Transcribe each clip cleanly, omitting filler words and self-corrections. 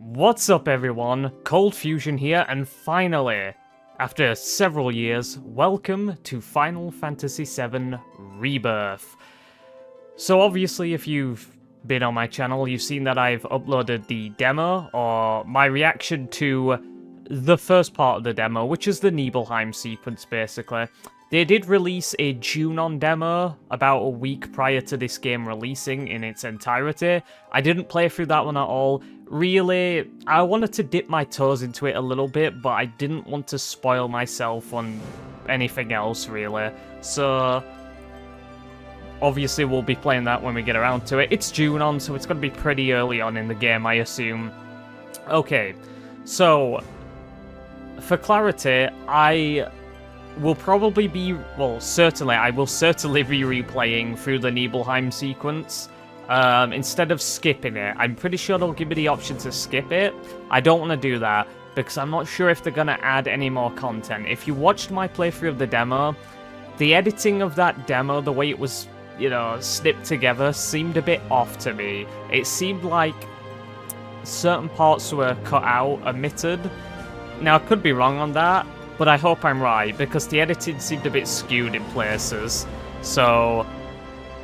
What's up everyone, Cold Fusion here, and finally, after several years, welcome to Final Fantasy VII Rebirth. So obviously if you've been on my channel, you've seen that I've uploaded the demo, or my reaction to the first part of the demo, which is the Nibelheim sequence basically. They did release a Junon demo about a week prior to this game releasing in its entirety. I didn't play through that one at all. Really, I wanted to dip my toes into it a little bit, but I didn't want to spoil myself on anything else, really. So, obviously we'll be playing that when we get around to it. It's Junon, so it's going to be pretty early on in the game, I assume. Okay, so, for clarity, I will probably be, well, I will certainly be replaying through the Nibelheim sequence. Instead of skipping it. I'm pretty sure they'll give me the option to skip it. I don't want to do that, because I'm not sure if they're going to add any more content. If you watched my playthrough of the demo, the editing of that demo, the way it was, you know, snipped together, seemed a bit off to me. It seemed like certain parts were cut out, omitted. Now, I could be wrong on that, but I hope I'm right, because the editing seemed a bit skewed in places. So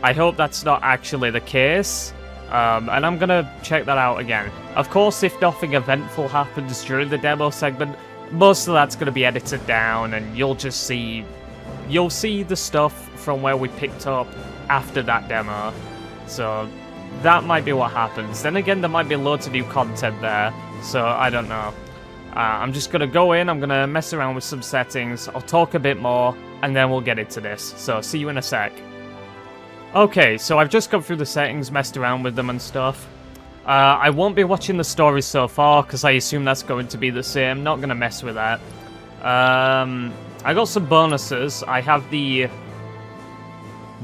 I hope that's not actually the case, and I'm gonna check that out again. Of course, if nothing eventful happens during the demo segment, most of that's gonna be edited down, and you'll see the stuff from where we picked up after that demo. So that might be what happens. Then again, there might be loads of new content there, so I don't know. I'm just gonna go in, I'm gonna mess around with some settings, I'll talk a bit more, and then we'll get into this. So see you in a sec. Okay, so I've just gone through the settings, messed around with them and stuff. I won't be watching the stories so far, because I assume that's going to be the same. Not going to mess with that. I got some bonuses. I have the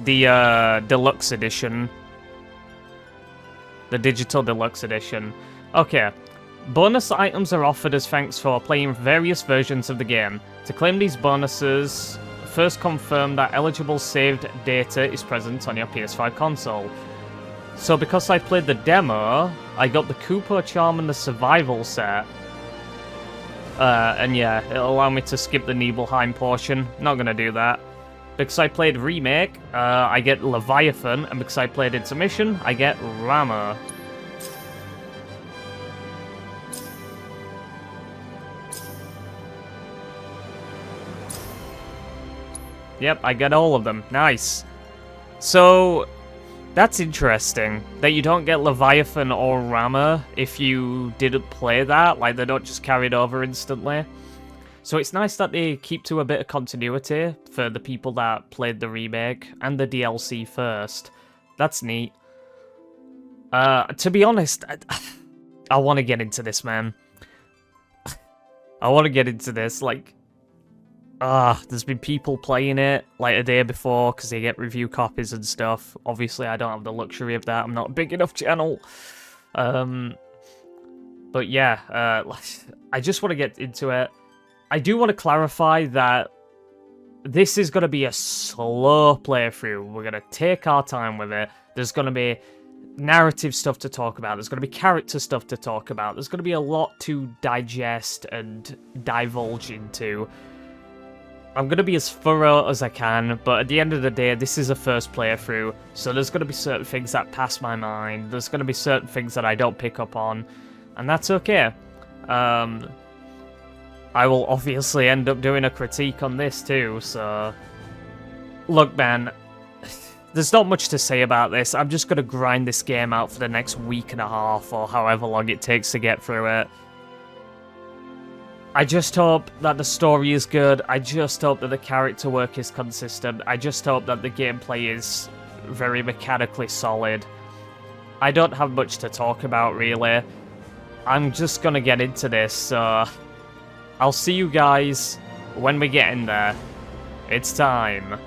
Deluxe Edition. The Digital Deluxe Edition. Okay. Bonus items are offered as thanks for playing various versions of the game. To claim these bonuses, first confirm that eligible saved data is present on your PS5 console. So because I played the demo, I got the Kupo Charm and the Survival set. And yeah, it'll allow me to skip the Nibelheim portion. Not gonna do that. Because I played Remake, I get Leviathan, and because I played Intermission, I get Rama. Yep, I get all of them. Nice. So, that's interesting. That you don't get Leviathan or Rama if you didn't play that. Like, they don't just carry it over instantly. So it's nice that they keep to a bit of continuity for the people that played the remake and the DLC first. That's neat. To be honest, I want to get into this, man. I want to get into this, like... there's been people playing it, like, a day before, because they get review copies and stuff. Obviously, I don't have the luxury of that. I'm not a big enough channel. But yeah, I just want to get into it. I do want to clarify that this is going to be a slow playthrough. We're going to take our time with it. There's going to be narrative stuff to talk about. There's going to be character stuff to talk about. There's going to be a lot to digest and divulge into. I'm going to be as thorough as I can, but at the end of the day, this is a first playthrough, so there's going to be certain things that pass my mind, there's going to be certain things that I don't pick up on, and that's okay. I will obviously end up doing a critique on this too, so... Look, man, there's not much to say about this. I'm just going to grind this game out for the next week and a half, or however long it takes to get through it. I just hope that the story is good, I just hope that the character work is consistent, I just hope that the gameplay is very mechanically solid. I don't have much to talk about, really. I'm just gonna get into this, so... I'll see you guys when we get in there. It's time.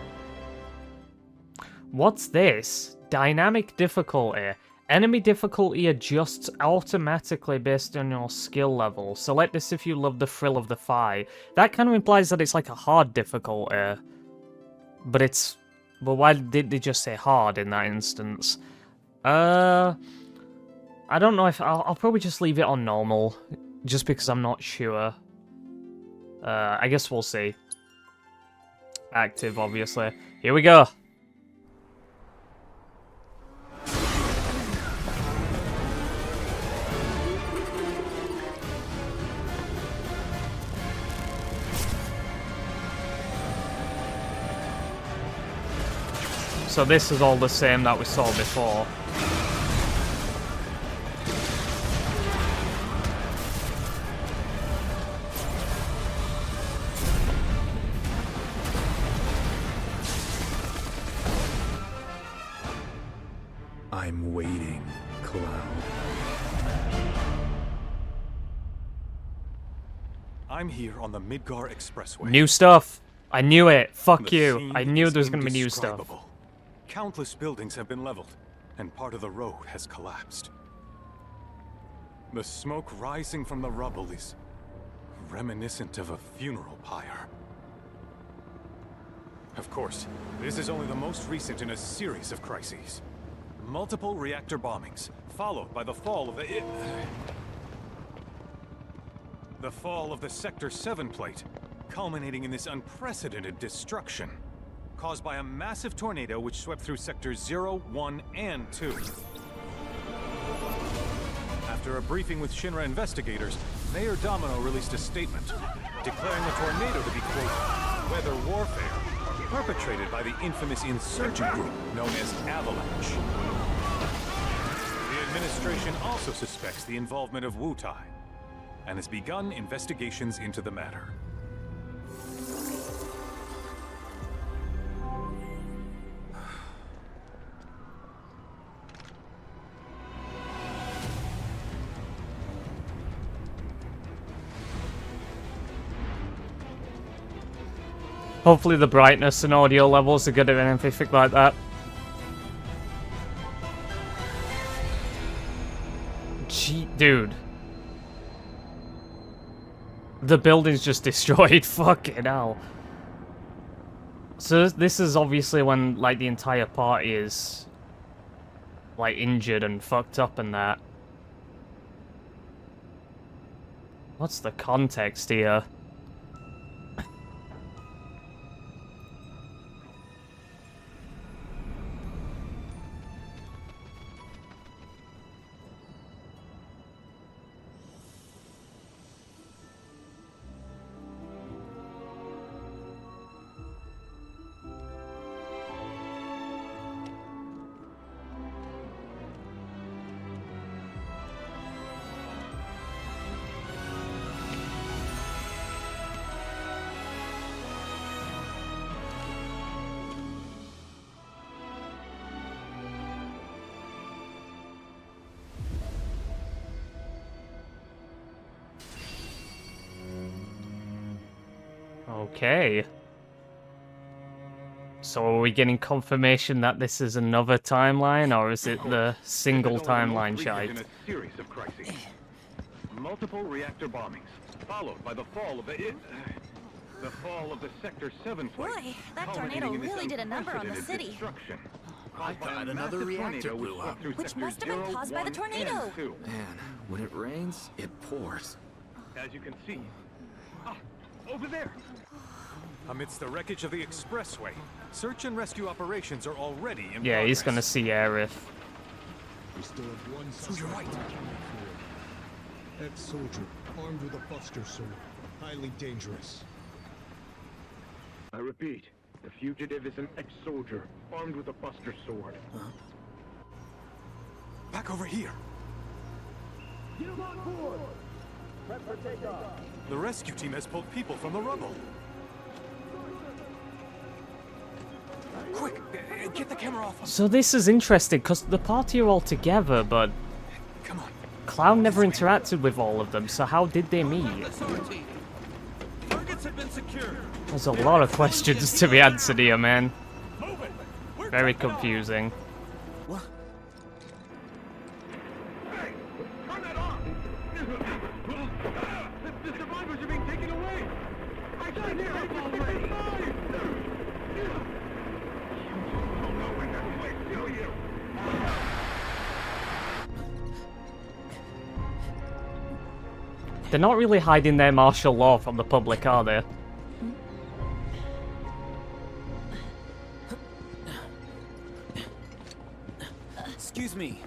What's this? Dynamic difficulty. Enemy difficulty adjusts automatically based on your skill level. Select this if you love the thrill of the fight. That kind of implies that it's like a hard difficulty. But it's... Well, why did they just say hard in that instance? I don't know if I'll probably just leave it on normal, just because I'm not sure. I guess we'll see. Active, obviously. Here we go. So this is all the same that we saw before. I'm waiting, Kalm. I'm here on the Midgar Expressway. New stuff. I knew it. Fuck The you. scene I knew is there was gonna be new stuff. indescribable. Countless buildings have been leveled, and part of the road has collapsed. The smoke rising from the rubble is reminiscent of a funeral pyre. Of course, this is only the most recent in a series of crises. Multiple reactor bombings, followed by the fall of the Sector 7 plate, culminating in this unprecedented destruction, caused by a massive tornado which swept through Sectors 0, 1, and 2. After a briefing with Shinra investigators, Mayor Domino released a statement, declaring the tornado to be, quote, weather warfare, perpetrated by the infamous insurgent group known as Avalanche. The administration also suspects the involvement of Wutai, and has begun investigations into the matter. Hopefully the brightness and audio levels are good at anything like that. Gee, dude. The building's just destroyed. Fucking hell. So this is obviously when, like, the entire party is, like, injured and fucked up and that. What's the context here? Okay. So are we getting confirmation that this is another timeline, or is it the single timeline shite? In a series of crises. Multiple reactor bombings, followed by the fall of the Sector 7 plate. Boy, that tornado really did a number on the city. I thought another reactor blew up. Which must have been caused by the tornado. Man, when it rains, it pours. As you can see. Over there. Amidst the wreckage of the expressway, search and rescue operations are already in Yeah, he's progress. gonna see Aerith. We still have one So you're right. Ex-soldier, armed with a buster sword. Highly dangerous. I repeat, the fugitive is an ex-soldier, armed with a buster sword. Back over here. The rescue team has pulled people from the rubble. Quick, get the camera off. So this is interesting, because the party are all together, but Come on. Clown never interacted with all of them, so how did they meet? Targets have been secured. There's a lot of questions to be answered here, man. Very confusing. What? Hey! Turn that off! The survivors are being taken away! I can't hear it already! You don't know when that place kill you! They're not really hiding their martial law from the public, are they? Excuse me.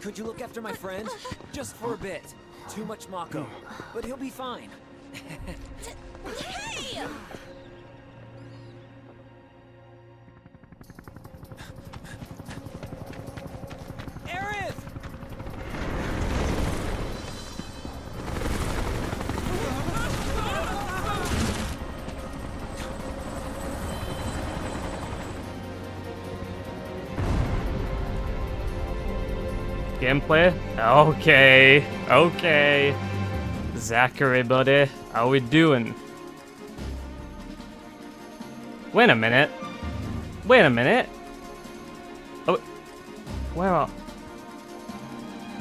Could you look after my friend? Just for a bit. Too much Mako. But he'll be fine. Hey! Aerith! Gameplay? Okay. Okay. Zachary, buddy. How we doing? Wait a minute. Wait a minute. Oh, where are...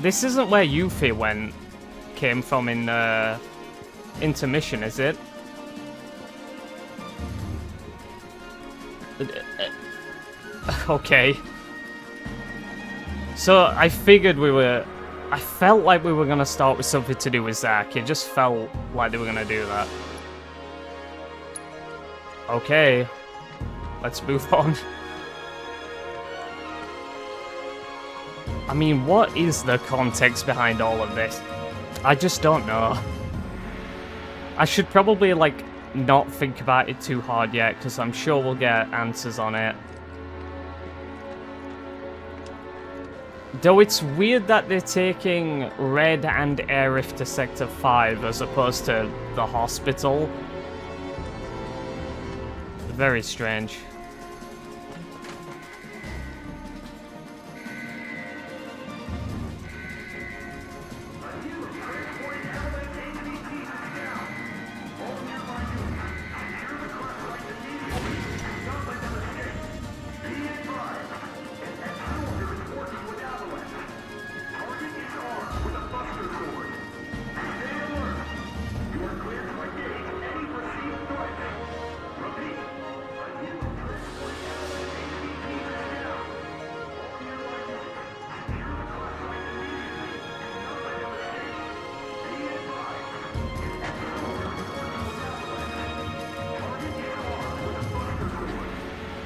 This isn't where Yuffie came from in intermission, is it? Okay. So I figured I felt like we were gonna start with something to do with Zack. It just felt like they were gonna do that. Okay. Let's move on. I mean, what is the context behind all of this? I just don't know. I should probably, like, not think about it too hard yet, because I'm sure we'll get answers on it. Though it's weird that they're taking Red and Aerith to Sector 5 as opposed to the hospital. Very strange.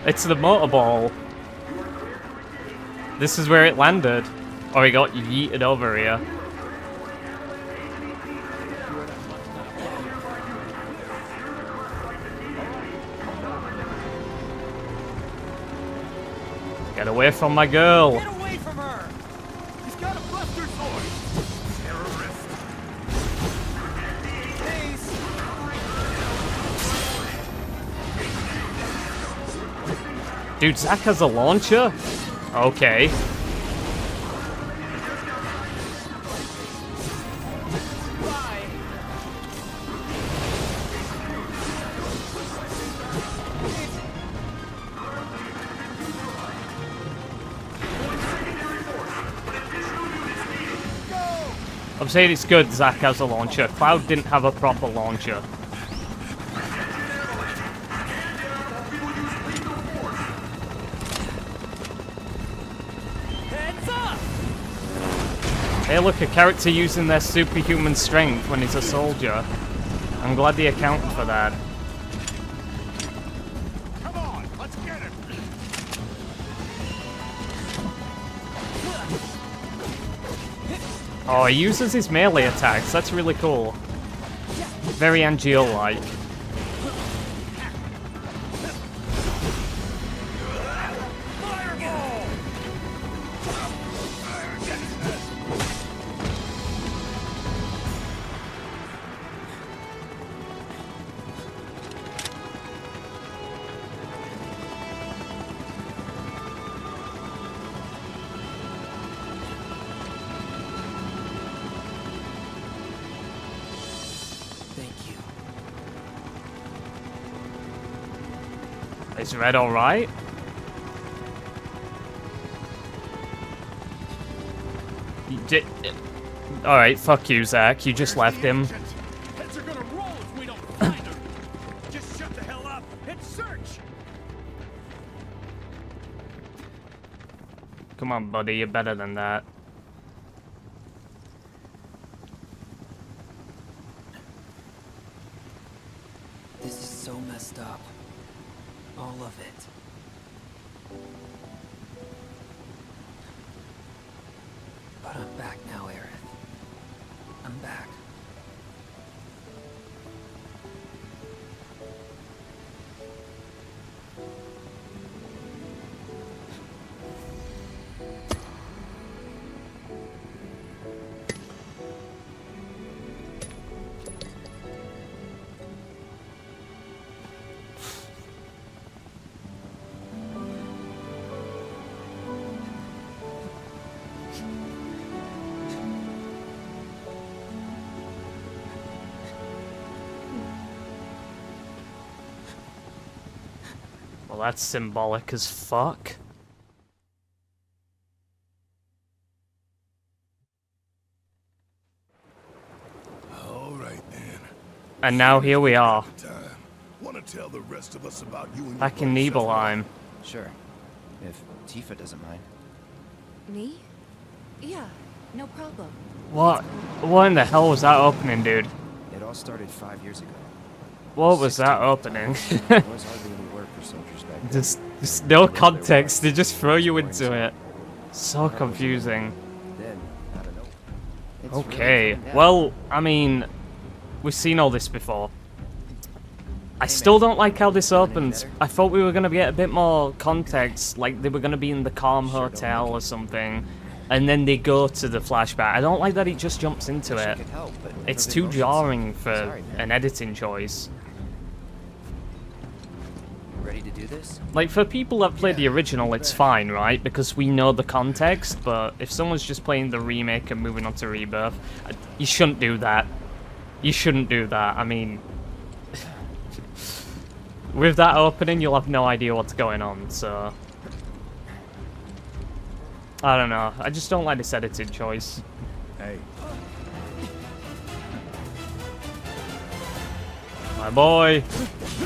It's the motorball. This is where it landed. Or he got yeeted over here. Get away from my girl. Get away from her! He's got a buster sword! Terrorist! Please! Dude, Zack has a launcher? Okay. I'm saying it's good Zack has a launcher. Cloud didn't have a proper launcher. Heads up! Hey look, a character using their superhuman strength when he's a soldier. I'm glad they accounted for that. Come on, let's get it. Oh, he uses his melee attacks. That's really cool. Very Angel-like. Is Red alright? Alright, fuck you, Zack. You just left him. Heads are gonna roll if we don't find her. Just shut the hell up and search. Come on, buddy. You're better than that. so messed up. All of it. But I'm back now, Aerith. I'm back. Well, that's symbolic as fuck. All right then. And now here we are, Want to tell the rest of us about you and back your in buddy Nibelheim. Sure. If Tifa doesn't mind. Me? Yeah, no problem. What in the hell was that opening, dude? It all started 5 years ago. What was that opening? There was hardly any work for soldiers back then. Just no context, they just throw you into it. So confusing. Then, I don't know. It's Okay, really calmed well, I mean, we've seen all this before. I still don't like how this opens. I thought we were going to get a bit more context, like they were going to be in the Kalm Hotel or something, and then they go to the flashback. I don't like that it just jumps into down. it. Wish I could help, but It's for too big motions. jarring for Sorry, man. an editing choice. Ready to do this? Like, for people that play the original, it's fine, right? Because we know the context, but if someone's just playing the remake and moving on to Rebirth, you shouldn't do that. You shouldn't do that. I mean, with that opening, you'll have no idea what's going on, so... I don't know. I just don't like this edited choice. Hey, My boy!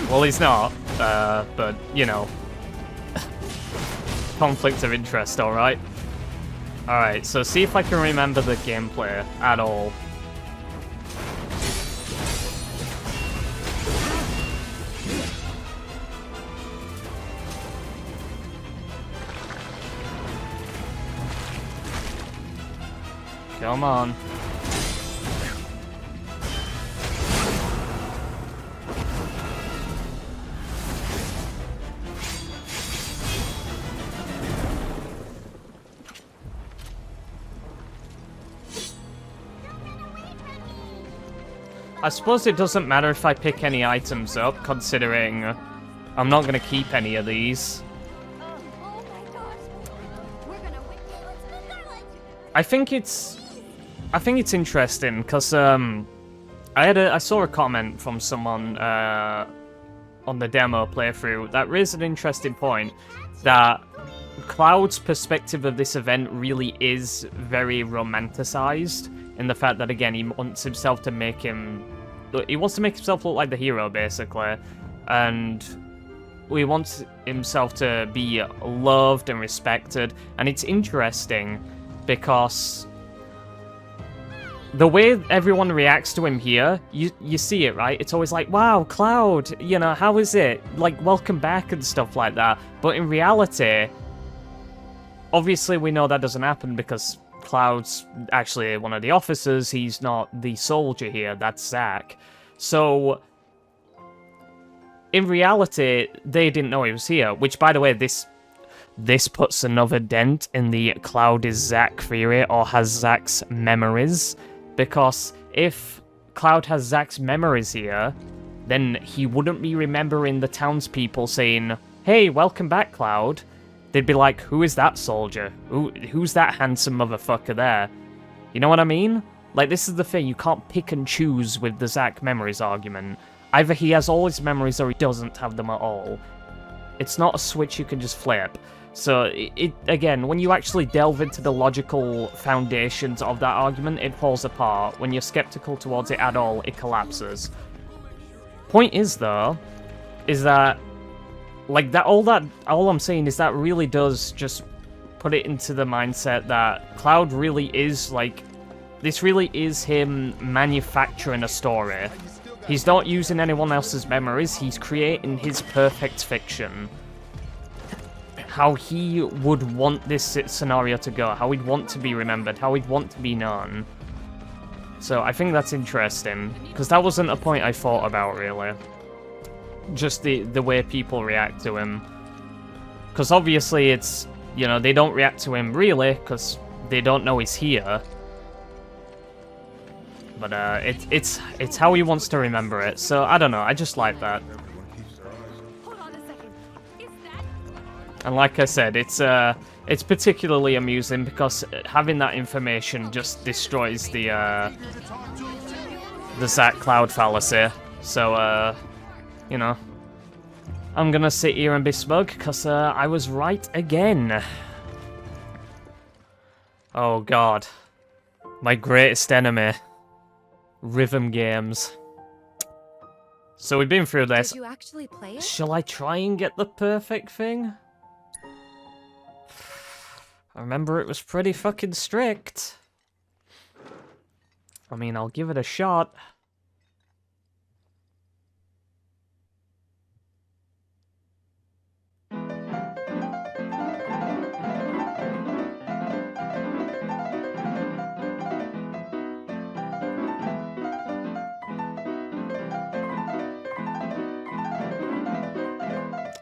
Well, he's not, but, you know. Conflict of interest, alright? Alright, so see if I can remember the gameplay at all. Come on. I suppose it doesn't matter if I pick any items up, considering I'm not going to keep any of these. Oh my gosh. We're gonna win. Let's move our legs. I think it's interesting because I saw a comment from someone on the demo playthrough that raised an interesting point that Cloud's perspective of this event really is very romanticized in the fact that, again, he wants himself to make he wants to make himself look like the hero, basically, and he wants himself to be loved and respected. And it's interesting because the way everyone reacts to him here, you see it, right? It's always like, wow, Cloud, you know, how is it? Like, welcome back and stuff like that. But in reality, obviously we know that doesn't happen because Cloud's actually one of the officers. He's not the soldier here. That's Zack. So, in reality, they didn't know he was here. Which, by the way, this puts another dent in the Cloud is Zack theory, or has Zack's memories. Because if Cloud has Zack's memories here, then he wouldn't be remembering the townspeople saying, "Hey, welcome back, Cloud." They'd be like, who is that soldier? Who's that handsome motherfucker there? You know what I mean? Like, this is the thing, you can't pick and choose with the Zack memories argument. Either he has all his memories or he doesn't have them at all. It's not a switch you can just flip. So, again, when you actually delve into the logical foundations of that argument, it falls apart. When you're skeptical towards it at all, it collapses. Point is, though, is that like, all I'm saying is that really does just put it into the mindset that Cloud really is, like, this really is him manufacturing a story. He's not using anyone else's memories, he's creating his perfect fiction. How he would want this scenario to go, how he'd want to be remembered, how he'd want to be known. So I think that's interesting, because that wasn't a point I thought about, really. Just the way people react to him. Because obviously it's, you know, they don't react to him really, because they don't know he's here. But it's how he wants to remember it, so I don't know, I just like that. Hold on a second. Is that... And like I said, it's particularly amusing because having that information just destroys the Zack Cloud fallacy. So, you know, I'm gonna sit here and be smug because I was right again. Oh god, my greatest enemy, rhythm games. So we've been through this. Did you actually play it? Shall I try and get the perfect thing? I remember it was pretty fucking strict. I mean, I'll give it a shot.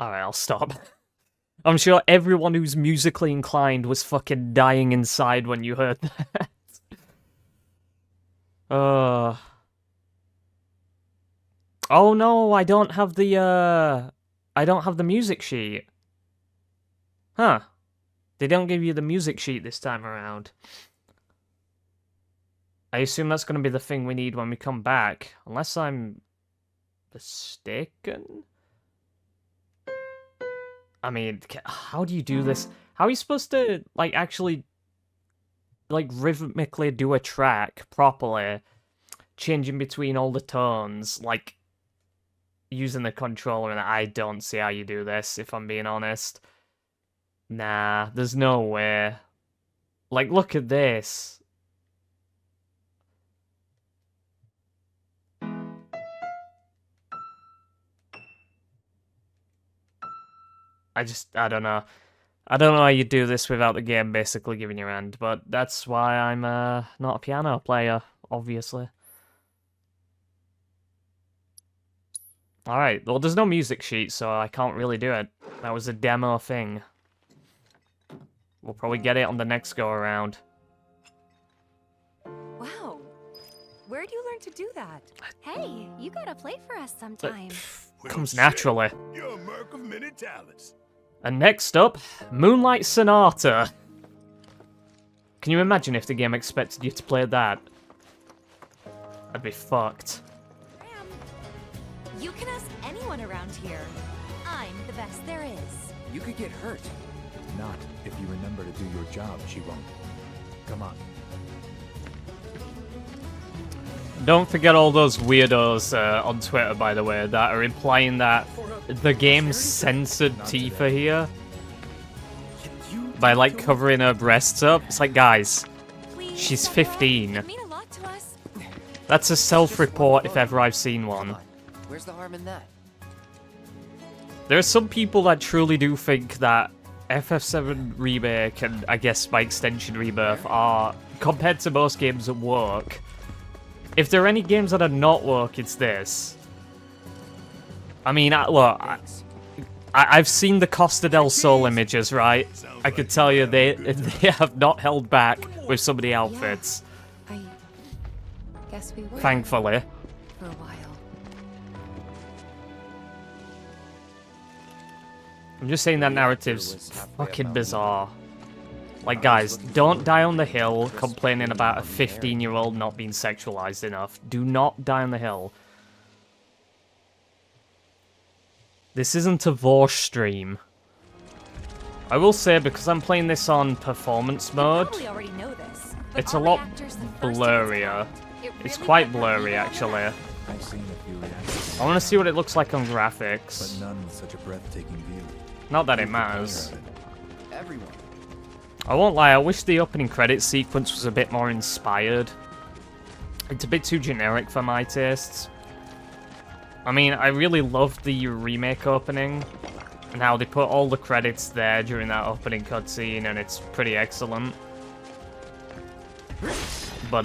Alright, I'll stop. I'm sure everyone who's musically inclined was fucking dying inside when you heard that. Oh no, I don't have the music sheet. Huh. They don't give you the music sheet this time around. I assume that's going to be the thing we need when we come back. Unless I'm mistaken? I mean, how do you do this? How are you supposed to, like, actually, like, rhythmically do a track properly, changing between all the tones, like, using the controller? And I don't see how you do this, if I'm being honest. Nah, there's no way. Like, look at this. I don't know. I don't know how you do this without the game basically giving you a hand, but that's why I'm not a piano player, obviously. Alright, well there's no music sheet, so I can't really do it. That was a demo thing. We'll probably get it on the next go-around. Wow. Where'd you learn to do that? Hey, you gotta play for us sometime. Comes naturally. You're a merc of many talents. And next up, Moonlight Sonata. Can you imagine if the game expected you to play that? I'd be fucked. You can ask anyone around here. I'm the best there is. You could get hurt. Not if you remember to do your job, she won't. Come on. Don't forget all those weirdos on Twitter, by the way, that are implying that the game censored Tifa here by, like, covering her breasts up. It's like, guys, she's 15. That's a self-report if ever I've seen one. Where's the harm in that? There are some people that truly do think that FF7 Remake and, I guess, by extension, Rebirth are, compared to most games that work, if there are any games that are not work, it's this. I mean, look, I've seen the Costa del Sol images, right? I could tell you they have not held back with some of the outfits. I guess we were. Thankfully. For a while. I'm just saying that narrative's fucking bizarre. Like, guys, don't die on the hill complaining about a 15-year-old not being sexualized enough. Do not die on the hill. This isn't a Vorsh stream. I will say, because I'm playing this on performance mode, it's a lot blurrier. It's quite blurry, actually. I've seen a few reactions, I want to see what it looks like on graphics. but none with such a breathtaking view. Not that it matters. Everyone. I won't lie, I wish the opening credits sequence was a bit more inspired. It's a bit too generic for my tastes. I mean, I really loved the remake opening and how they put all the credits there during that opening cutscene, and it's pretty excellent. But,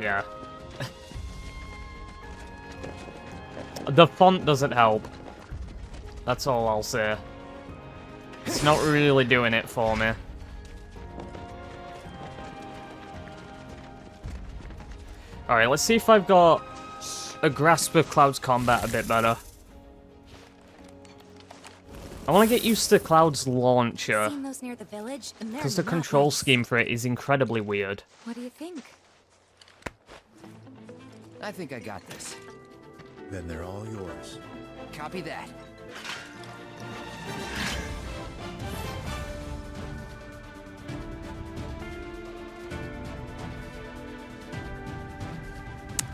yeah. The font doesn't help. That's all I'll say. It's not really doing it for me. Alright, let's see if I've got a grasp of Cloud's combat a bit better. I want to get used to Cloud's launcher, Seen those near the village? And they're because the not control nice. scheme for it is incredibly weird. What do you think? I think I got this. Then they're all yours. Copy that.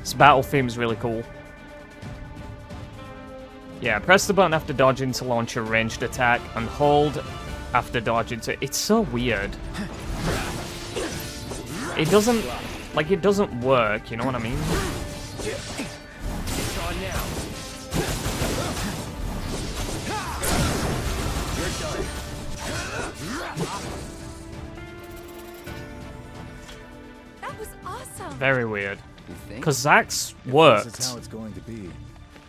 This battle theme is really cool. Yeah, press the button after dodging to launch a ranged attack, and hold after dodging to... It's so weird. It doesn't... Like, it doesn't work, you know what I mean? It's on now. You're done. That was awesome. Very weird. You think? Because Zack's This is worked. how it's going to be.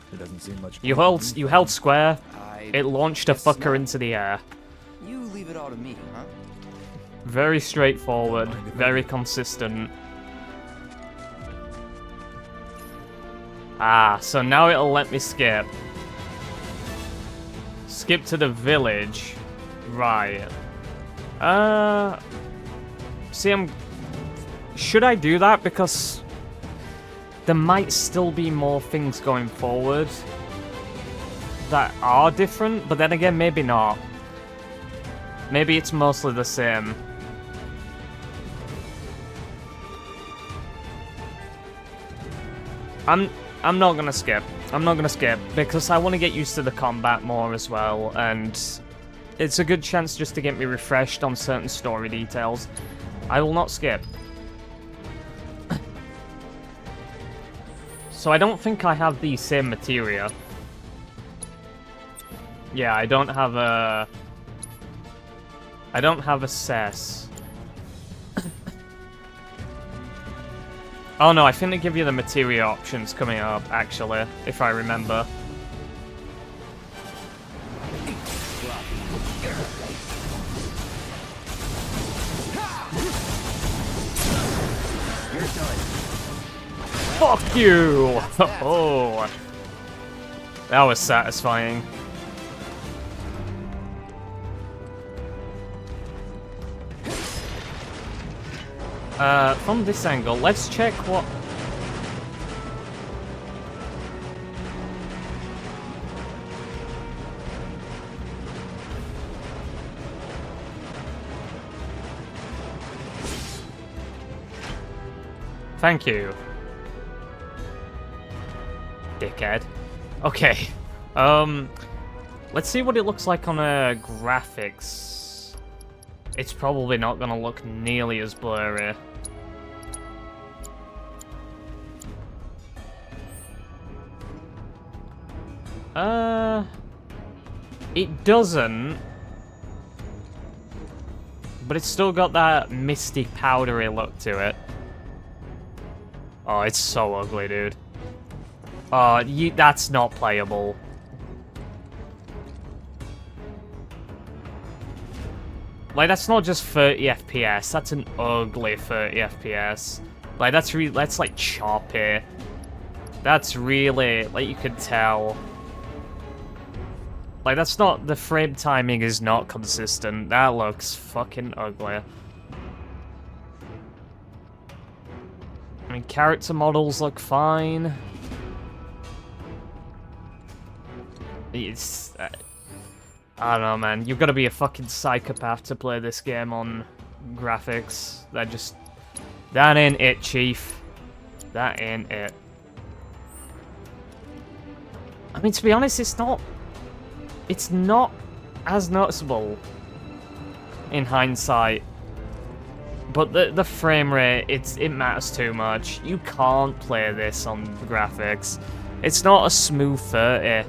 There doesn't seem much. You point in held square, I it launched a guess fucker not. into the air. You leave it all to me, huh? Very straightforward, very consistent. Ah, so now it'll let me skip. Skip to the village. Right. See, should I do that? Because there might still be more things going forward that are different, but then again, maybe not. Maybe it's mostly the same. I'm not gonna skip. I'm not gonna skip because I want to get used to the combat more as well, and it's a good chance just to get me refreshed on certain story details. I will not skip. So I don't think I have the same materia. Yeah, I don't have a cess. Oh no, I think they give you the materia options coming up, actually, if I remember. You're done. Fuck you! Oh, that was satisfying. From this angle, let's check what... Thank you. Dickhead. Okay. Let's see what it looks like on graphics. It's probably not gonna look nearly as blurry. It doesn't. But it's still got that misty, powdery look to it. Oh, it's so ugly, dude. Oh, that's not playable. Like, that's not just 30 FPS, that's an ugly 30 FPS. Like, that's like choppy. That's really, like, you can tell. Like, that's not, the frame timing is not consistent. That looks fucking ugly. I mean, character models look fine. It's... I don't know, man. You've got to be a fucking psychopath to play this game on graphics. That ain't it, Chief. That ain't it. I mean, to be honest, it's not as noticeable in hindsight. But the frame rate, it matters too much. You can't play this on the graphics. It's not a smooth 30.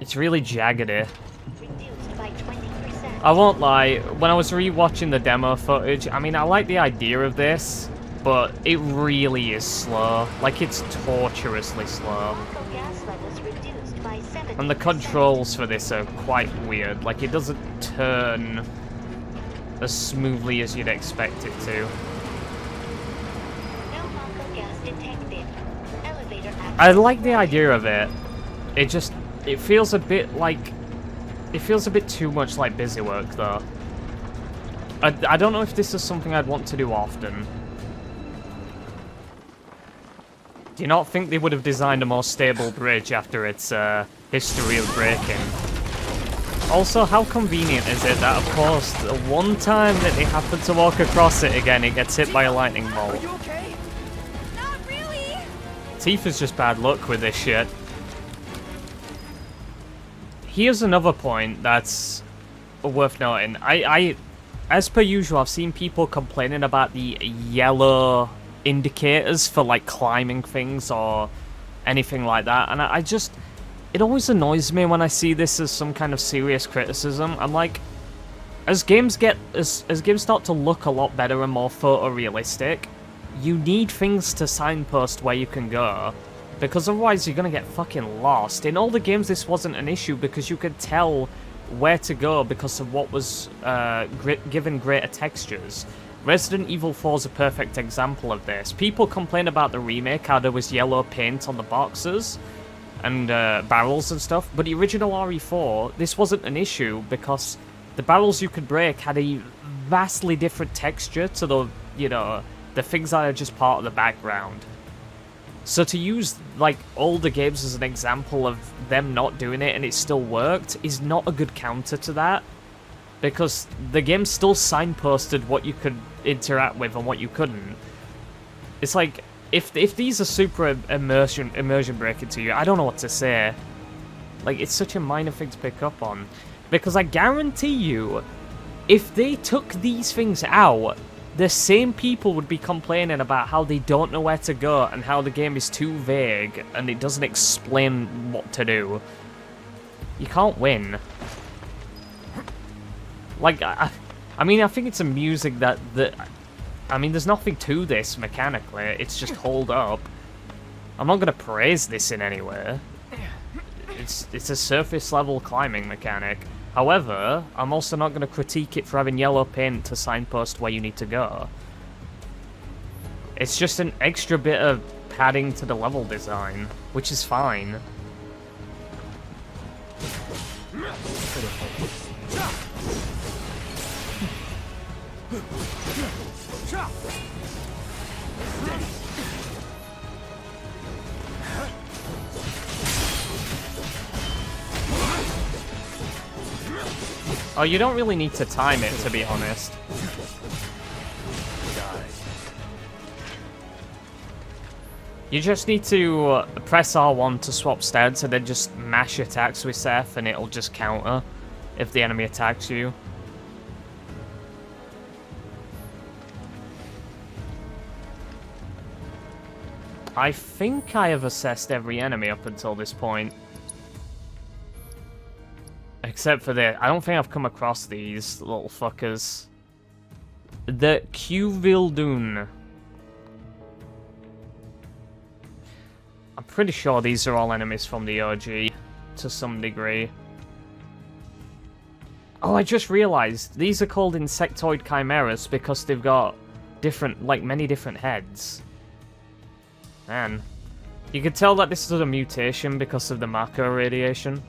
It's really jaggedy. I won't lie, when I was rewatching the demo footage, I mean, I like the idea of this, but it really is slow. Like, it's torturously slow. And the controls for this are quite weird. Like, it doesn't turn as smoothly as you'd expect it to. I like the idea of it. It feels a bit like... It feels a bit too much like busy work, though. I don't know if this is something I'd want to do often. Do you not think they would have designed a more stable bridge after its history of breaking? Also, how convenient is it that, of course, the one time that they happen to walk across it again, it gets hit by a lightning bolt? Are you okay? Not really. Tifa's just bad luck with this shit. Here's another point that's worth noting. As per usual, I've seen people complaining about the yellow indicators for, like, climbing things or anything like that, and I just... It always annoys me when I see this as some kind of serious criticism. I'm like, as games start to look a lot better and more photorealistic, you need things to signpost where you can go. Because otherwise you're gonna get fucking lost. In all the games this wasn't an issue because you could tell where to go because of what was given greater textures. Resident Evil 4 is a perfect example of this. People complain about the remake, how there was yellow paint on the boxes and barrels and stuff, but the original RE4, this wasn't an issue because the barrels you could break had a vastly different texture to the, you know, the things that are just part of the background. So to use, like, older games as an example of them not doing it and it still worked is not a good counter to that. Because the game still signposted what you could interact with and what you couldn't. It's like, if these are super immersion breaking to you, I don't know what to say. Like, it's such a minor thing to pick up on. Because I guarantee you, if they took these things out, the same people would be complaining about how they don't know where to go and how the game is too vague and it doesn't explain what to do. You can't win. Like, I mean, I think it's amusing that I mean, there's nothing to this mechanically. It's just hold up. I'm not gonna praise this in any way. It's a surface level climbing mechanic. However, I'm also not going to critique it for having yellow paint to signpost where you need to go. It's just an extra bit of padding to the level design, which is fine. Oh, you don't really need to time it, to be honest. You just need to press R1 to swap stats and then just mash attacks with Seth and it'll just counter if the enemy attacks you. I think I have assessed every enemy up until this point. Except for this. I don't think I've come across these little fuckers. The Qvildun. I'm pretty sure these are all enemies from the OG, to some degree. Oh, I just realized, these are called insectoid chimeras because they've got different, like, many different heads. Man. You can tell that this is a mutation because of the Mako radiation.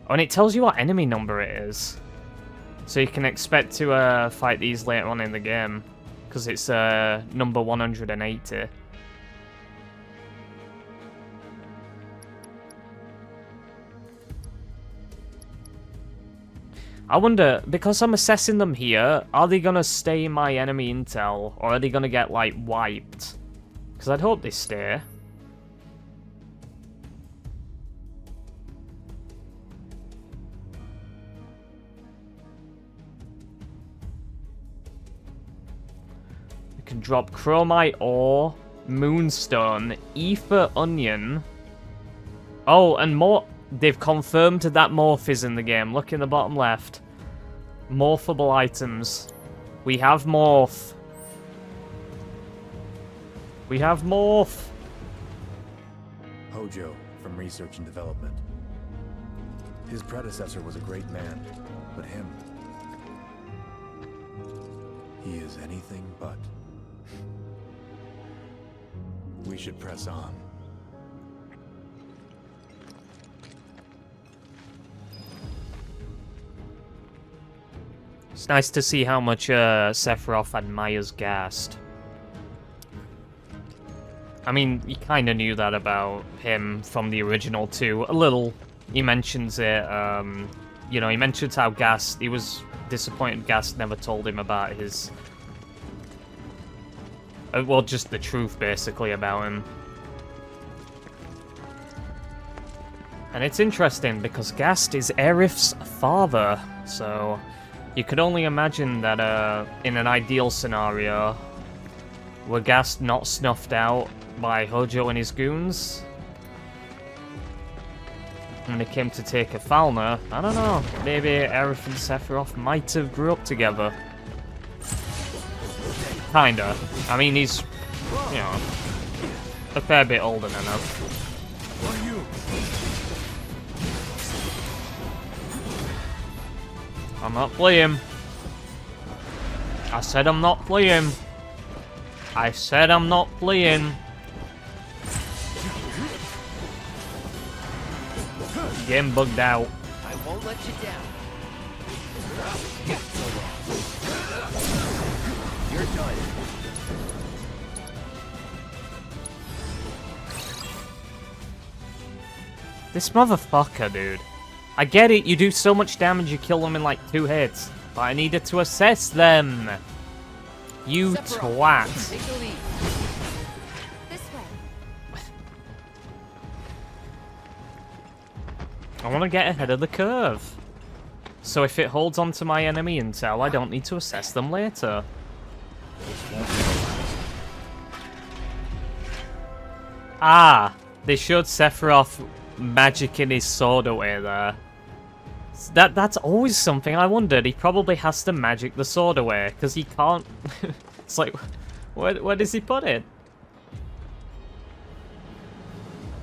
Oh, and it tells you what enemy number it is. So you can expect to fight these later on in the game. Because it's number 180. I wonder, because I'm assessing them here, are they going to stay in my enemy intel? Or are they going to get, like, wiped? Because I'd hope they stay. can drop chromite ore, moonstone, ether onion. Oh, and more. They've confirmed that morph is in the game. Look in the bottom left. Morphable items. We have morph. We have morph. Hojo from Research and Development. His predecessor was a great man, but him... he is anything but. We should press on. It's nice to see how much Sephiroth admires Gast. I mean, you kind of knew that about him from the original too. A little. He mentions it, you know, he mentions how Gast, he was disappointed Gast never told him about his... well, just the truth, basically, about him. And it's interesting, because Gast is Aerith's father, so... you could only imagine that, in an ideal scenario, were Gast not snuffed out by Hojo and his goons? When they came to take Falna, I don't know, maybe Aerith and Sephiroth might have grew up together. Kinda. I mean, he's, you know, a fair bit older than her. I'm not playing. I said I'm not playing. I said I'm not playing. Game bugged out. I won't let you down. You're done. This motherfucker, dude. I get it, you do so much damage you kill them in like 2 hits, but I needed to assess them. You twat. Take the lead. This way. I want to get ahead of the curve. So if it holds on to my enemy intel, I don't need to assess them later. Ah, they showed Sephiroth magicking his sword away there. That's always something I wondered. He probably has to magic the sword away, because he can't... It's like, where does he put it?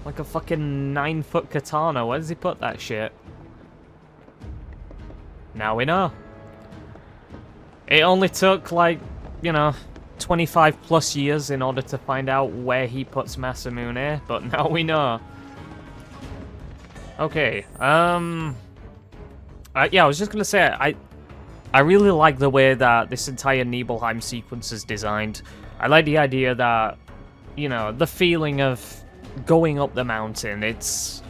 Like a fucking 9-foot katana. Where does he put that shit? Now we know. It only took, like, you know, 25 plus years in order to find out where he puts Masamune, but now we know. Okay, yeah, I was just gonna say, I really like the way that this entire Nibelheim sequence is designed. I like the idea that, you know, the feeling of going up the mountain, it's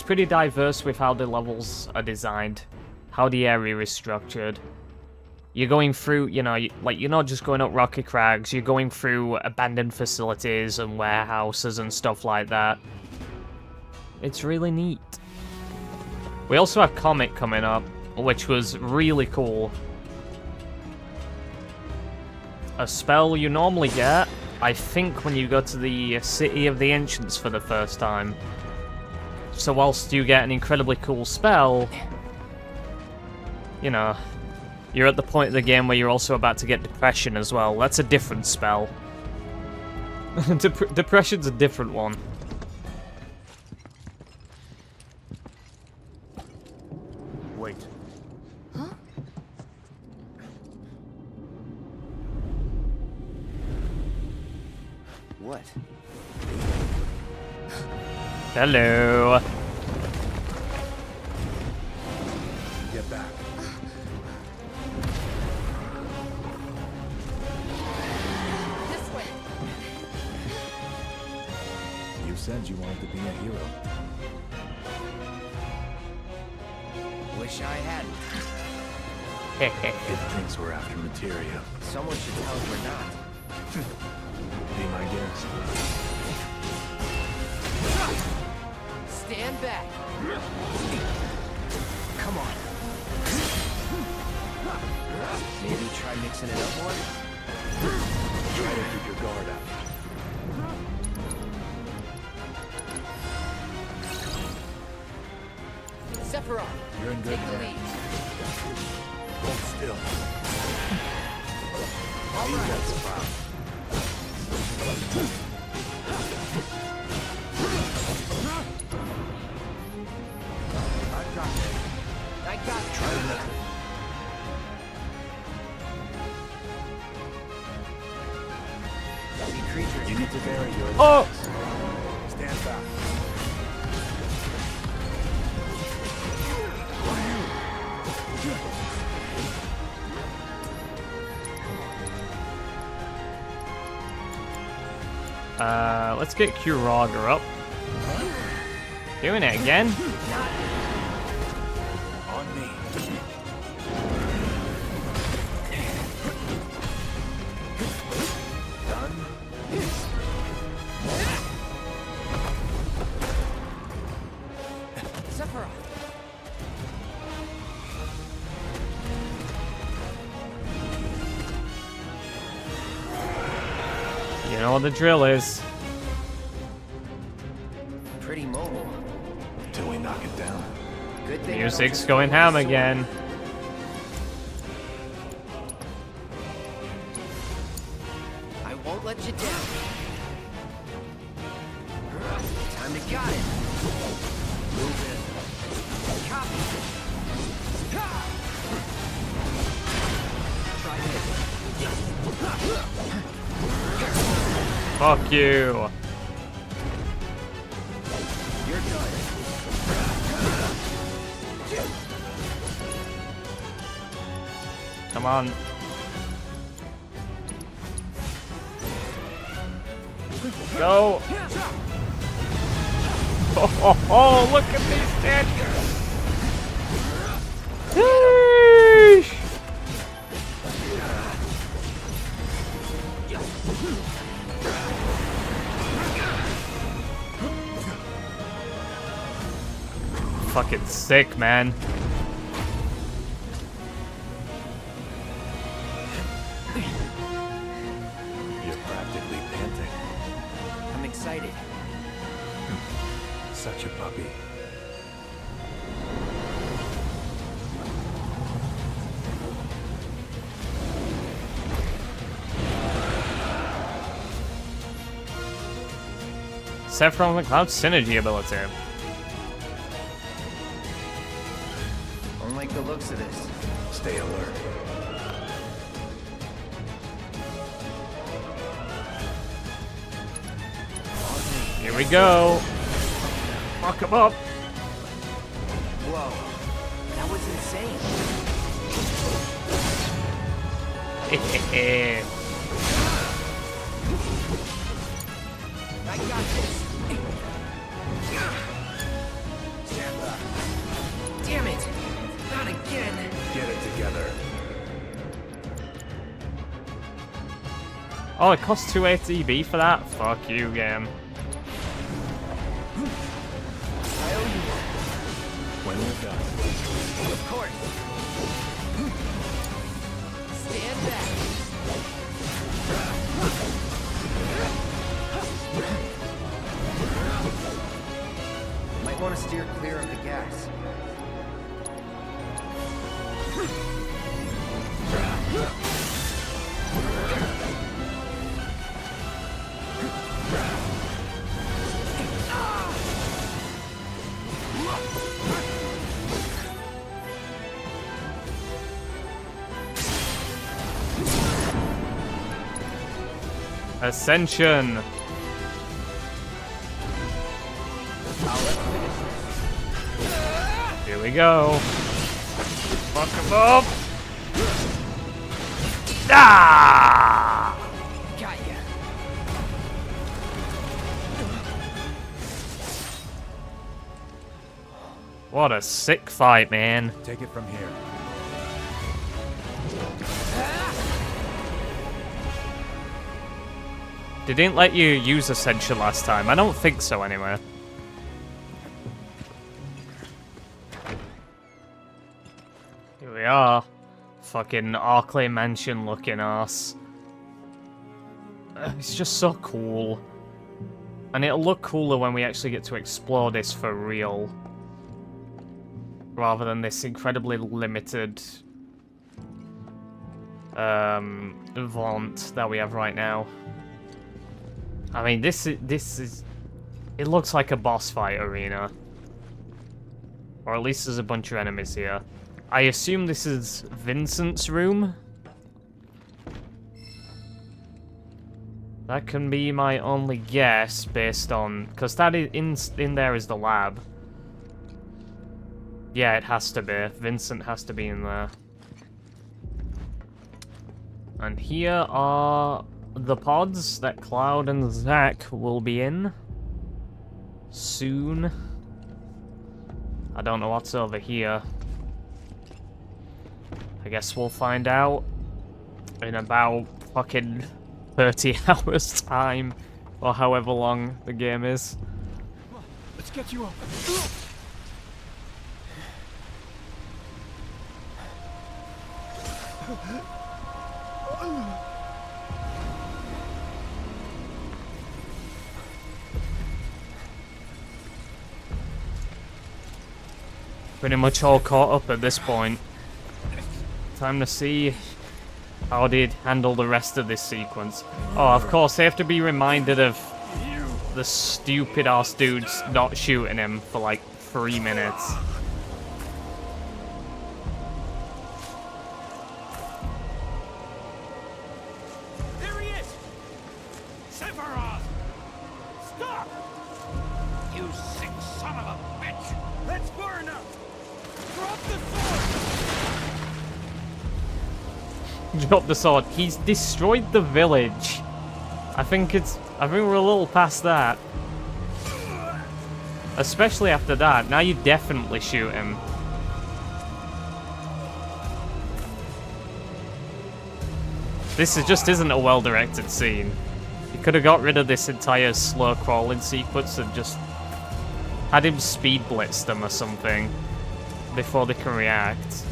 pretty diverse with how the levels are designed, how the area is structured. You're going through, you know, like, you're not just going up rocky crags, you're going through abandoned facilities and warehouses and stuff like that. It's really neat. We also have Comet coming up, which was really cool. A spell you normally get, I think, when you go to the City of the Ancients for the first time. So whilst you get an incredibly cool spell, you know, you're at the point of the game where you're also about to get Depression as well. That's a different spell. Depression's a different one. Wait. Huh? What? Hello. Get back. This way. You said you wanted to be a hero. Wish I hadn't. It thinks we're after materia. Someone should tell us we're not. Be my guest. Stand back. Come on. Maybe try mixing it up more? Try Sephiroth, You're in good take the lead. hands. Hold still. All Leave right. that spot. I've got it. I got it. Try to lift it. See creatures. You need to vary your Oh! attacks. Stand back. Let's get Kuraga up. Doing it again. On me. Done. Sephiroth. You know what the drill is. Pretty mobile. Till we knock it down. Good thing. I don't Music's just going throw ham a sword. again. I won't let you down. Time to got it. Move in. Copy. Try this. Fuck you. You're done. Come on. Go. Oh, look at these dead. Yeesh. Fucking sick, man. You're practically panting. I'm excited. Such a puppy. Sephiroth and Cloud synergy ability. Don't like the looks of this. Stay alert. Here we go. Fuck him up. Whoa. That was insane. I got this. Stand back. Damn it. Not again. Get it together. Oh, it costs 2 ATB for that? Fuck you, game. I owe you When we're done. one. Of course. Stand back. Might want to steer clear of the gas. Ascension. Here we go. Fuck him up. Ah! Got ya. What a sick fight, man. Take it from here. They didn't let you use Ascension last time. I don't think so, anyway. Here we are. Fucking Arklay Mansion looking ass. It's just so cool. And it'll look cooler when we actually get to explore this for real. rather than this incredibly limited vaunt that we have right now. I mean, this is it looks like a boss fight arena, or at least there's a bunch of enemies here. I assume this is Vincent's room. That can be my only guess based on, because that is in there is the lab. Yeah, it has to be. Vincent has to be in there. And here are the pods that Cloud and Zack will be in soon. I don't know what's over here. I guess we'll find out in about fucking 30 hours time, or however long the game is. Let's get you up. Pretty much all caught up at this point. Time to see how they handle the rest of this sequence. Oh, of course, they have to be reminded of the stupid ass dudes not shooting him for like 3 minutes. There he is! Sephiroth! Stop! You sick son of a bitch! That's far enough! Drop the sword! Drop the sword. He's destroyed the village. I think we're a little past that. Especially after that. Now you definitely shoot him. This just isn't a well-directed scene. You could have got rid of this entire slow crawling sequence and just had him speed blitz them or something before they can react.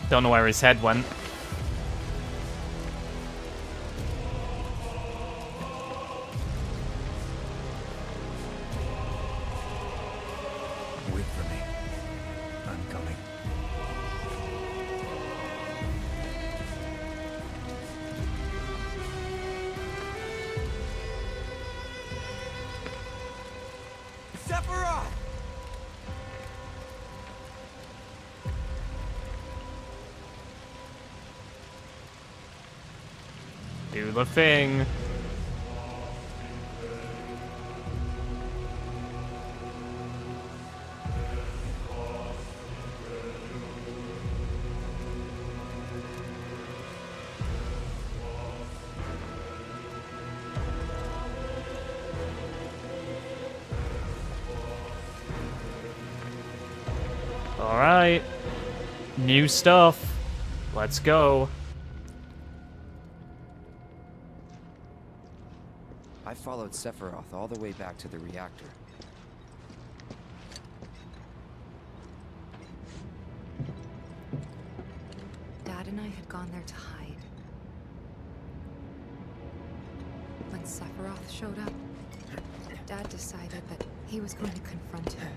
Don't know where his head went. Wait for me. I'm coming. Sephiroth! Do the thing. All right. New stuff. Let's go. I followed Sephiroth all the way back to the reactor. Dad and I had gone there to hide. When Sephiroth showed up, Dad decided that he was going to confront him.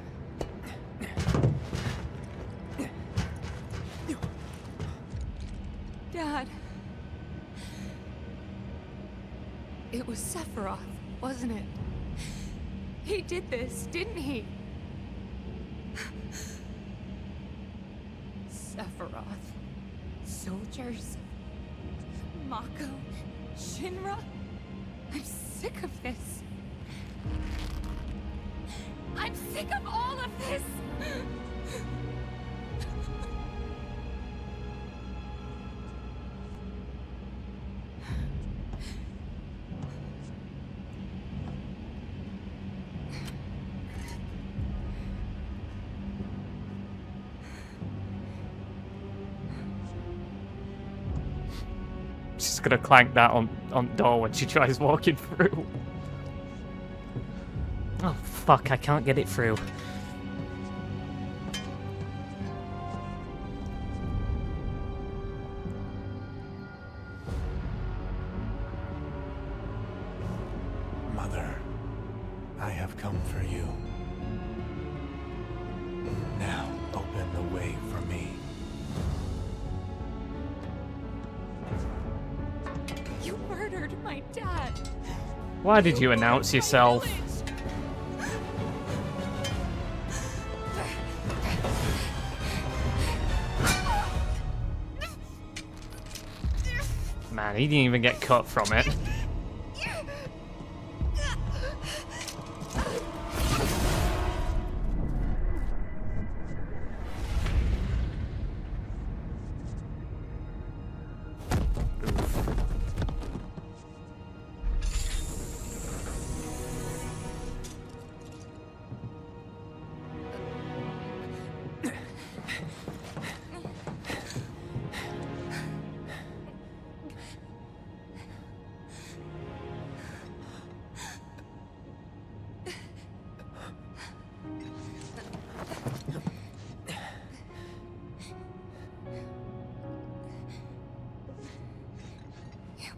Dad! It was Sephiroth, wasn't it? He did this, didn't he? Sephiroth. Soldiers. Mako. Shinra. I'm sick of this. I'm sick of all of this! She's gonna clank that on the door when she tries walking through. Oh fuck, I can't get it through. Mother, I have come for you. Now, open the way for me. You murdered my dad. Why did you announce yourself? Man, he didn't even get cut from it.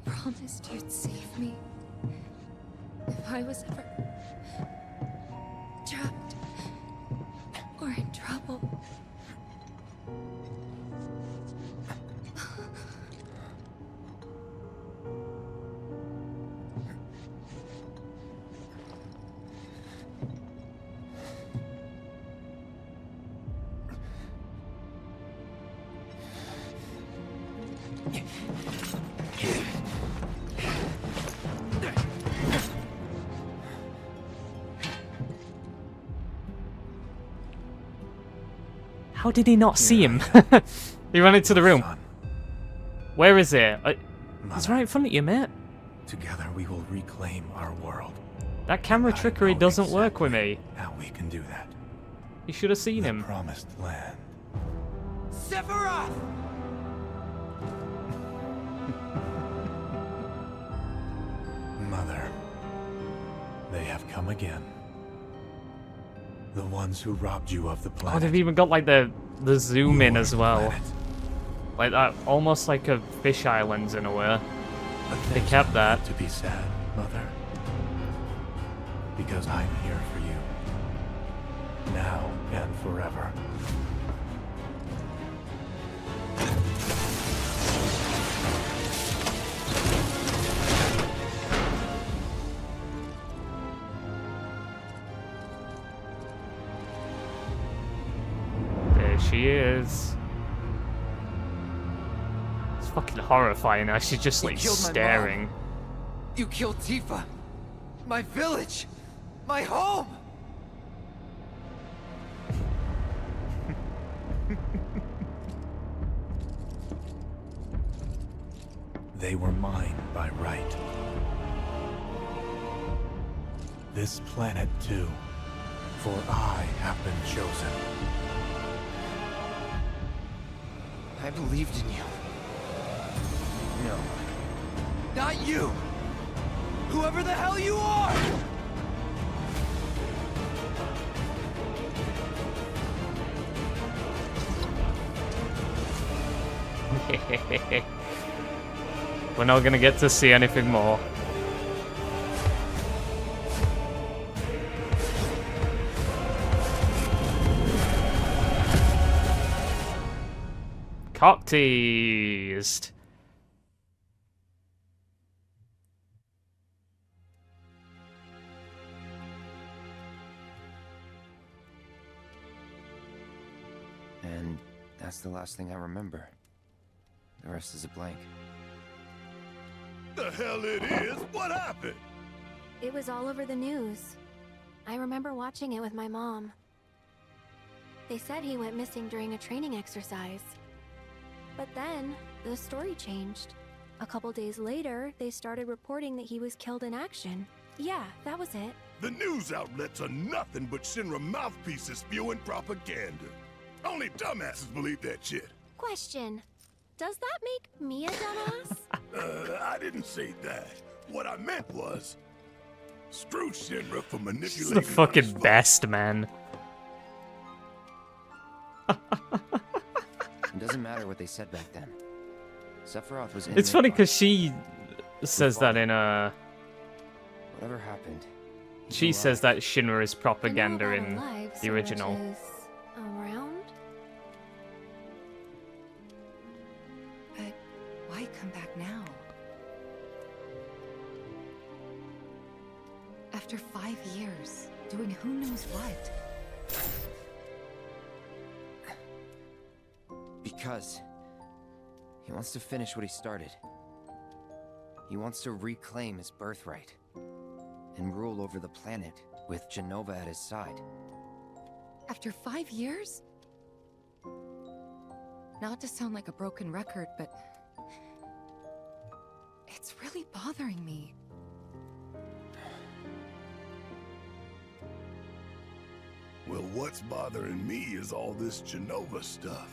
Promised you'd save me if I was ever trapped or in trouble. How did he not see him? He ran into the room. Son, Where is it? It's Mother, right in front of you, mate. together we will reclaim our world. That camera I trickery know doesn't work with exactly me. how we can do that. You should have seen The him. promised land. Sephiroth! Mother, they have come again. The ones who robbed you of the Oh, planet. they've even got like the zoom in Your as well. planet. Like that, almost like a fish islands in a way. But They things kept don't that. have to be sad, Mother. Because I'm here for you. Now and forever. There she is. It's fucking horrifying how she's just like killed my mom. staring. You killed Tifa. My village. My home. They were mine by right. This planet too, for I have been chosen. I believed in you. No. Not you! Whoever the hell you are! We're not gonna get to see anything more. Cock teased. And that's the last thing I remember. The rest is a blank. The hell it is? What happened? It was all over the news. I remember watching it with my mom. They said he went missing during a training exercise. But then, the story changed. A couple days later, they started reporting that he was killed in action. Yeah, that was it. The news outlets are nothing but Shinra mouthpieces spewing propaganda. Only dumbasses believe that shit. Question. Does that make me a dumbass? I didn't say that. What I meant was, screw Shinra for manipulating. This is the fucking best, man. It doesn't matter what they said back then. Sephiroth was in It's funny Midgar. because she says that in a. Whatever happened. he's She says alive. that Shinra is propaganda I know in about alive the so original. much as around? But why come back now? After 5 years, doing who knows what. Because he wants to finish what he started. He wants to reclaim his birthright and rule over the planet with Genova at his side. After 5 years? Not to sound like a broken record, but it's really bothering me. Well, what's bothering me is all this Genova stuff.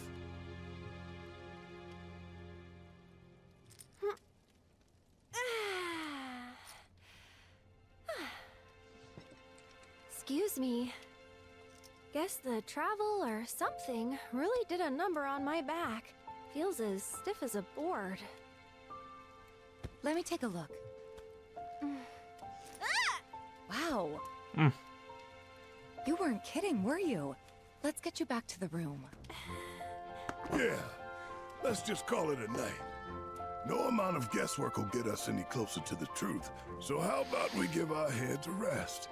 Excuse me. Guess the travel or something really did a number on my back. Feels as stiff as a board. Let me take a look. Wow. Mm. You weren't kidding, were you? Let's get you back to the room. Yeah, let's just call it a night. No amount of guesswork will get us any closer to the truth. So how about we give our heads a rest?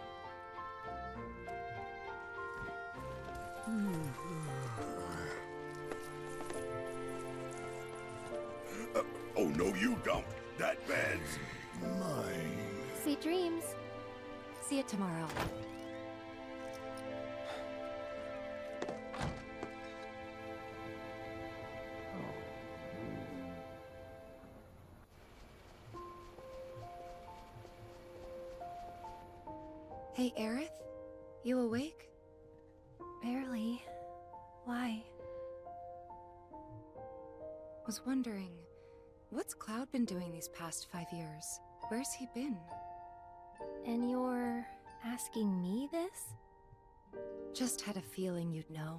Oh, no, you don't. That bed's mine. Sweet dreams. See you tomorrow. Hey, Aerith? You awake? Barely. Why? Was wondering, what's Cloud been doing these past 5 years? Where's he been? And you're asking me this? Just had a feeling you'd know.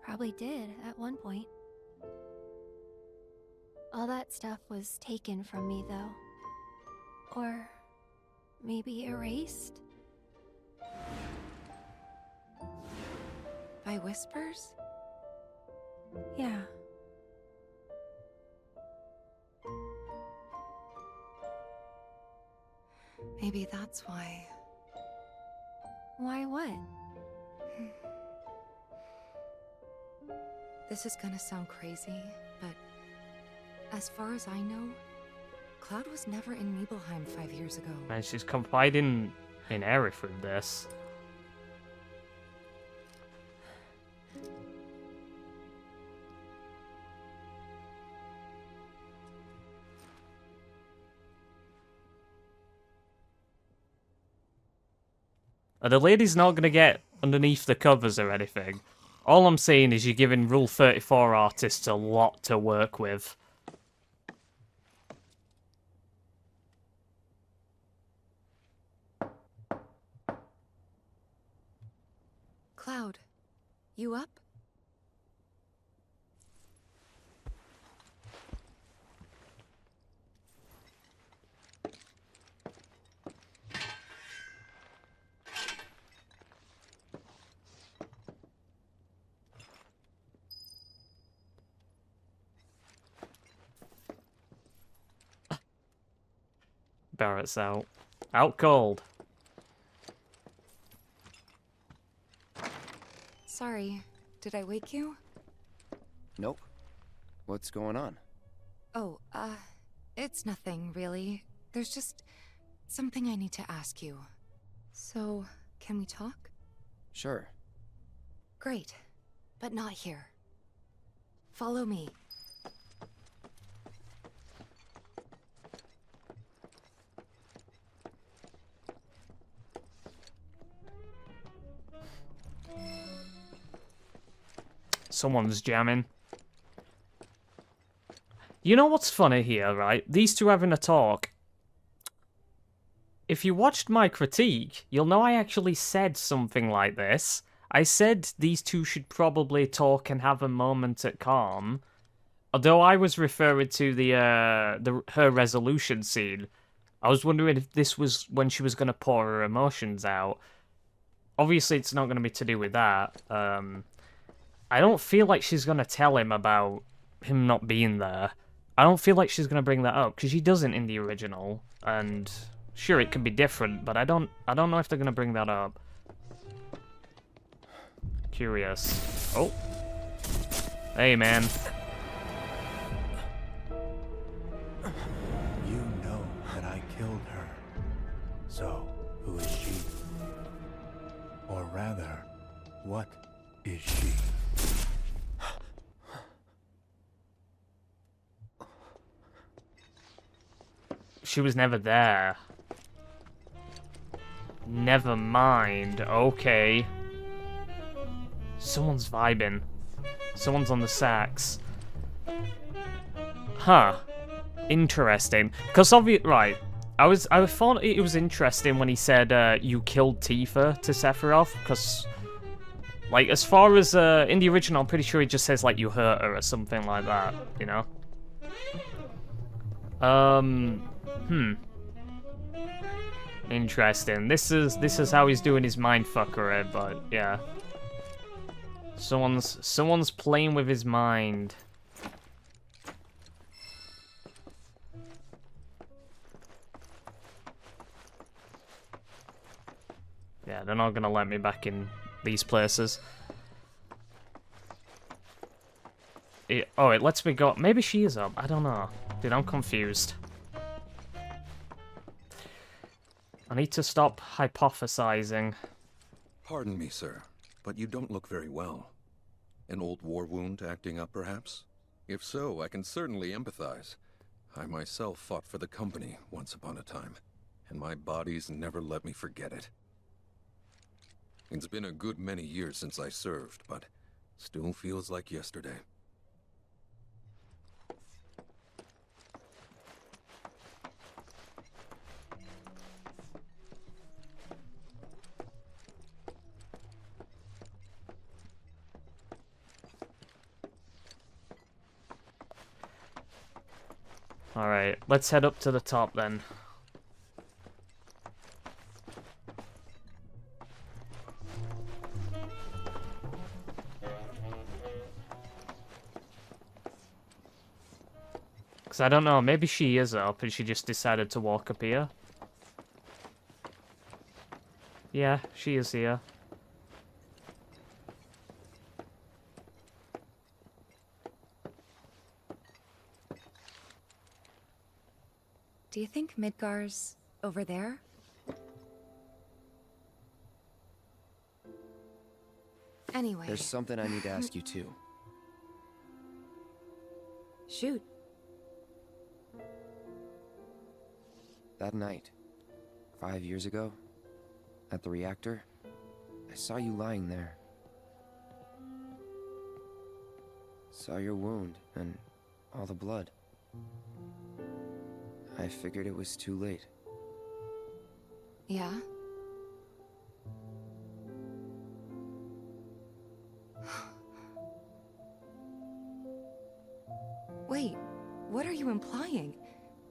Probably did at one point. All that stuff was taken from me, though. Or maybe erased? By whispers? Yeah. Maybe that's why. Why what? This is gonna sound crazy, but as far as I know, Cloud was never in Nibelheim 5 years ago. Man, she's confiding in Aerith with this. The lady's not going to get underneath the covers or anything. All I'm saying is you're giving Rule 34 artists a lot to work with. Cloud, you up? Barrett's out. Out cold. Sorry, did I wake you? Nope. What's going on? Oh, it's nothing, really. There's just something I need to ask you. So, can we talk? Sure. Great, but not here. Follow me. Someone's jamming. You know what's funny here, right? These two having a talk. If you watched my critique, you'll know I actually said something like this. I said these two should probably talk and have a moment at Kalm. Although I was referring to her resolution scene. I was wondering if this was when she was going to pour her emotions out. Obviously, it's not going to be to do with that. I don't feel like she's going to tell him about him not being there. I don't feel like she's going to bring that up, because she doesn't in the original. And sure, it could be different, but I don't know if they're going to bring that up. Curious. Oh. Hey, man. You know that I killed her. So, who is she? Or rather, what is she? She was never there. Never mind. Okay. Someone's vibing. Someone's on the sax. Huh. Interesting. Because right. I thought it was interesting when he said you killed Tifa to Sephiroth, because like as far as in the original, I'm pretty sure he just says like you hurt her or something like that, you know? Interesting. This is how he's doing his mindfuckery, but yeah. Someone's playing with his mind. Yeah, they're not gonna let me back in these places. It lets me go. Maybe she is up. I don't know. Dude, I'm confused. I need to stop hypothesizing. Pardon me, sir, but you don't look very well. An old war wound acting up, perhaps? If so, I can certainly empathize. I myself fought for the company once upon a time, and my body's never let me forget it. It's been a good many years since I served, but still feels like yesterday. Alright, let's head up to the top then. Because I don't know, maybe she is up and she just decided to walk up here. Yeah, she is here. Do you think Midgar's over there? Anyway. There's something I need to ask you too. Shoot. That night, 5 years ago, at the reactor, I saw you lying there. Saw your wound and all the blood. I figured it was too late. Yeah? Wait, what are you implying?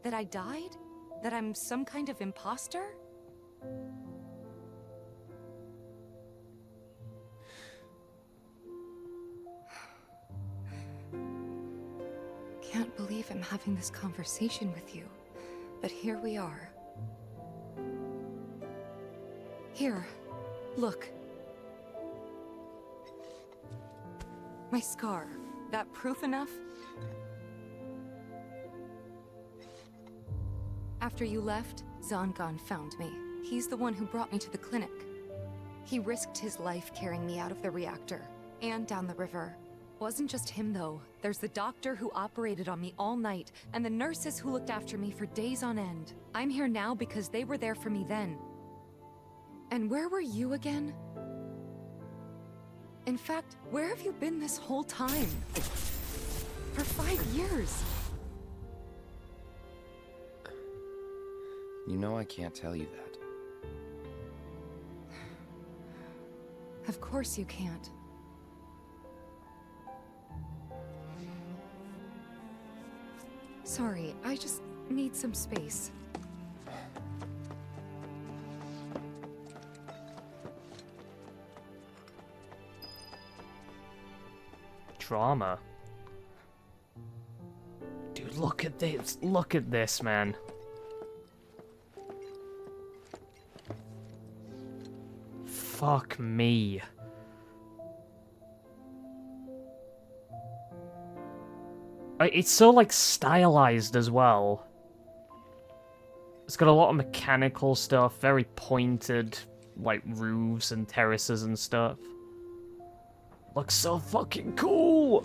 That I died? That I'm some kind of imposter? Can't believe I'm having this conversation with you. But here we are. Here, look. My scar. That proof enough? After you left, Zangan found me. He's the one who brought me to the clinic. He risked his life carrying me out of the reactor and down the river. Wasn't just him, though. There's the doctor who operated on me all night, and the nurses who looked after me for days on end. I'm here now because they were there for me then. And where were you again? In fact, where have you been this whole time? For 5 years. You know I can't tell you that. Of course you can't. Sorry, I just need some space. Drama. Dude, look at this. Look at this, man. Fuck me. It's so, like, stylized as well. It's got a lot of mechanical stuff, very pointed, like, roofs and terraces and stuff. Looks so fucking cool!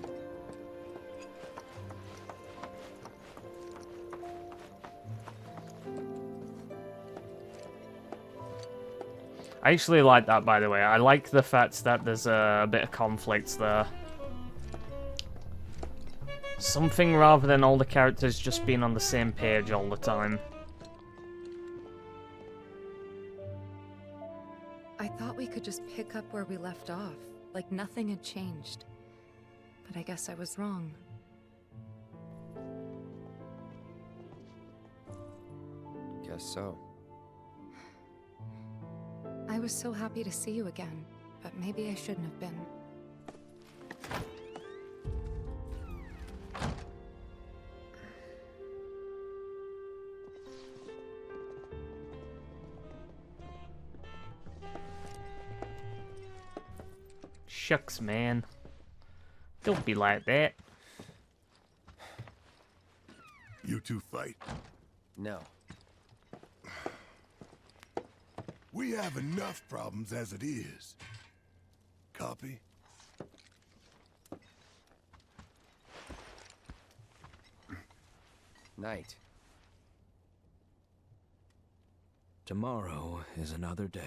I actually like that, by the way. I like the fact that there's a bit of conflict there. Something rather than all the characters just being on the same page all the time. I thought we could just pick up where we left off, like nothing had changed. But I guess I was wrong. Guess so. I was so happy to see you again, but maybe I shouldn't have been. Shucks, man. Don't be like that. You two fight. No. We have enough problems as it is. Copy? Night. Tomorrow is another day.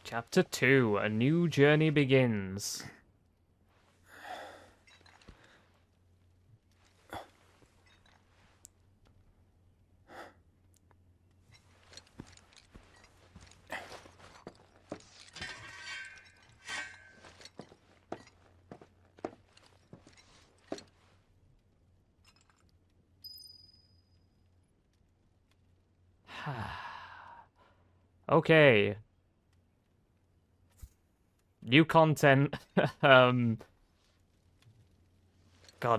Chapter 2, a new journey begins. Okay. New content. God,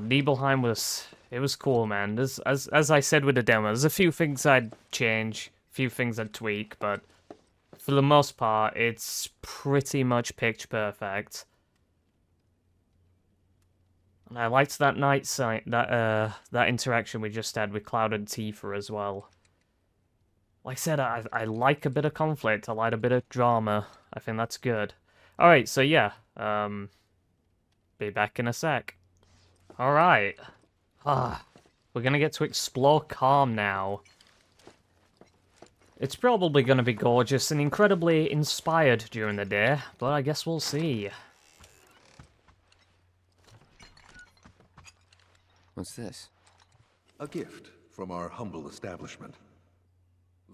Nibelheim was... It was cool, man. As I said with the demo, there's a few things I'd change, a few things I'd tweak, but for the most part, it's pretty much pitch perfect. And I liked that night sight, that interaction we just had with Cloud and Tifa as well. Like I said, I like a bit of conflict. I like a bit of drama. I think that's good. Alright, so yeah. Be back in a sec. Alright. We're gonna get to explore Kalm now. It's probably gonna be gorgeous and incredibly inspired during the day, but I guess we'll see. What's this? A gift from our humble establishment.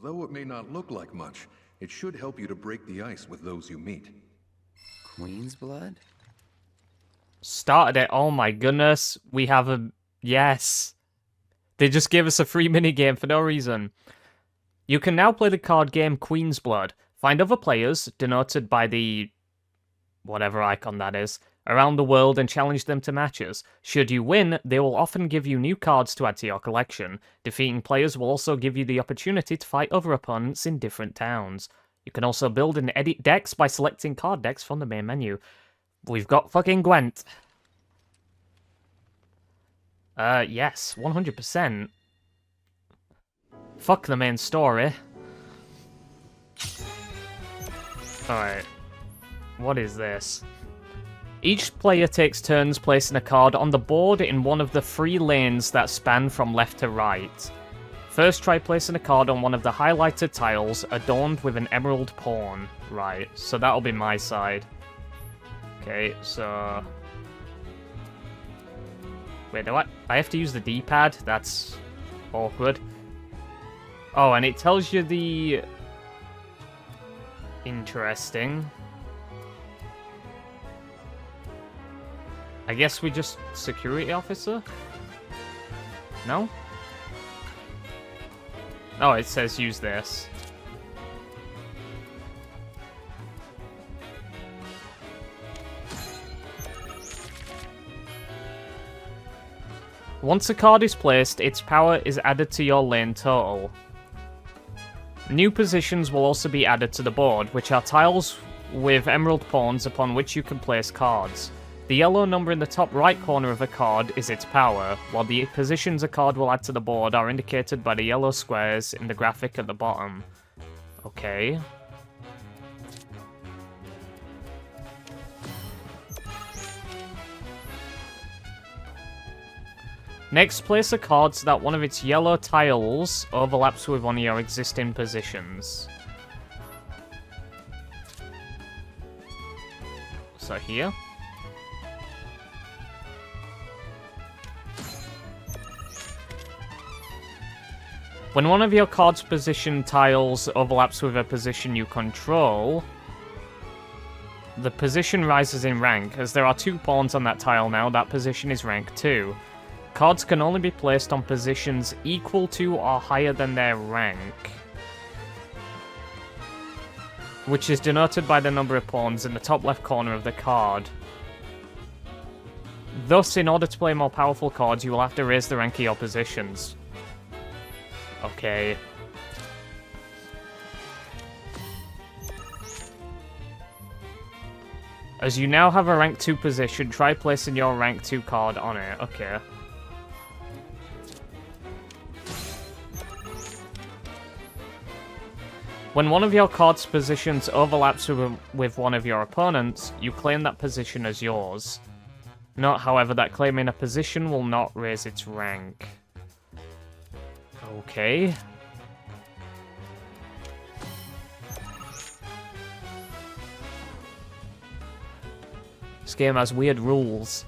Though it may not look like much, it should help you to break the ice with those you meet. Queen's blood? Started it. Oh my goodness. We have a... Yes. They just gave us a free minigame for no reason. You can now play the card game Queen's Blood. Find other players, denoted by the... whatever icon that is, around the world and challenge them to matches. Should you win, they will often give you new cards to add to your collection. Defeating players will also give you the opportunity to fight other opponents in different towns. You can also build and edit decks by selecting card decks from the main menu. We've got fucking Gwent. Yes, 100%. Fuck the main story. Alright. What is this? Each player takes turns placing a card on the board in one of the 3 lanes that span from left to right. First, try placing a card on one of the highlighted tiles adorned with an emerald pawn. Right, so that'll be my side. Okay, so... Wait, do I have to use the D-pad? That's awkward. Oh, and it tells you the... Interesting. I guess we just security officer? No? Oh, it says use this. Once a card is placed, its power is added to your lane total. New positions will also be added to the board, which are tiles with emerald pawns upon which you can place cards. The yellow number in the top right corner of a card is its power, while the positions a card will add to the board are indicated by the yellow squares in the graphic at the bottom. Okay. Next, place a card so that one of its yellow tiles overlaps with one of your existing positions. So here. When one of your card's position tiles overlaps with a position you control, the position rises in rank. As there are 2 pawns on that tile now, that position is rank 2. Cards can only be placed on positions equal to or higher than their rank, which is denoted by the number of pawns in the top left corner of the card. Thus, in order to play more powerful cards, you will have to raise the rank of your positions. Okay. As you now have a rank 2 position, try placing your rank 2 card on it. Okay. When one of your card's positions overlaps with one of your opponents, you claim that position as yours. Note, however, that claiming a position will not raise its rank. Okay. This game has weird rules.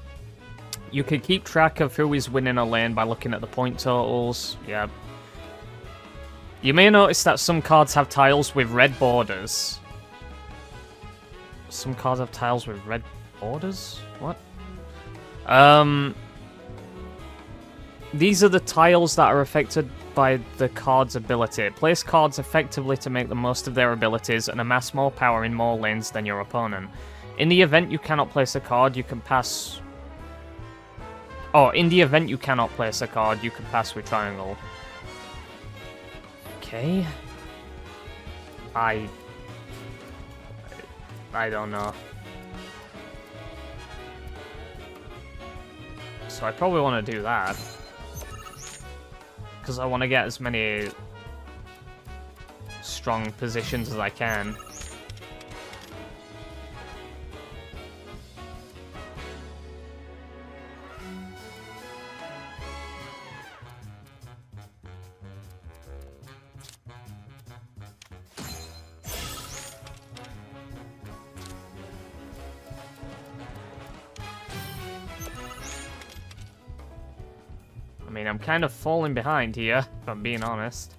You can keep track of who is winning a lane by looking at the point totals. Yeah. You may notice that some cards have tiles with red borders. Some cards have tiles with red borders? What? These are the tiles that are affected by the card's ability. Place cards effectively to make the most of their abilities and amass more power in more lanes than your opponent. In the event you cannot place a card, you can pass... Oh, in the event you cannot place a card, you can pass with triangle. Okay. I don't know. So I probably want to do that. Because I want to get as many strong positions as I can. I mean, I'm kind of falling behind here, if I'm being honest.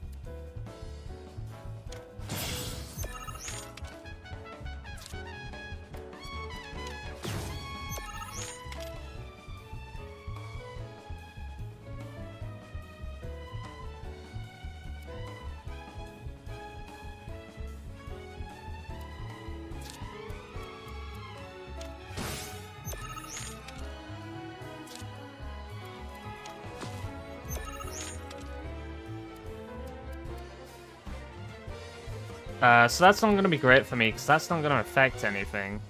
So that's not going to be great for me, because that's not going to affect anything.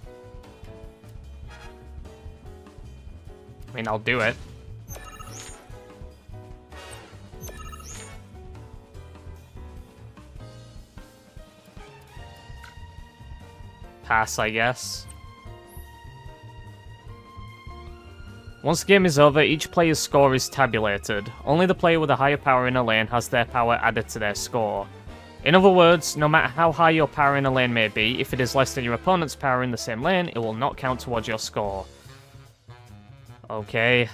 I mean, I'll do it. Pass, I guess. Once the game is over, each player's score is tabulated. Only the player with a higher power in a lane has their power added to their score. In other words, no matter how high your power in a lane may be, if it is less than your opponent's power in the same lane, it will not count towards your score. Okay.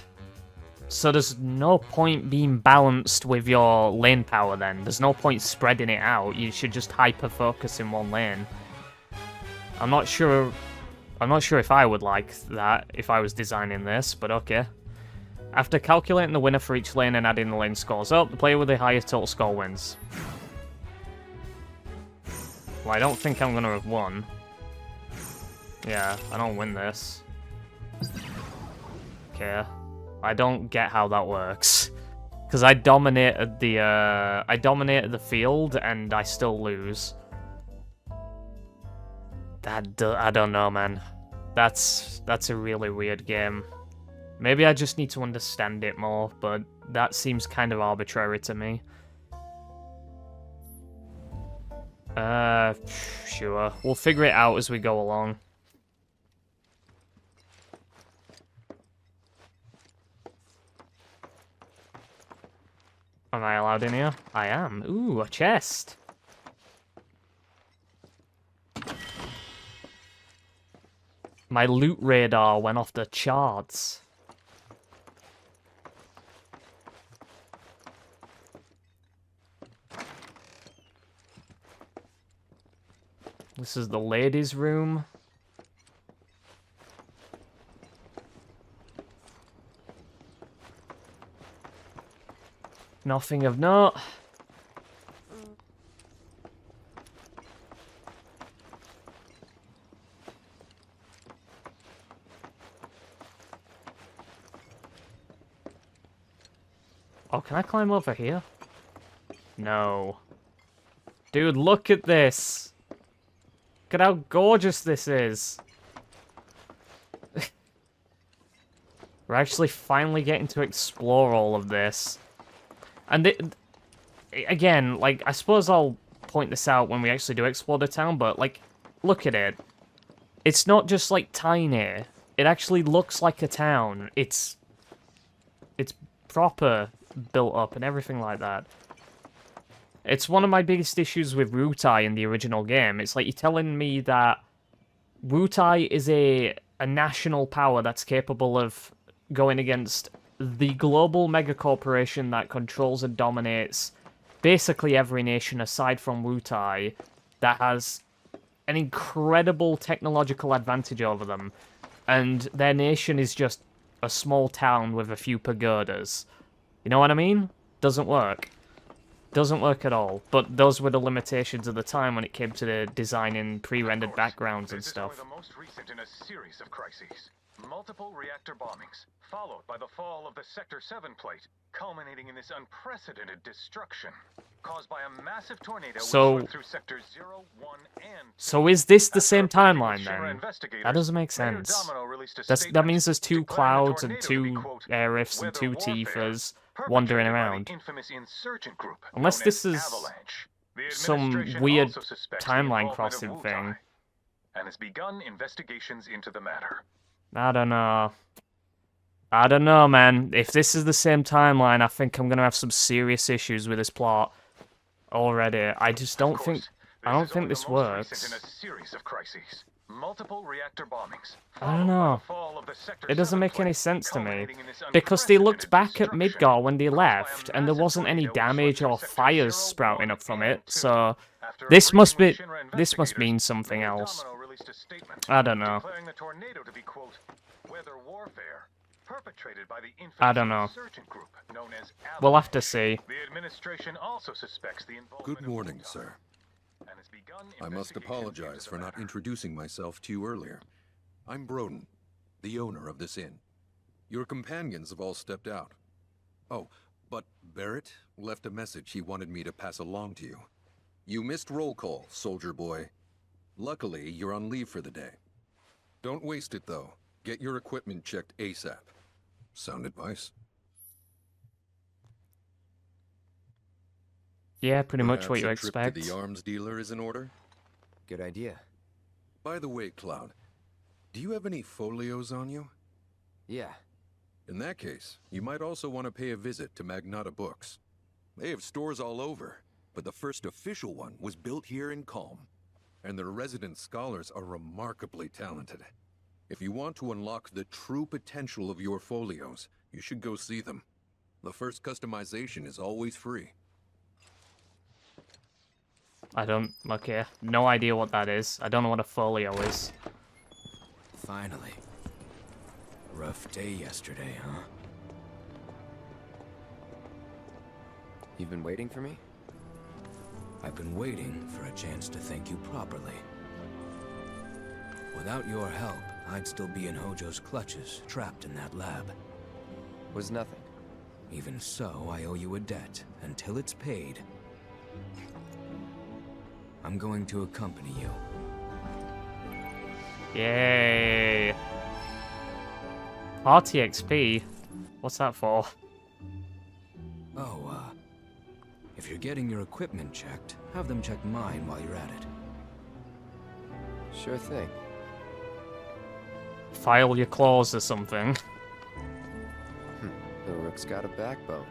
So there's no point being balanced with your lane power then. There's no point spreading it out. You should just hyper-focus in one lane. I'm not sure if I would like that if I was designing this, but okay. After calculating the winner for each lane and adding the lane scores up, the player with the highest total score wins. Well, I don't think I'm gonna have won. Yeah, I don't win this. Okay. I don't get how that works. Because I dominated the field and I still lose. I don't know, man. That's a really weird game. Maybe I just need to understand it more, but that seems kind of arbitrary to me. Sure. We'll figure it out as we go along. Am I allowed in here? I am. Ooh, a chest. My loot radar went off the charts. This is the ladies' room. Nothing of note. Oh, can I climb over here? No. Dude, look at this. Look at how gorgeous this is. We're actually finally getting to explore all of this. And again, like, I suppose I'll point this out when we actually do explore the town, but, like, look at it. It's not just, like, tiny. It actually looks like a town. It's proper built up and everything like that. It's one of my biggest issues with Wutai in the original game. It's like you're telling me that Wutai is a national power that's capable of going against the global megacorporation that controls and dominates basically every nation aside from Wutai, that has an incredible technological advantage over them, and their nation is just a small town with a few pagodas. You know what I mean? Doesn't work. Doesn't work at all. But those were the limitations of the time when it came to the designing pre-rendered backgrounds and stuff. The most recent in a series of crises. Multiple reactor bombings, followed by the fall of the Sector 7 plate, culminating in this unprecedented destruction, caused by a massive tornado which swept through Sectors 0, 1, and 2. So is this the same timeline then? That doesn't make sense. That means there's two Clouds and two Air Rifts and two Tifa's wandering around. Unless this is some weird timeline crossing thing. And has begun investigations into the matter. I don't know. I don't know, man. If this is the same timeline, I think I'm gonna have some serious issues with this plot already. I just don't think. I don't think this works. Multiple reactor bombings. I don't know. It doesn't make any sense to me. Because they looked back at Midgar when they left, and there wasn't any damage or fires sprouting up from it, so this must mean something else. I don't know. I don't know. We'll have to see. Good morning, sir. I must apologize for not introducing myself to you earlier. I'm Broden, the owner of this inn. Your companions have all stepped out. Oh, but Barrett left a message he wanted me to pass along to you. You missed roll call, soldier boy. Luckily, you're on leave for the day. Don't waste it, though. Get your equipment checked ASAP. Sound advice? Yeah, pretty much what you Perhaps a expect. trip to the arms dealer is in order? Good idea. By the way, Cloud, do you have any folios on you? Yeah. In that case, you might also want to pay a visit to Magnata Books. They have stores all over, but the first official one was built here in Kalm. And their resident scholars are remarkably talented. If you want to unlock the true potential of your folios, you should go see them. The first customization is always free. Okay, no idea what that is. I don't know what a folio is. Finally. Rough day yesterday, huh? You've been waiting for me? I've been waiting for a chance to thank you properly. Without your help, I'd still be in Hojo's clutches, trapped in that lab. Was nothing. Even so, I owe you a debt. Until it's paid, I'm going to accompany you. Yay. RTXP? What's that for? Oh, if you're getting your equipment checked, have them check mine while you're at it. Sure thing. File your claws or something. The rook's got a backbone.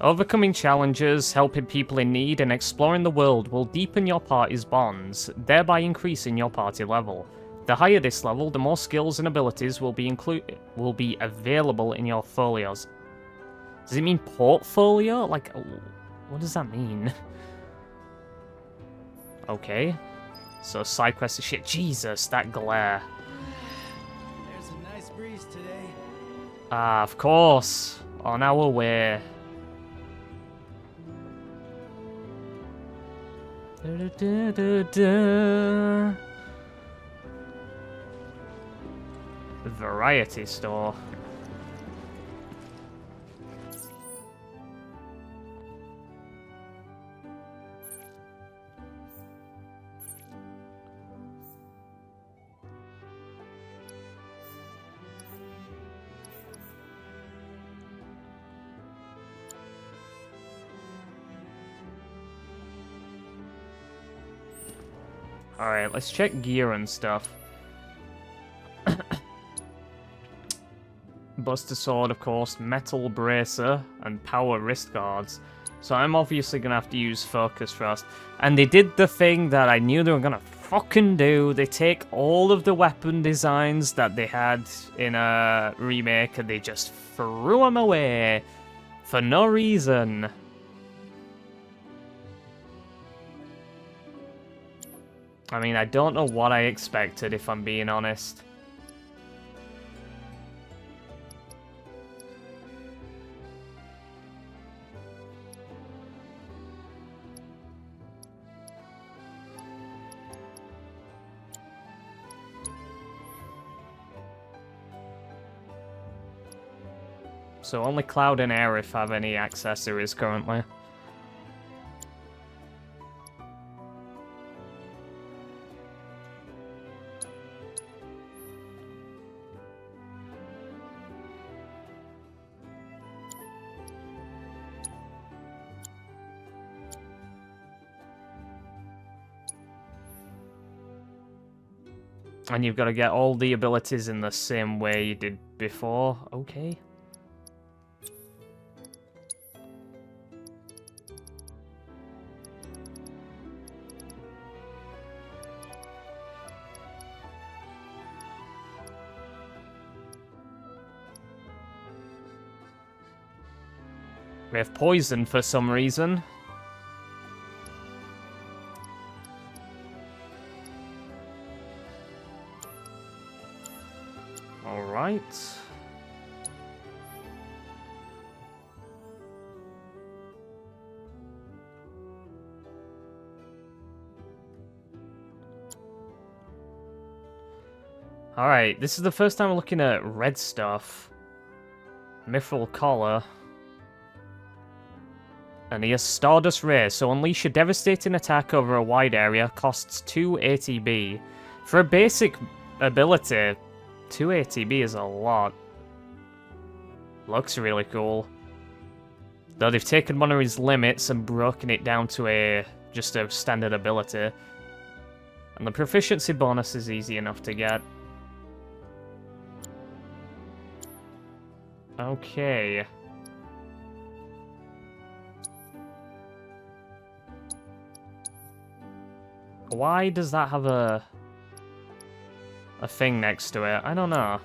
Overcoming challenges, helping people in need, and exploring the world will deepen your party's bonds, thereby increasing your party level. The higher this level, the more skills and abilities will be available in your folios. Does it mean portfolio? Like, what does that mean? Okay. So side quests and shit. Jesus, that glare. There's a nice breeze today. Ah, of course. On our way. Variety store. Alright, let's check gear and stuff. Buster Sword, of course, Metal Bracer, and Power Wrist Guards. So I'm obviously going to have to use Focus first. And they did the thing that I knew they were going to fucking do. They take all of the weapon designs that they had in a remake and they just threw them away. For no reason. I mean, I don't know what I expected, if I'm being honest. So only Cloud and Aerith have any accessories currently. And you've got to get all the abilities in the same way you did before. Okay. We have poison for some reason. Alright. Alright, this is the first time we're looking at red stuff. Mithril Collar. And he has Stardust Ray, so unleash a devastating attack over a wide area, costs 2 ATB. For a basic ability, 2 ATB is a lot. Looks really cool. Though they've taken one of his limits and broken it down to just a standard ability. And the proficiency bonus is easy enough to get. Okay. Why does that have a thing next to it? I don't know.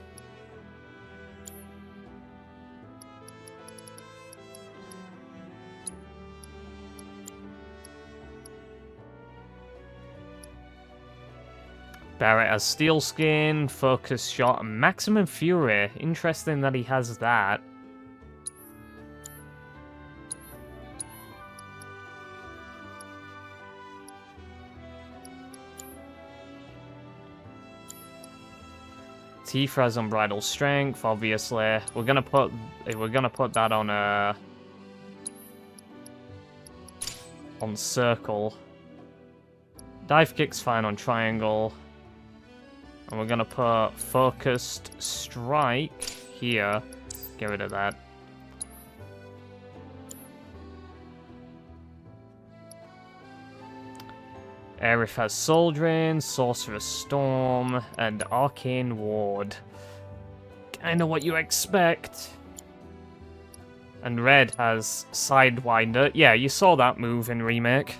Barrett has steel skin, focus shot, and maximum fury. Interesting that he has that. Tifa has unbridled strength, obviously. We're gonna put that on circle. Dive kick's fine on triangle. And we're gonna put focused strike here. Get rid of that. Aerith has Soul Drain, Sorcerer's Storm, and Arcane Ward. Kinda what you expect. And Red has Sidewinder. Yeah, you saw that move in Remake.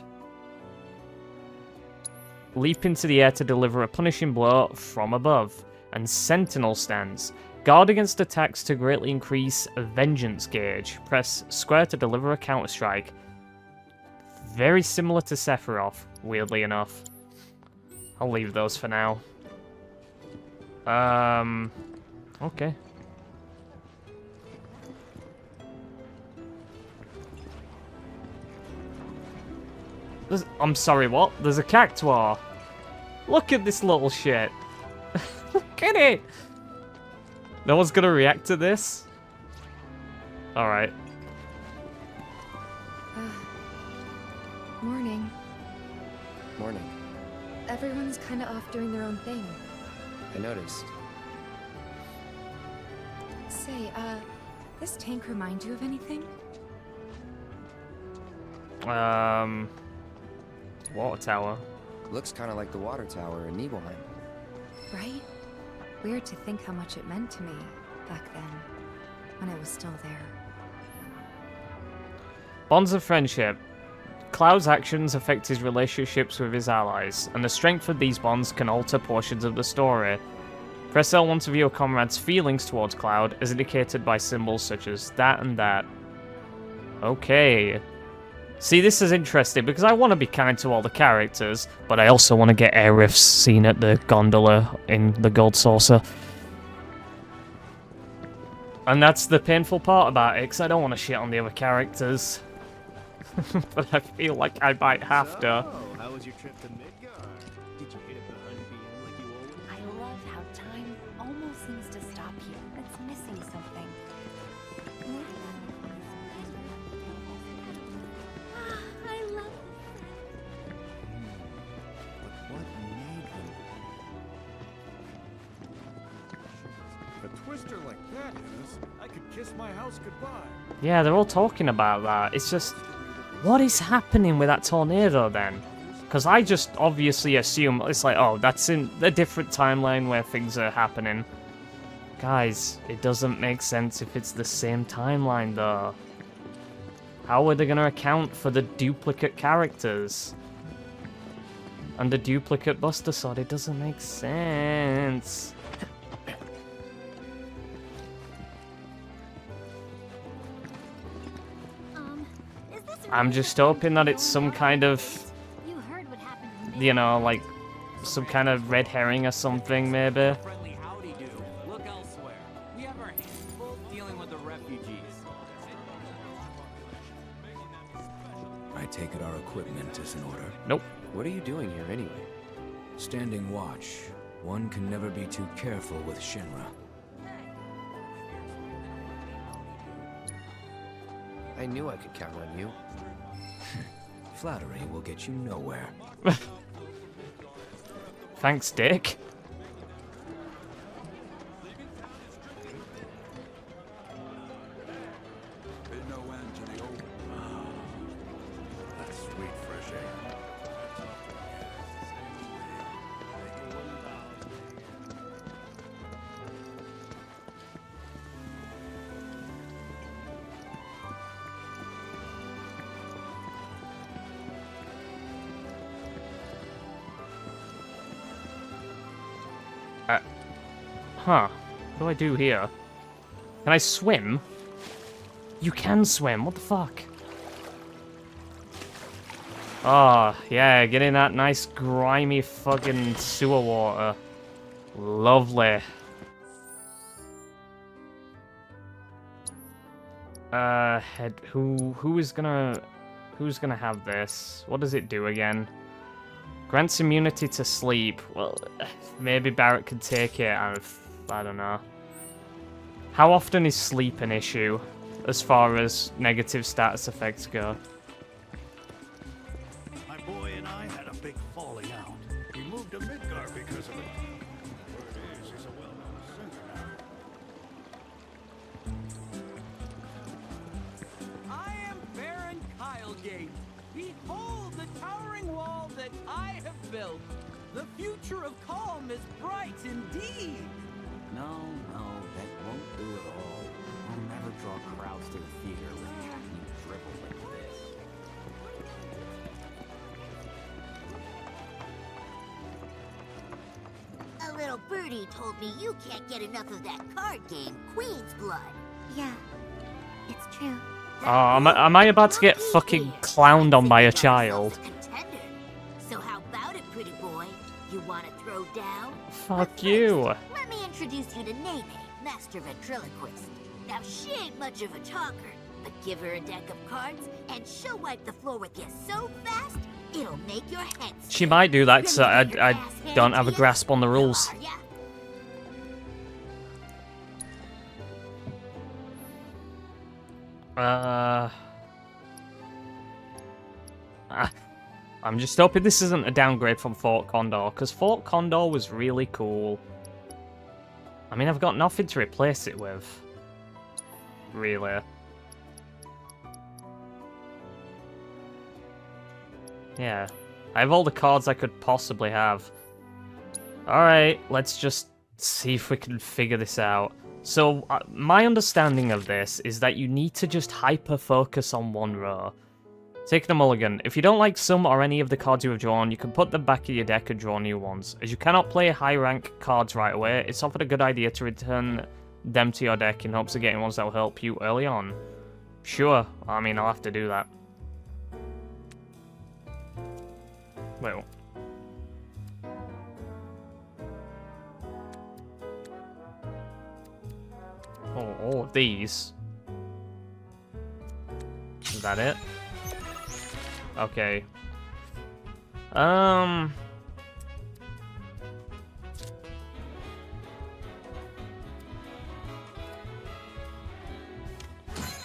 Leap into the air to deliver a punishing blow from above. And Sentinel stance. Guard against attacks to greatly increase Vengeance gauge. Press square to deliver a counter-strike. Very similar to Sephiroth, weirdly enough. I'll leave those for now. Okay. I'm sorry, what? There's a Cactuar. Look at this little shit. Look at it. No one's gonna react to this? Alright. Morning. Morning. Everyone's kinda off doing their own thing. I noticed. Say, this tank remind you of anything? Water tower. Looks kind of like the water tower in Nibelheim. Right? Weird to think how much it meant to me back then, when I was still there. Bonds of friendship. Cloud's actions affect his relationships with his allies, and the strength of these bonds can alter portions of the story. Press L1 to view a comrade's feelings towards Cloud, as indicated by symbols such as that and that. Okay. See, this is interesting, because I want to be kind to all the characters, but I also want to get Aerith's scene at the gondola in the Gold Saucer. And that's the painful part about it, because I don't want to shit on the other characters. But I feel like I might have to. How was your trip to Midgard? Did you hit it behind being like you always? I love how time almost seems to stop here. It's missing something. I love But what made him? A twister like that is, I could kiss my house goodbye. Yeah, they're all talking about that. It's just, what is happening with that tornado then? Because I just obviously assume it's like, oh, that's in a different timeline where things are happening. Guys, it doesn't make sense if it's the same timeline though. How are they going to account for the duplicate characters? And the duplicate Buster Sword? It doesn't make sense. I'm just hoping that it's some kind of, you know, like some kind of red herring or something, maybe. Friendly howdy do. Look elsewhere. We have our hands full dealing with the refugees. I take it our equipment is in order. Nope. What are you doing here anyway? Standing watch. One can never be too careful with Shinra. I knew I could count on you. Flattery will get you nowhere. Thanks, Dick. That's sweet fresh air. Huh. What do I do here? Can I swim? You can swim. What the fuck? Oh, yeah, get in that nice grimy fucking sewer water. Lovely. Who's gonna have this? What does it do again? Grants immunity to sleep. Well, maybe Barrett could take it. I don't know. How often is sleep an issue as far as negative status effects go? My boy and I had a big falling out. We moved to Midgar because of it. Word is, he's a well-known singer now. I am Baron Kylegate. Behold the towering wall that I have built. The future of Kalm is bright indeed. No, that won't do at all. I'll never draw crowds to the theater with hackney dribble like this. A little birdie told me you can't get enough of that card game, Queen's Blood. Yeah, it's true. Oh, am I about to get fucking clowned on by a child? Contender. So how about it, pretty boy? You want to throw down? Fuck you. Let me introduce you to Nene, master ventriloquist. Now she ain't much of a talker, but give her a deck of cards and she'll wipe the floor with you so fast it'll make your head spin. She might do that because I don't have a grasp on the rules. I'm just hoping this isn't a downgrade from Fort Condor, because Fort Condor was really cool. I mean, I've got nothing to replace it with. Really. Yeah. I have all the cards I could possibly have. Alright, let's just see if we can figure this out. So, my understanding of this is that you need to just hyper-focus on one row. Take the mulligan. If you don't like some or any of the cards you have drawn, you can put them back in your deck and draw new ones. As you cannot play high-rank cards right away, it's often a good idea to return them to your deck in hopes of getting ones that will help you early on. Sure, I mean, I'll have to do that. Well. Oh, all of these. Is that it? Okay.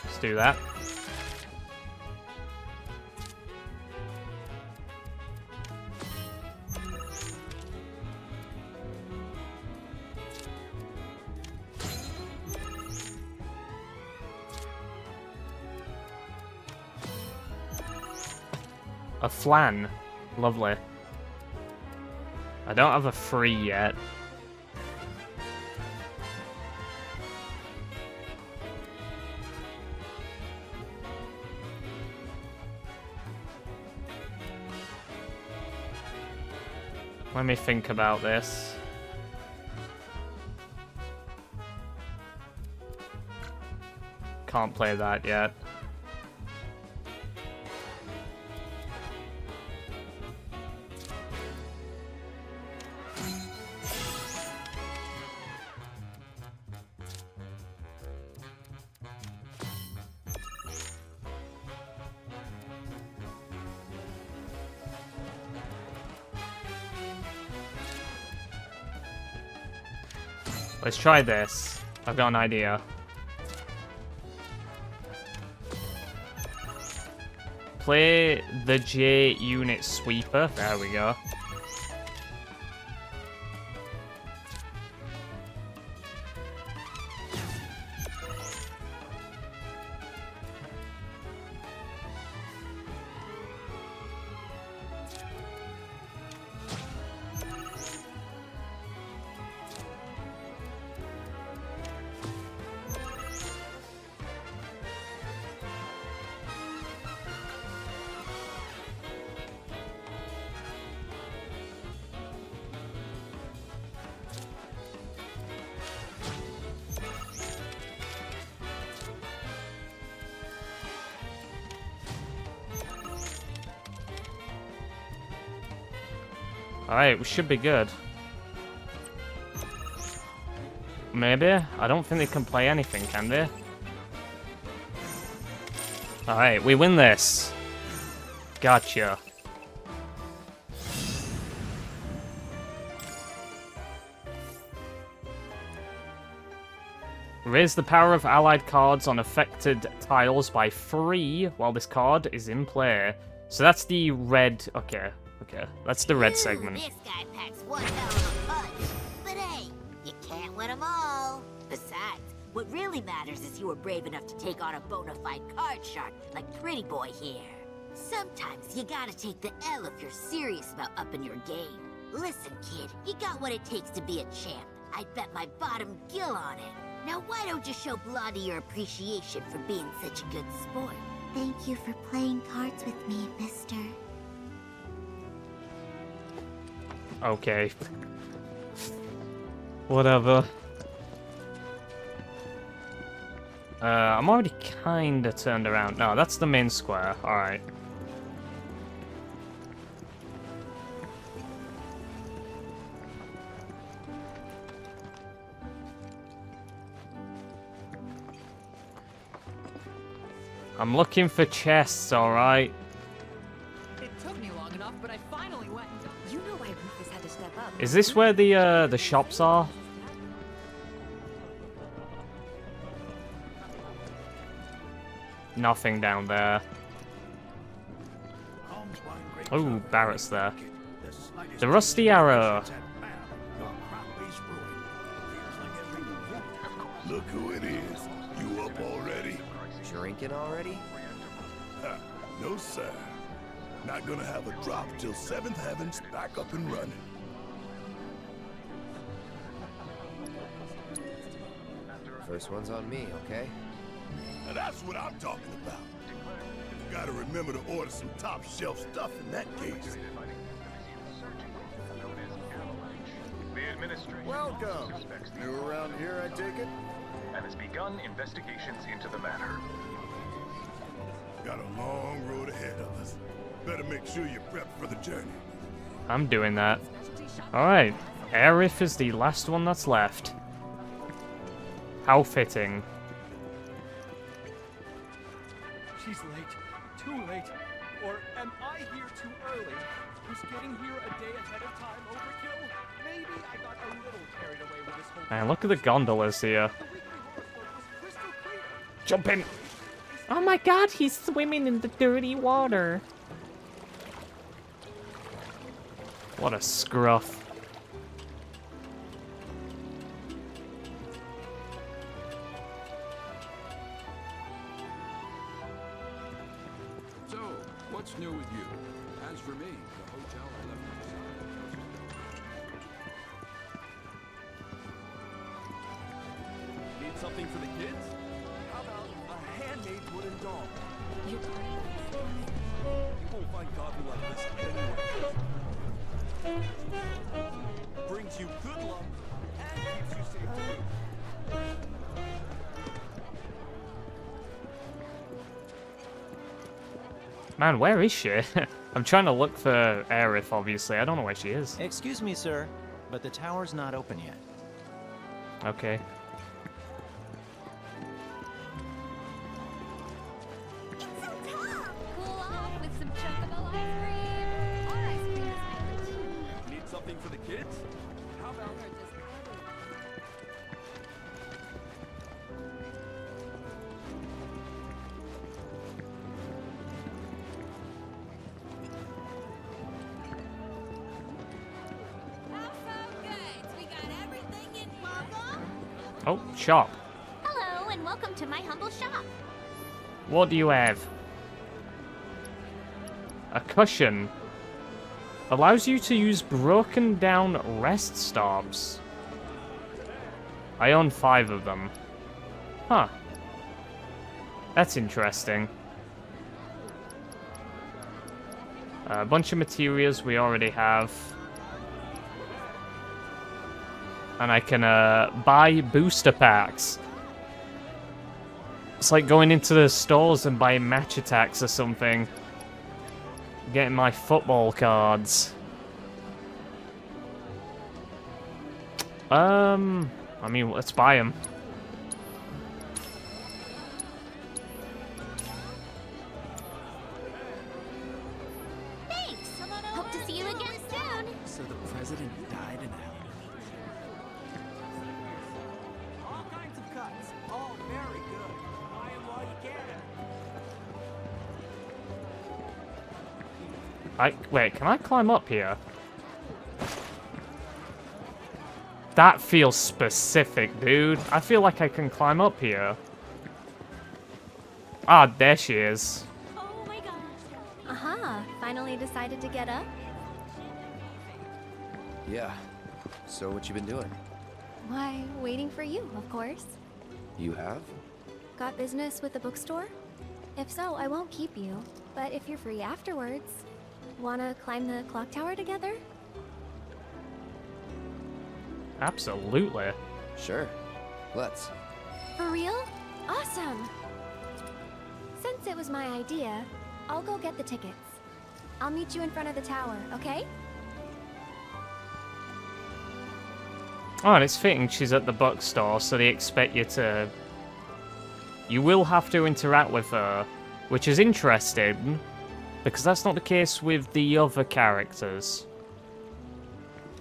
Let's do that. A flan. Lovely. I don't have a free yet. Let me think about this. Can't play that yet. Let's try this. I've got an idea. Play the J unit sweeper. There we go. Alright, we should be good. Maybe? I don't think they can play anything, can they? Alright, we win this. Gotcha. Raise the power of allied cards on affected tiles by 3 while this card is in play. So that's the red... Okay. That's the red segment. This guy packs one hell of a punch. But hey, you can't win them all. Besides, what really matters is you were brave enough to take on a bona fide card shark like Pretty Boy here. Sometimes you gotta take the L if you're serious about upping your game. Listen, kid, you got what it takes to be a champ. I'd bet my bottom gill on it. Now why don't you show Blondie your appreciation for being such a good sport? Thank you for playing cards with me, mister. Okay. Whatever. I'm already kinda turned around. No, that's the main square. Alright. I'm looking for chests, alright? It took me long enough, but I finally went and got... You know why Rufus had to step up. Is this where the shops are? Nothing down there. Oh, Barrett's there. The rusty arrow. Look who it is. You up already? Drinking already? No, sir. Not gonna have a drop till 7th Heaven's back up and running. First one's on me, okay? Now that's what I'm talking about. Gotta remember to order some top shelf stuff in that case. Welcome. New around here, I take it? And has begun investigations into the matter. Got a long road ahead of us. Better make sure you're prepped for the journey. I'm doing that. Alright. Aerith is the last one that's left. How fitting. She's late. Too late. Or am I here too early? Was getting here a day ahead of time overkill? Maybe I got a little carried away with this whole... Man, look at the gondolas here. Jump in! Oh my god, he's swimming in the dirty water. What a scruff. So, what's new with you? As for me, the hotel I left myself. Need something for the kids? How about a handmade wooden doll? You won't find coffee like this anywhere. Brings you good luck and keeps you safe too. Man, where is she? I'm trying to look for Aerith, obviously. I don't know where she is. Excuse me, sir, but the tower's not open yet. Okay. Cool off with some chocolate ice cream. Our ice cream is made. Need something for the kids? How about Oh, shop. Hello, and welcome to my humble shop. What do you have? A cushion. Allows you to use broken down rest stops. I own 5 of them. Huh. That's interesting. A bunch of materials we already have. And I can buy booster packs. It's like going into the stores and buying match attacks or something. Getting my football cards. I mean, let's buy him. Thanks. Hope to see you again soon. So the president died in hell. All kinds of cuts. All very good. Buy 'em while you can. Wait, can I climb up here? That feels specific, dude. I feel like I can climb up here. Ah, there she is. Aha, finally decided to get up? Yeah. So what you been doing? Why, waiting for you, of course. You have? Got business with the bookstore? If so, I won't keep you. But if you're free afterwards, wanna climb the clock tower together? Absolutely. Sure. Let's. For real? Awesome! Since it was my idea, I'll go get the tickets. I'll meet you in front of the tower, okay? Oh, and it's fitting she's at the bookstore, so they expect you to... You will have to interact with her, which is interesting, because that's not the case with the other characters.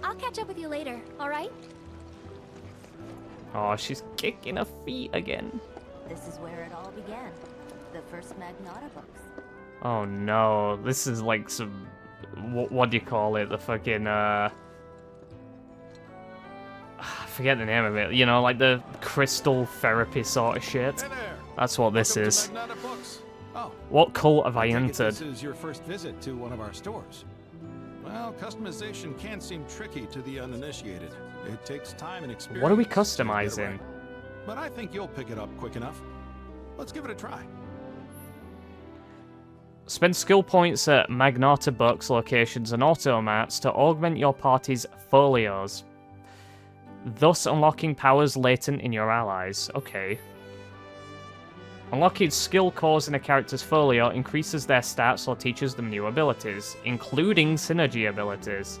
I'll catch up with you later, alright? Oh, she's kicking her feet again. This is where it all began. The first Magnata books. Oh no, this is like some... What do you call it? The fucking, I forget the name of it. You know, like the crystal therapy sort of shit. That's what this is. Oh, What cult have I take it entered? This is your first visit to one of our stores. Well, customization can seem tricky to the uninitiated. It takes time and experience. What are we to get it customizing? right. But I think you'll pick it up quick enough. Let's give it a try. Spend skill points at Magnata Books locations and automats to augment your party's folios, thus unlocking powers latent in your allies. Okay. Unlocking skill cores in a character's folio increases their stats or teaches them new abilities, including synergy abilities.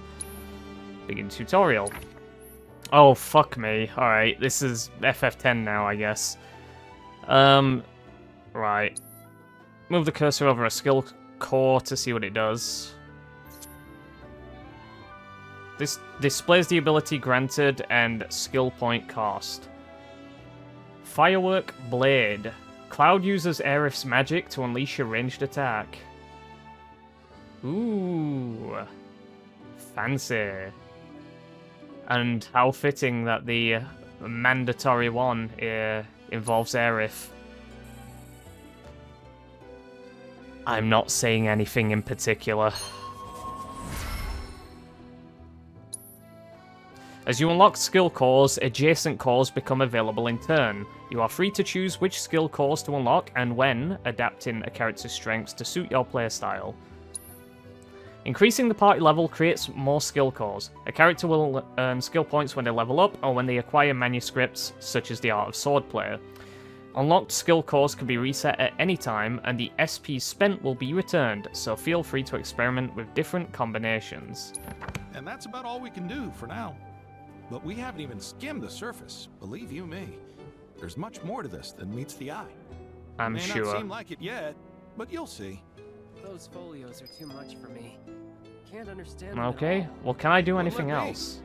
Begin tutorial. Oh, fuck me. Alright, this is FF10 now, I guess. Right. Move the cursor over a skill core to see what it does. This displays the ability granted and skill point cost. Firework Blade. Cloud uses Aerith's magic to unleash a ranged attack. Ooh. Fancy. And how fitting that the mandatory one involves Aerith. I'm not saying anything in particular. As you unlock skill cores, adjacent cores become available in turn. You are free to choose which skill cores to unlock and when, adapting a character's strengths to suit your playstyle. Increasing the party level creates more skill cores. A character will earn skill points when they level up or when they acquire manuscripts, such as the Art of Swordplay. Unlocked skill cores can be reset at any time, and the SP spent will be returned, so feel free to experiment with different combinations. And that's about all we can do for now. But we haven't even skimmed the surface, believe you me. There's much more to this than meets the eye. I'm May sure. not seem like it yet, but you'll see. Those folios are too much for me. Can't understand them at Okay, all. well, can I do Well, anything let me. else?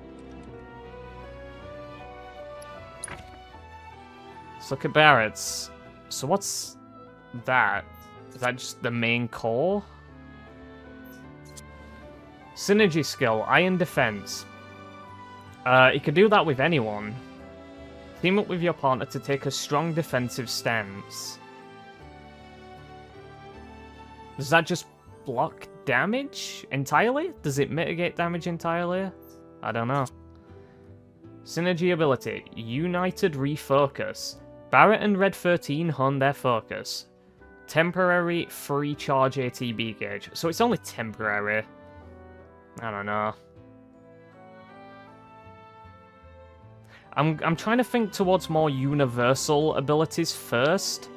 Let's look at Barrett's. So what's that? Is that just the main core? Synergy skill, Iron Defense. You can do that with anyone. Team up with your partner to take a strong defensive stance. Does that just block damage entirely? Does it mitigate damage entirely? I don't know. Synergy ability, United Refocus. Barrett and Red 13 hone their focus. Temporary free charge ATB gauge. So it's only temporary. I don't know. I'm trying to think towards more universal abilities first.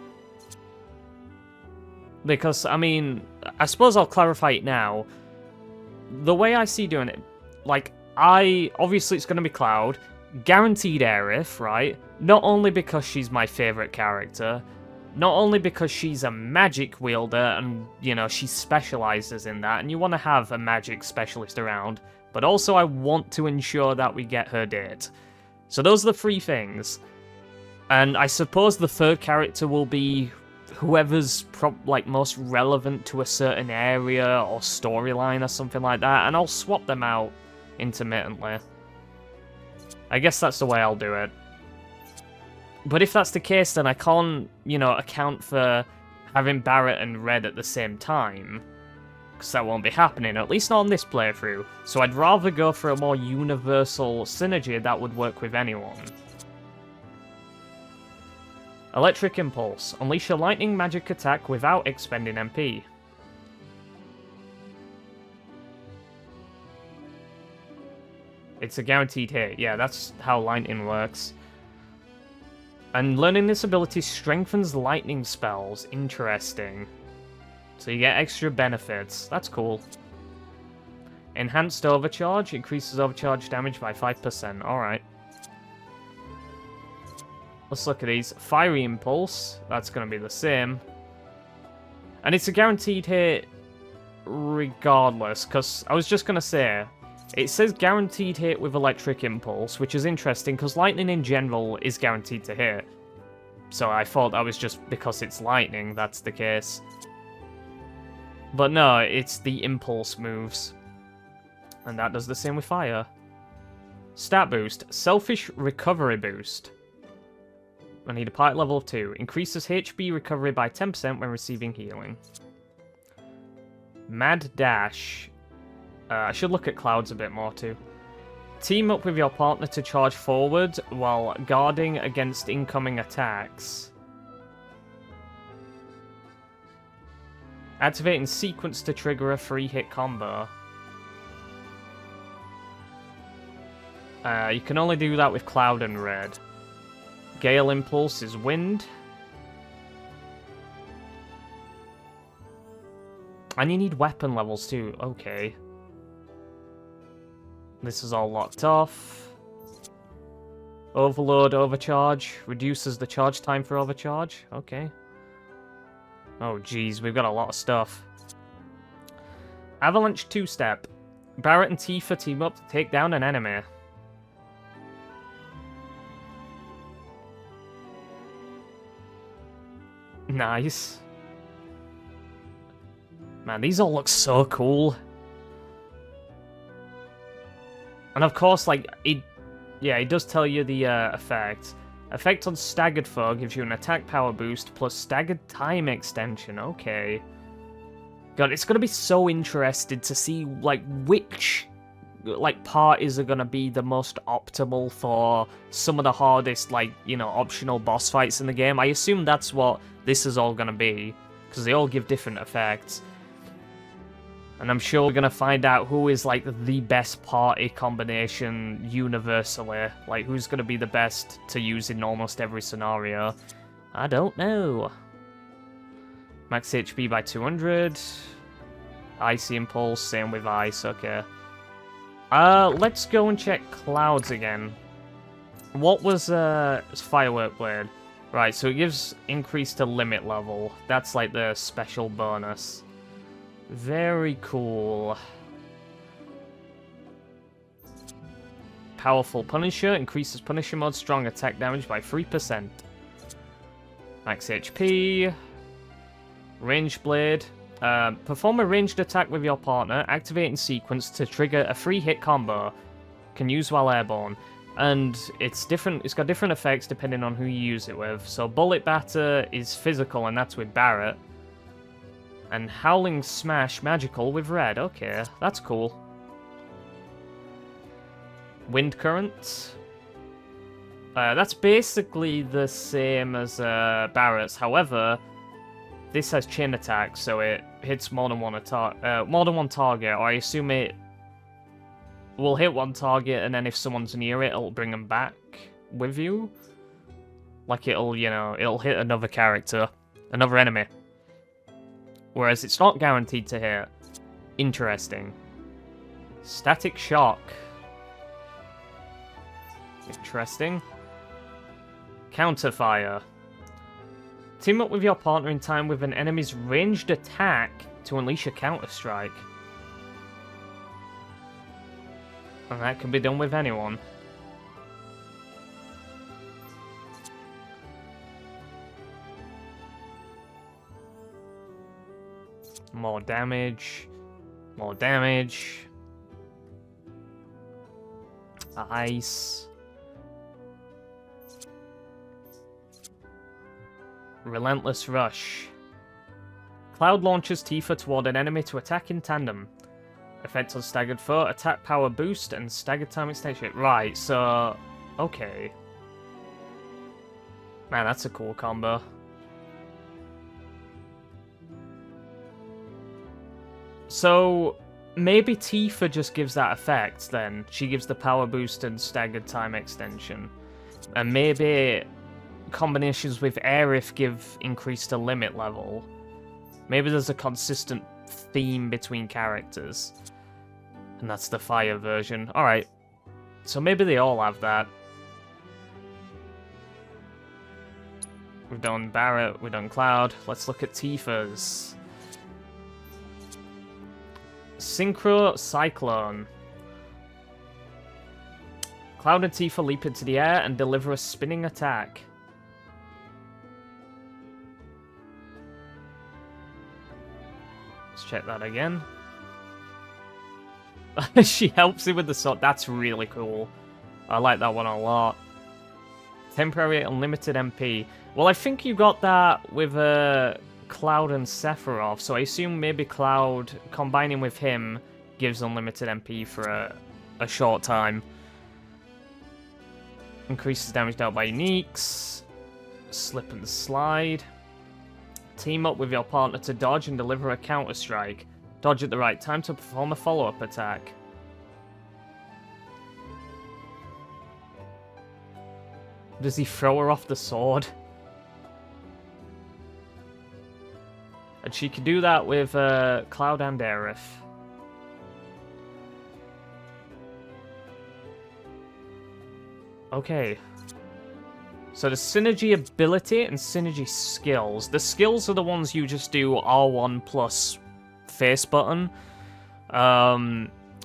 Because, I mean, I suppose I'll clarify it now. The way I see doing it, like, obviously it's going to be Cloud. guaranteed Aerith, right? Not only because she's my favorite character, not only because she's a magic wielder and, you know, she specializes in that, and you want to have a magic specialist around, but also I want to ensure that we get her date. So those are the three things. And I suppose the third character will be whoever's most relevant to a certain area or storyline or something like that, and I'll swap them out intermittently. I guess that's the way I'll do it. But if that's the case, then I can't, you know, account for having Barret and Red at the same time, because that won't be happening, at least not on this playthrough. So I'd rather go for a more universal synergy that would work with anyone. Electric Impulse. Unleash a lightning magic attack without expending MP. It's a guaranteed hit. Yeah, that's how lightning works. And learning this ability strengthens lightning spells. Interesting. So you get extra benefits. That's cool. Enhanced Overcharge. Increases overcharge damage by 5%. Alright. Let's look at these. Fiery Impulse. That's going to be the same. And it's a guaranteed hit regardless. Because I was just going to say, it says guaranteed hit with Electric Impulse, which is interesting because lightning in general is guaranteed to hit. So I thought that was just because it's lightning that's the case. But no, it's the impulse moves. And that does the same with fire. Stat boost. Selfish recovery boost. I need a party level of 2. Increases HP recovery by 10% when receiving healing. Mad Dash. I should look at clouds a bit more too. Team up with your partner to charge forward while guarding against incoming attacks. Activating sequence to trigger a 3-hit combo. You can only do that with Cloud and Red. Gale Impulse is wind. And you need weapon levels too. Okay. This is all locked off. Overload, overcharge. Reduces the charge time for overcharge. Okay. Oh, geez, we've got a lot of stuff. Avalanche 2-step. Barret and Tifa team up to take down an enemy. Nice. Man, these all look so cool. And of course, like, it does tell you the effect. Effect on staggered foe gives you an attack power boost plus staggered time extension. Okay. God, it's gonna be so interesting to see, like, which, like, parties are gonna be the most optimal for some of the hardest, like, you know, optional boss fights in the game. I assume that's what this is all gonna be, because they all give different effects. And I'm sure we're going to find out who is, like, the best party combination universally. Like, who's going to be the best to use in almost every scenario. I don't know. Max HP by 200. Icy Impulse, same with Ice, okay. Let's go and check Clouds again. What was Firework Blade? Right, so it gives increase to limit level. That's, like, the special bonus. Very cool. Powerful Punisher. Increases Punisher mode strong attack damage by 3%. Max HP. Ranged Blade. Perform a ranged attack with your partner. Activating sequence to trigger a 3-hit combo. Can use while airborne. And it's different. It's got different effects depending on who you use it with. So Bullet Batter is physical, and that's with Barret. And Howling Smash magical with Red. Okay, that's cool. Wind Current. That's basically the same as Barret's. However, this has chain attack, so it hits more than one target. Or I assume it will hit one target, and then if someone's near it, it'll bring them back with you. Like it'll hit another character, another enemy. Whereas it's not guaranteed to hit. Interesting. Static Shock. Interesting. Counterfire. Team up with your partner in time with an enemy's ranged attack to unleash a counter-strike. And that can be done with anyone. More damage. More damage. Ice. Relentless Rush. Cloud launches Tifa toward an enemy to attack in tandem. Effect on staggered foe, attack power boost, and staggered time extension. Right, so... okay. Man, that's a cool combo. So, maybe Tifa just gives that effect then. She gives the power boost and staggered time extension. And maybe combinations with Aerith give increase to limit level. Maybe there's a consistent theme between characters. And that's the fire version. Alright. So maybe they all have that. We've done Barret, we've done Cloud. Let's look at Tifa's. Synchro Cyclone. Cloud and Tifa leap into the air and deliver a spinning attack. Let's check that again. She helps him with the sword. That's really cool. I like that one a lot. Temporary unlimited MP. Well, I think you got that with Cloud and Sephiroth, so I assume maybe Cloud combining with him gives unlimited MP for a short time. Increases damage dealt by uniques. Slip and slide. Team up with your partner to dodge and deliver a counter-strike. Dodge at the right time to perform a follow-up attack. Does he throw her off the sword? And she can do that with Cloud and Aerith. Okay. So the synergy ability and synergy skills. The skills are the ones you just do R1 plus face button.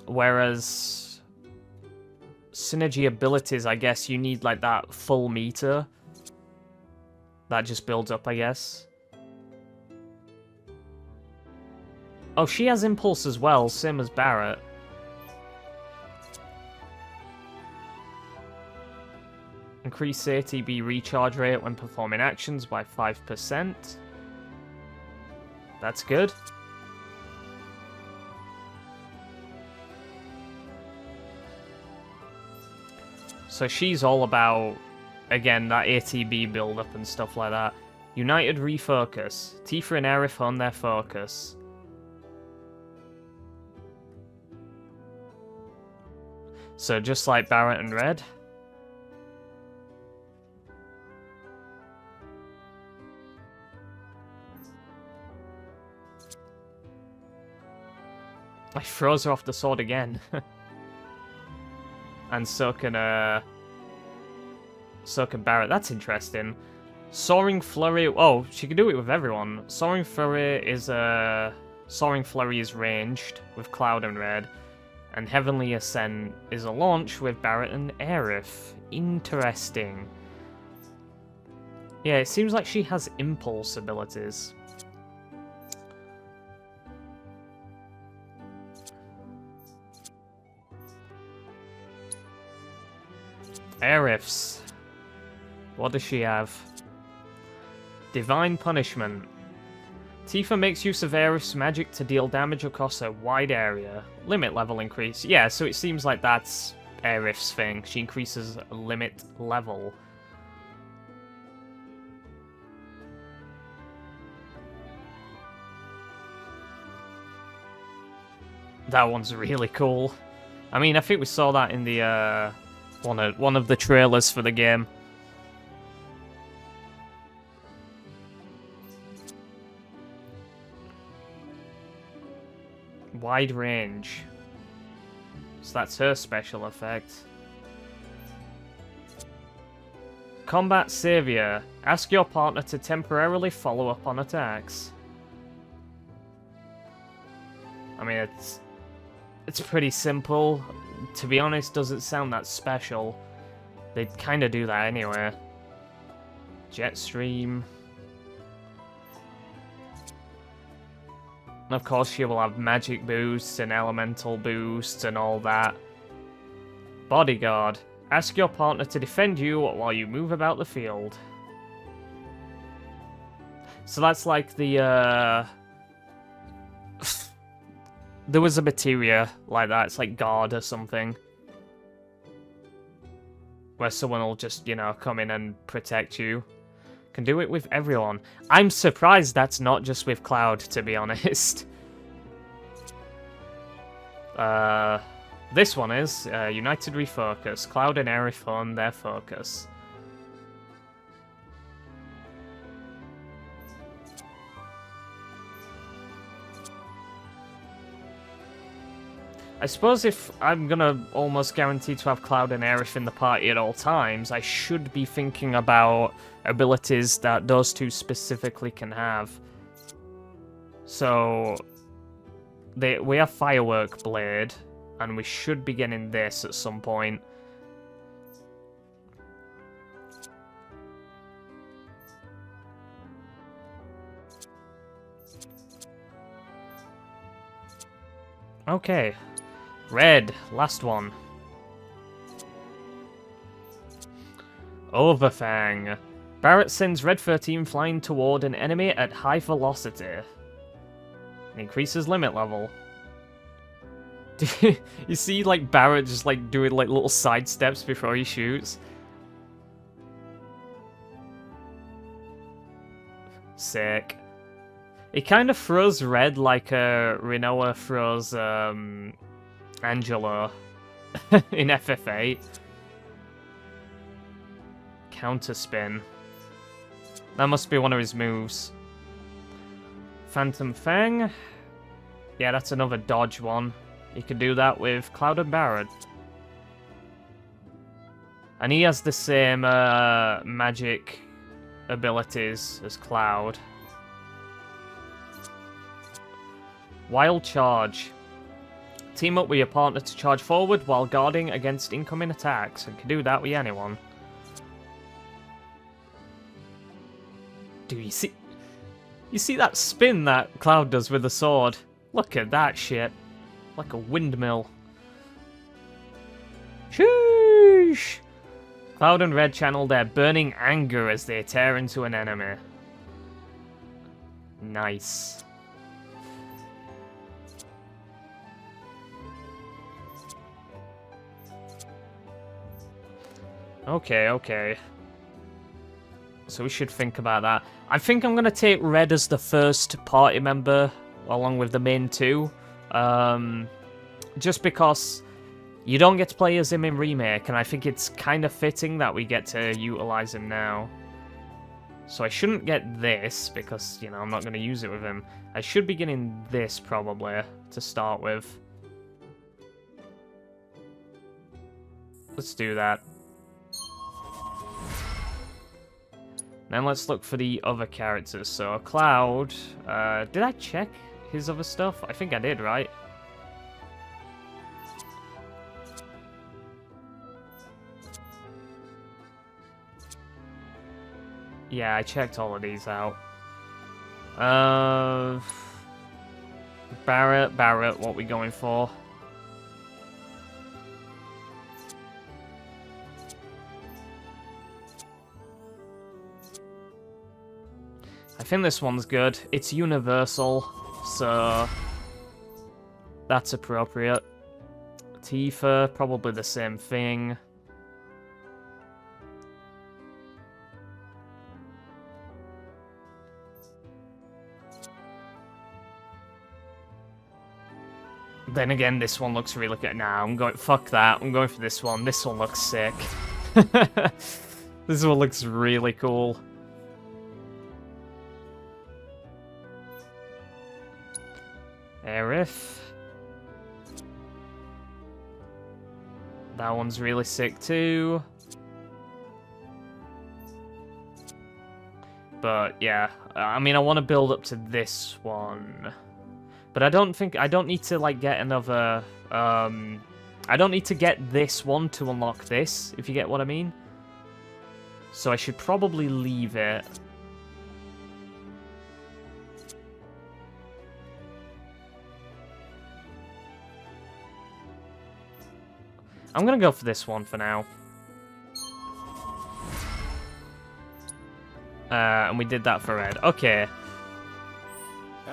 Whereas synergy abilities, I guess you need like that full meter. That just builds up, I guess. Oh, she has impulse as well, same as Barret. Increase ATB recharge rate when performing actions by 5%. That's good. So she's all about, again, that ATB build-up and stuff like that. United refocus. Tifa and Aerith hone their focus. So just like Barret and Red. I throws her off the sword again. And so can Barret. That's interesting. Soaring Flurry. Oh, she can do it with everyone. Soaring Flurry is ranged with Cloud and Red. And Heavenly Ascent is a launch with Barret and Aerith. Interesting. Yeah, it seems like she has impulse abilities. Aerith's. What does she have? Divine Punishment. Tifa makes use of Aerith's magic to deal damage across a wide area. Limit level increase. Yeah, so it seems like that's Aerith's thing. She increases limit level. That one's really cool. I mean, I think we saw that in the one of the trailers for the game. Wide range. So that's her special effect. Combat Savior. Ask your partner to temporarily follow up on attacks. I mean, it's pretty simple. To be honest, doesn't sound that special. They kind of do that anyway. Jetstream. And of course, she will have magic boosts and elemental boosts and all that. Bodyguard. Ask your partner to defend you while you move about the field. So that's like the, there was a materia like that. It's like guard or something. Where someone will just, you know, come in and protect you. Can do it with everyone. I'm surprised that's not just with Cloud, to be honest. This one is United Refocus. Cloud and Aerith on their focus. I suppose if I'm gonna almost guarantee to have Cloud and Aerith in the party at all times, I should be thinking about abilities that those two specifically can have. So, we have Firework Blade, and we should be getting this at some point. Okay. Red, last one. Overfang. Barrett sends Red 13 flying toward an enemy at high velocity. Increases limit level. You see, like, Barrett just, like, doing, like, little side steps before he shoots? Sick. It kind of throws Red like Rinoa throws, Angelo in FF8. Counter spin. That must be one of his moves. Phantom Fang. Yeah, that's another dodge one. You can do that with Cloud and Barrett. And he has the same magic abilities as Cloud. Wild Charge. Team up with your partner to charge forward while guarding against incoming attacks. And can do that with anyone. Dude, you see that spin that Cloud does with the sword? Look at that shit. Like a windmill. Sheesh! Cloud and Red channel their burning anger as they tear into an enemy. Nice. Okay. So we should think about that. I think I'm going to take Red as the first party member, along with the main two. Just because you don't get to play as him in Remake, and I think it's kind of fitting that we get to utilize him now. So I shouldn't get this, because, you know, I'm not going to use it with him. I should be getting this, probably, to start with. Let's do that. Then let's look for the other characters. So, Cloud, did I check his other stuff? I think I did, right? Yeah, I checked all of these out. Barrett, what we going for? I think this one's good. It's universal, so that's appropriate. Tifa, probably the same thing. Then again, this one looks really good. Nah, I'm going... Fuck that. I'm going for this one. This one looks sick. This one looks really cool. Aerith. That one's really sick too. But yeah, I mean, I want to build up to this one. But I don't need to, like, get another, I don't need to get this one to unlock this, if you get what I mean. So I should probably leave it. I'm gonna go for this one for now. And we did that for red. Okay.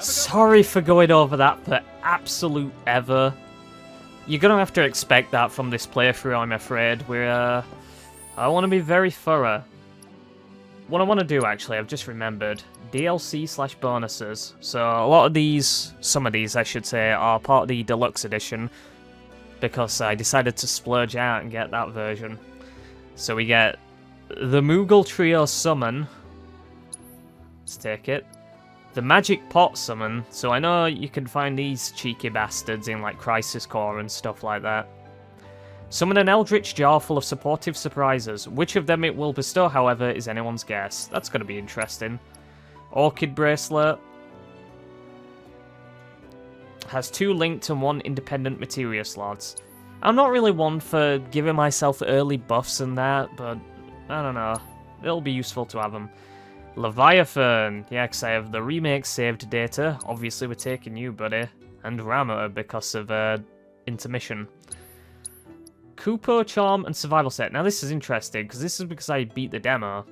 Sorry for going over that for absolute ever. You're gonna have to expect that from this playthrough, I'm afraid. I want to be very thorough. What I want to do, actually, I've just remembered. DLC/bonuses. So a lot of these, some of these I should say, are part of the deluxe edition. Because I decided to splurge out and get that version. So we get the Moogle Trio Summon. Let's take it. The Magic Pot Summon. So I know you can find these cheeky bastards in like Crisis Core and stuff like that. Summon an Eldritch Jar full of supportive surprises. Which of them it will bestow, however, is anyone's guess. That's going to be interesting. Orchid Bracelet. Has 2 linked and 1 independent materia slots. I'm not really one for giving myself early buffs and that, but I don't know. It'll be useful to have them. Leviathan. Yeah, because I have the remake saved data. Obviously, we're taking you, buddy. And Rama because of intermission. Kupo, Charm, and Survival Set. Now, this is interesting, because this is because I beat the demo.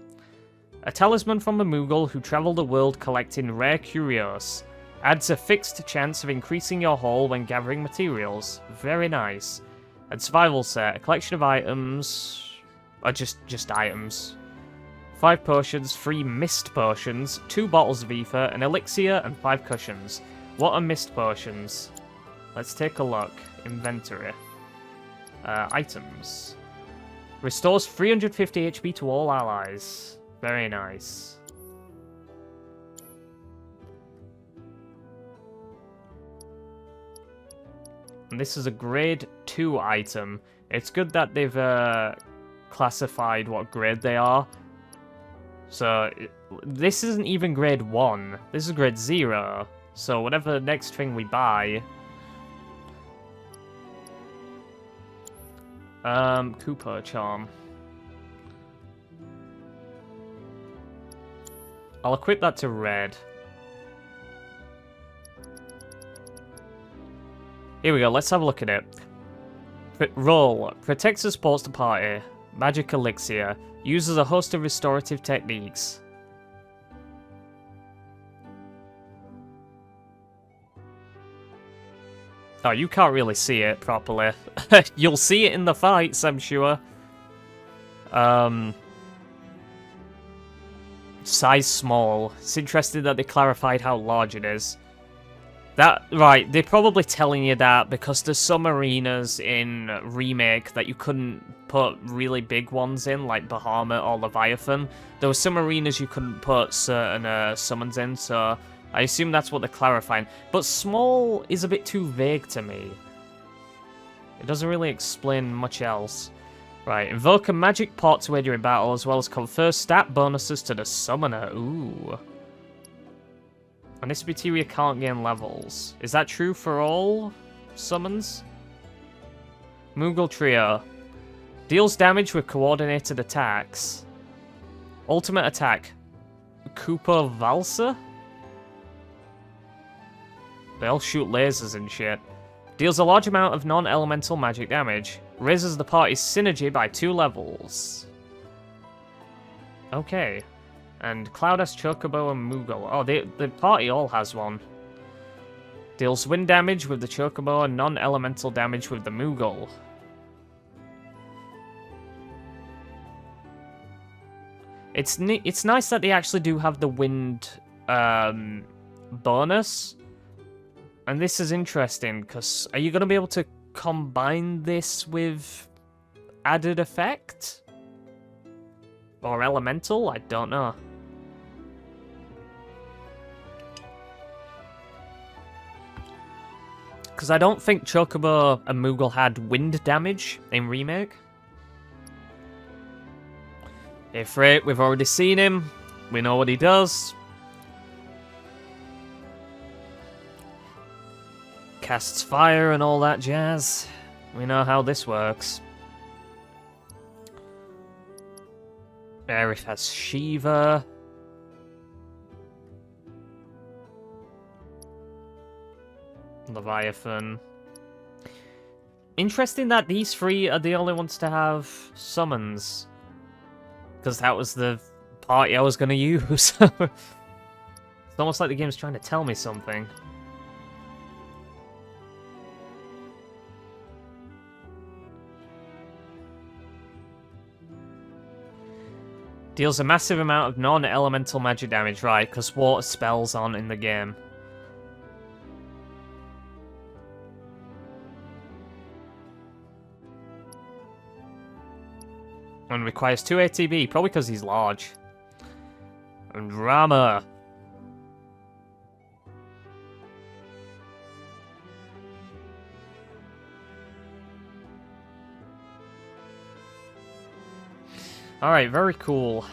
A talisman from a Moogle who travelled the world collecting rare curios. Adds a fixed chance of increasing your haul when gathering materials. Very nice. And Survival Set. A collection of items. Or just items. 5 potions, 3 mist potions, 2 bottles of ether, an elixir, and 5 cushions. What are mist potions? Let's take a look. Inventory. Items. Restores 350 HP to all allies. Very nice. And this is a grade 2 item. It's good that they've classified what grade they are. So, this isn't even grade 1. This is grade 0. So, whatever next thing we buy... Cooper Charm. I'll equip that to red. Here we go, let's have a look at it. Roll. Protects and supports the party. Magic Elixir. Uses a host of restorative techniques. Oh, you can't really see it properly. You'll see it in the fights, I'm sure. Size small. It's interesting that they clarified how large it is. Right, they're probably telling you that because there's some arenas in Remake that you couldn't put really big ones in, like Bahamut or Leviathan. There were some arenas you couldn't put certain summons in, so I assume that's what they're clarifying. But small is a bit too vague to me. It doesn't really explain much else. Right, invoke a magic pot to aid you in battle, as well as confer stat bonuses to the summoner. Ooh. And this materia can't gain levels. Is that true for all summons? Moogle Trio. Deals damage with coordinated attacks. Ultimate attack. Cooper Valsa? They all shoot lasers and shit. Deals a large amount of non-elemental magic damage. Raises the party's synergy by 2 levels. Okay. And Cloud has Chocobo and Moogle. Oh, the party all has one. Deals wind damage with the Chocobo and non-elemental damage with the Moogle. It's nice that they actually do have the wind bonus. And this is interesting, because are you going to be able to combine this with added effect? Or elemental? I don't know. Because I don't think Chocobo and Moogle had wind damage in Remake. Ifrit, we've already seen him. We know what he does. Casts fire and all that jazz. We know how this works. Aerith has Shiva. Leviathan. Interesting that these three are the only ones to have summons. Because that was the party I was going to use. It's almost like the game's trying to tell me something. Deals a massive amount of non-elemental magic damage, right, because water spells aren't in the game. And requires 2 ATB, probably because he's large. And Rama. Alright, very cool.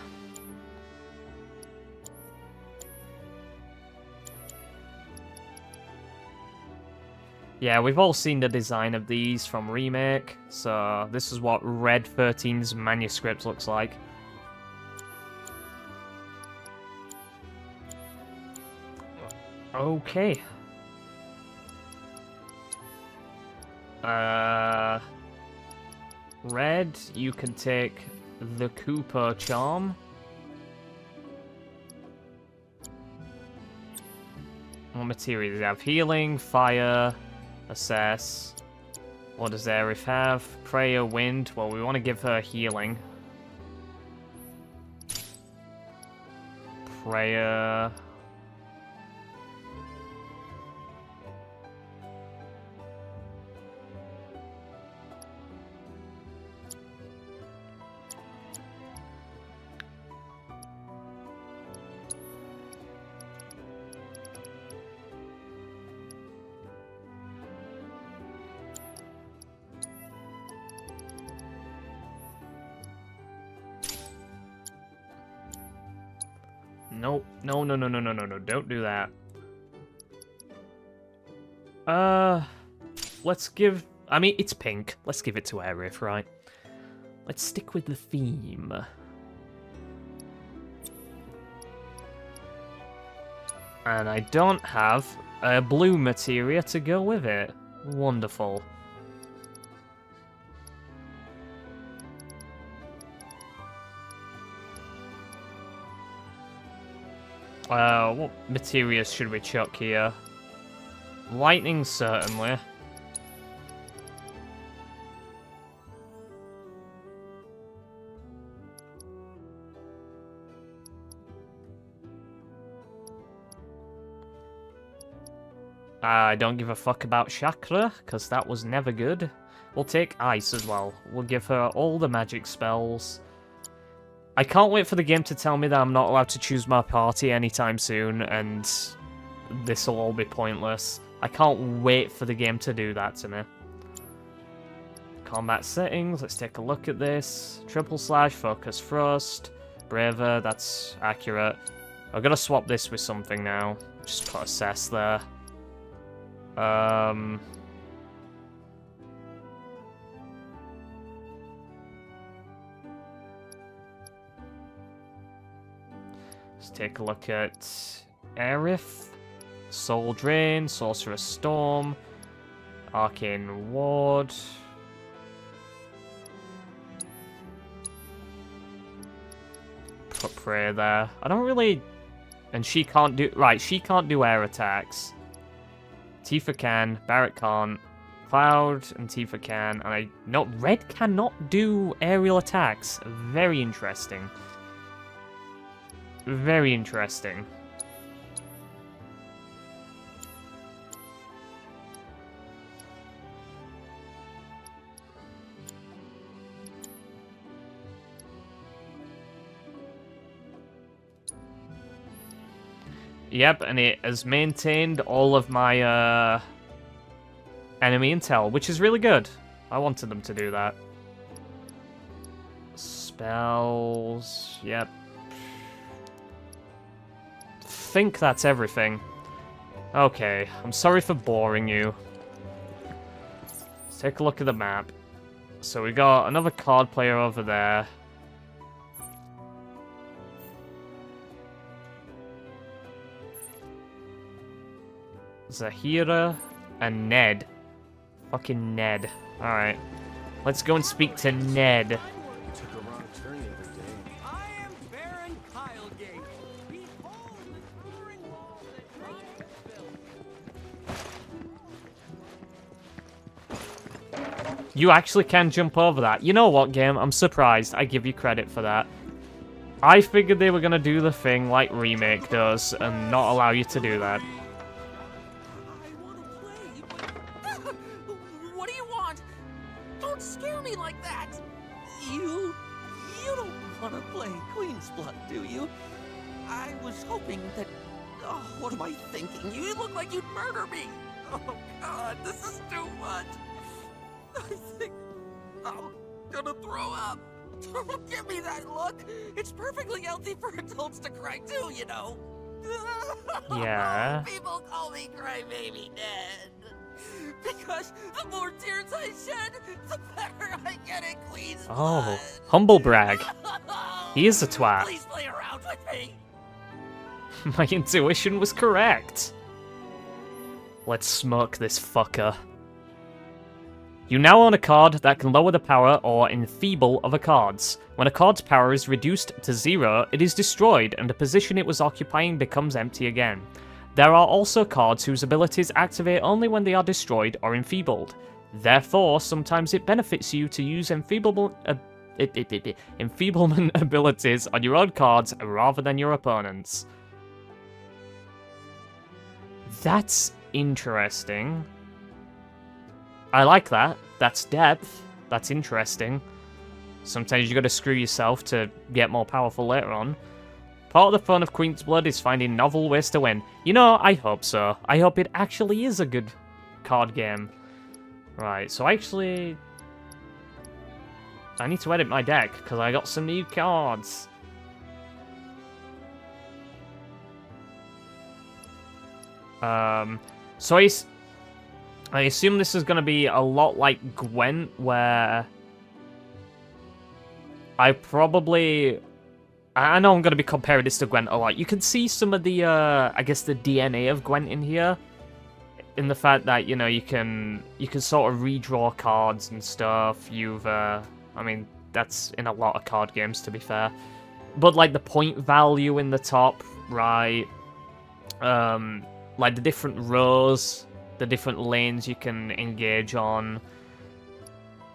Yeah, we've all seen the design of these from Remake, so this is what Red 13's manuscript looks like. Okay. Red, you can take the Cooper Charm. What material does it have? Healing, fire, assess. What does Aerith have? Prayer, wind. Well, we want to give her healing. Prayer. Nope. No, don't do that. Let's give... I mean, it's pink. Let's give it to Aerith, right? Let's stick with the theme. And I don't have a blue materia to go with it. Wonderful. What materia should we chuck here? Lightning, certainly. I don't give a fuck about Chakra, because that was never good. We'll take Ice as well. We'll give her all the magic spells. I can't wait for the game to tell me that I'm not allowed to choose my party anytime soon, and this will all be pointless. I can't wait for the game to do that to me. Combat settings, let's take a look at this. Triple slash, focus thrust, braver, that's accurate. I'm gonna swap this with something now. Just put assess there. Let's take a look at Aerith, Soul Drain, Sorcerer's Storm, Arcane Ward. Put Prayer there. I don't really... And she can't do... Right, she can't do air attacks. Tifa can, Barrett can't. Cloud and Tifa can, and Red cannot do aerial attacks. Very interesting. Very interesting. Yep, and it has maintained all of my enemy intel, which is really good. I wanted them to do that. Spells, yep. think that's everything. Okay, I'm sorry for boring you. Let's take a look at the map. So we got another card player over there. Zahira and Ned. Fucking Ned. Alright. Let's go and speak to Ned. You actually can jump over that. You know what, game? I'm surprised. I give you credit for that. I figured they were going to do the thing like Remake does and not allow you to do that. What do you want? Don't scare me like that! You don't want to play Queen's Blood, do you? I was hoping that... Oh, what am I thinking? You look like you'd murder me! Oh, God, this is too much! I think I'm gonna throw up. Don't give me that look. It's perfectly healthy for adults to cry too, you know. Yeah. People call me Crybaby Ned. Because the more tears I shed, the better I get at Queen's Blood. Oh, humble brag. He is a twat. Please play around with me. My intuition was correct. Let's smoke this fucker. You now own a card that can lower the power or enfeeble other cards. When a card's power is reduced to 0, it is destroyed and the position it was occupying becomes empty again. There are also cards whose abilities activate only when they are destroyed or enfeebled. Therefore, sometimes it benefits you to use enfeeblement abilities on your own cards rather than your opponent's. That's interesting. I like that. That's depth. That's interesting. Sometimes you gotta screw yourself to get more powerful later on. Part of the fun of Queen's Blood is finding novel ways to win. You know, I hope so. I hope it actually is a good card game. Right, so I need to edit my deck, because I got some new cards. So I assume this is going to be a lot like Gwent, where I know I'm going to be comparing this to Gwent a lot. You can see some of the, I guess, the DNA of Gwent in here, in the fact that, you know, you can sort of redraw cards and stuff. I mean, that's in a lot of card games, to be fair. But, like, the point value in the top right, like the different rows, the different lanes you can engage on.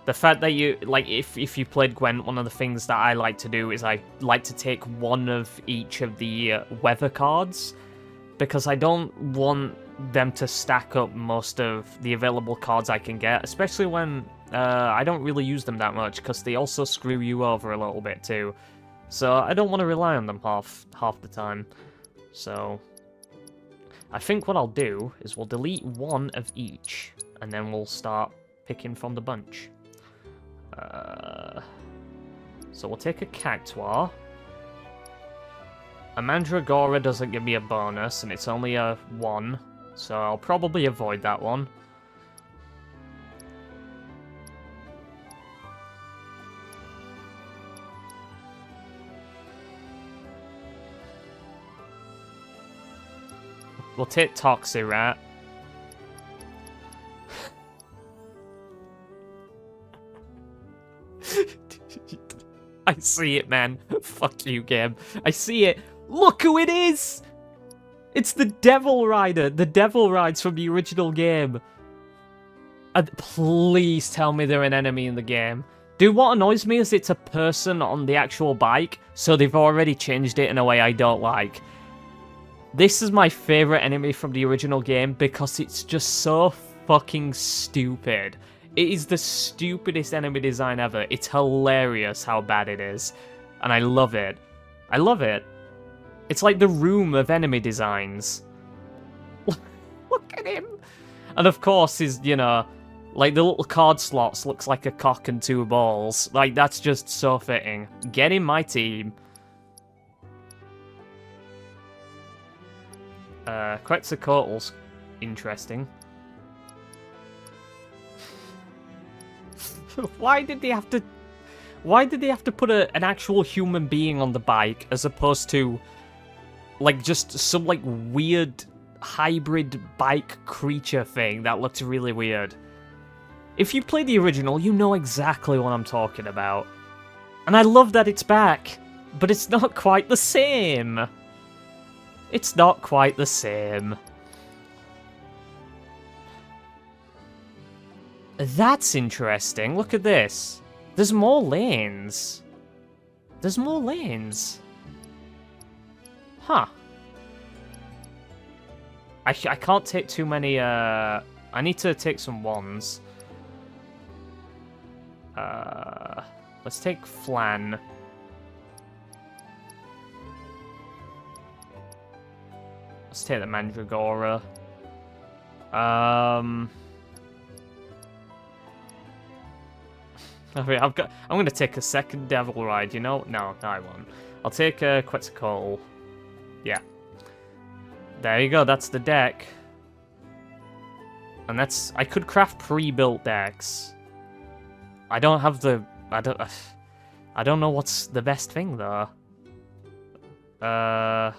The fact that you, like, if you played Gwent, one of the things that I like to do is I like to take one of each of the weather cards, because I don't want them to stack up most of the available cards I can get, especially when I don't really use them that much, because they also screw you over a little bit too. So I don't want to rely on them half the time. So I think what I'll do is we'll delete one of each, and then we'll start picking from the bunch. So we'll take a Cactuar. A Mandragora doesn't give me a bonus, and it's only a 1, so I'll probably avoid that one. We'll take Toxirat. I see it, man. Fuck you, game. I see it. Look who it is! It's the Devil Rider. The Devil Rides from the original game. And please tell me they're an enemy in the game. Dude, what annoys me is it's a person on the actual bike, so they've already changed it in a way I don't like. This is my favorite enemy from the original game because it's just so fucking stupid. It is the stupidest enemy design ever. It's hilarious how bad it is. And I love it. I love it. It's like the Room of enemy designs. Look at him. And of course, his, you know, like the little card slots looks like a cock and 2 balls. Like, that's just so fitting. Get in my team. Quetzalcoatl's interesting. Why did they have to put an actual human being on the bike as opposed to like just some like weird hybrid bike creature thing that looked really weird? If you play the original, you know exactly what I'm talking about. And I love that it's back, but it's not quite the same. It's not quite the same. That's interesting. Look at this. There's more lanes. There's more lanes. Huh. I can't take too many, I need to take some ones. Let's take Flan. Let's take the Mandragora. I'm gonna take a second Devil Ride, you know? No, I won't. I'll take a Quetzalcoatl. Yeah. There you go, that's the deck. And that's... I could craft pre-built decks. I don't have the... I don't know what's the best thing, though. I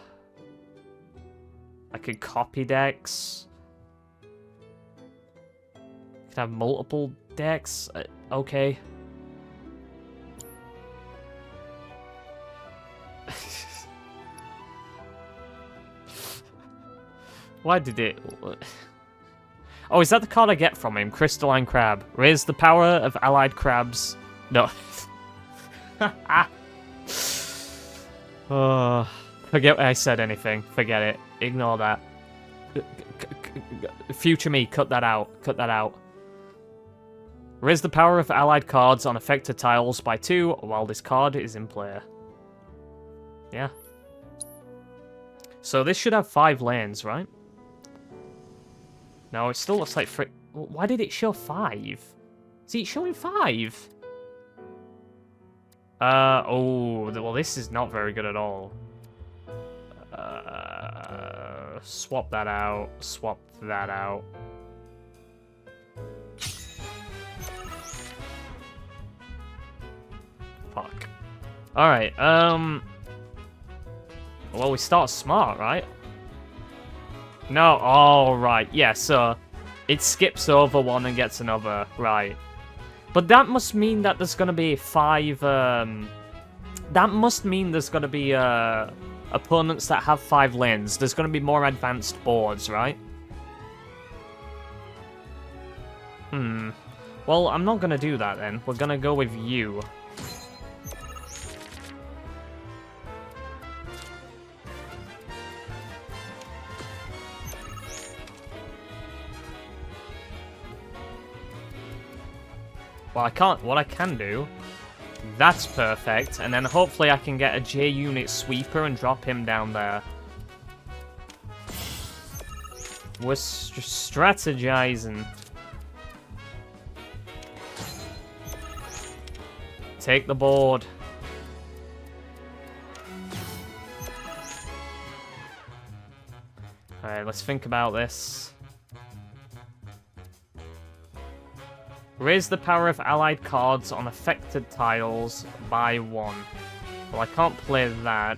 could copy decks. Could have multiple decks. Okay. Why did it... Oh, is that the card I get from him? Crystalline Crab. Raise the power of allied crabs. No. Oh, forget I said anything. Forget it. Ignore that. Future me, cut that out. Cut that out. Raise the power of allied cards on affected tiles by 2 while this card is in play. Yeah. So this should have 5 lanes, right? No, it still looks like... Why did it show 5? Is it showing 5? Oh, well, this is not very good at all. Swap that out. Swap that out. Fuck. Alright, well, we start smart, right? No, alright, yeah, so it skips over one and gets another, right. But that must mean that there's gonna be 5, that must mean there's gonna be, opponents that have 5 lanes. There's gonna be more advanced boards, right? Well, I'm not gonna do that then. We're gonna go with you. Well, I can't. What I can do... That's perfect, and then hopefully I can get a J-Unit Sweeper and drop him down there. We're strategizing. Take the board. Alright, let's think about this. Raise the power of allied cards on affected tiles by 1. Well, I can't play that.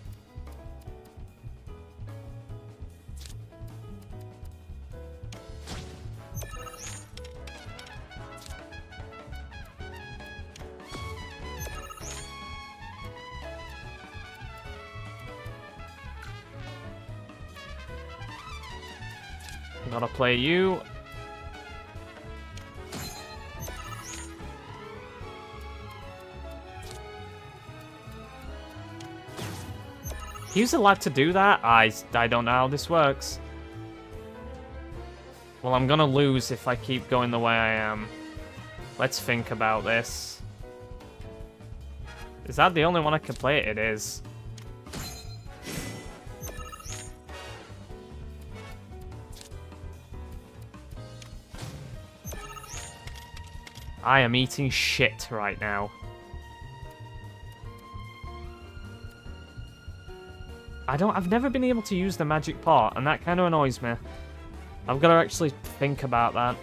Gotta play you. He's allowed to do that? I don't know how this works. Well, I'm gonna lose if I keep going the way I am. Let's think about this. Is that the only one I can play? It is. I am eating shit right now. I've never been able to use the magic pot, and that kind of annoys me. I've got to actually think about that.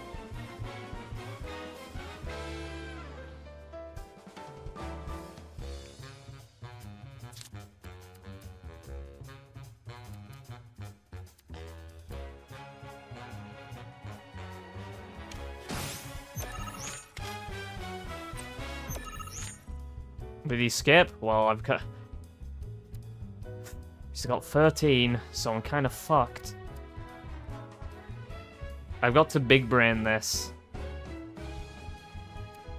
Did he skip? Well, he's got 13, so I'm kind of fucked. I've got to big brain this.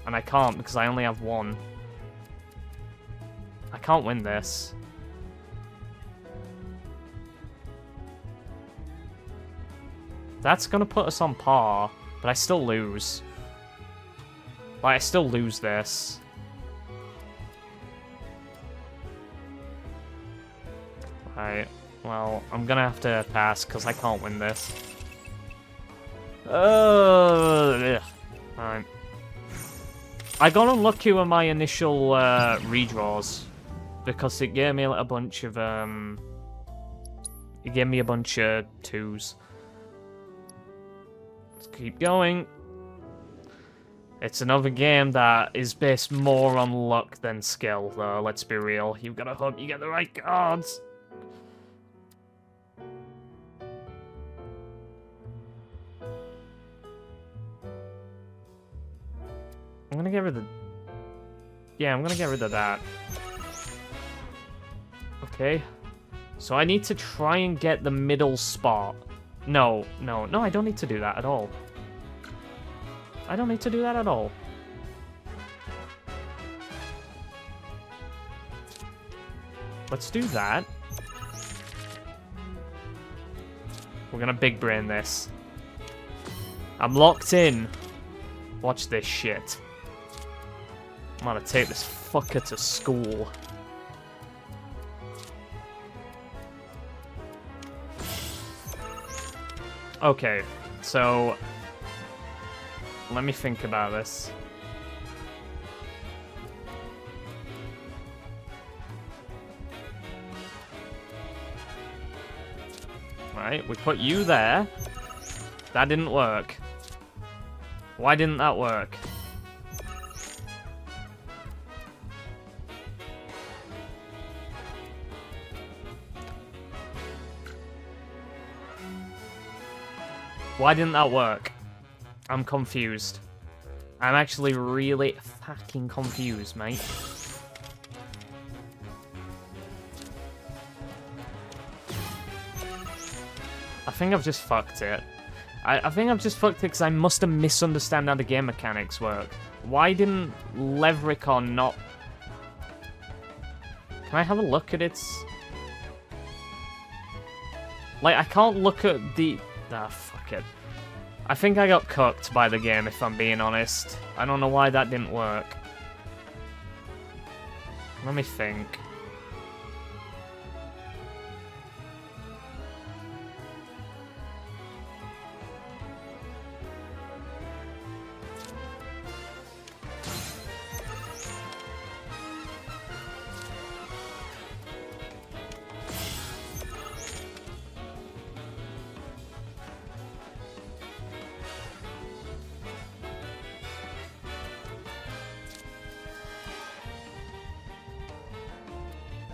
And I can't because I only have 1. I can't win this. That's gonna put us on par, but I still lose. Like, I still lose this. Right, well, I'm gonna have to pass because I can't win this. Alright. I got unlucky with my initial redraws because it gave me a bunch of it gave me a bunch of 2s. Let's keep going. It's another game that is based more on luck than skill, though, let's be real. You've got to hope you get the right cards. I'm gonna get rid of... Yeah, I'm gonna get rid of that. Okay. So I need to try and get the middle spot. No, I don't need to do that at all. I don't need to do that at all. Let's do that. We're gonna big brain this. I'm locked in. Watch this shit. I'm gonna take this fucker to school. Okay, so let me think about this. Right, we put you there. That didn't work. Why didn't that work? Why didn't that work? I'm confused. I'm actually really fucking confused, mate. I think I've just fucked it. I think I've just fucked it because I must have misunderstood how the game mechanics work. Why didn't Levricon not... Can I have a look at its... Like, I can't look at the... Ah, fuck it. I think I got cooked by the game, if I'm being honest. I don't know why that didn't work. Let me think.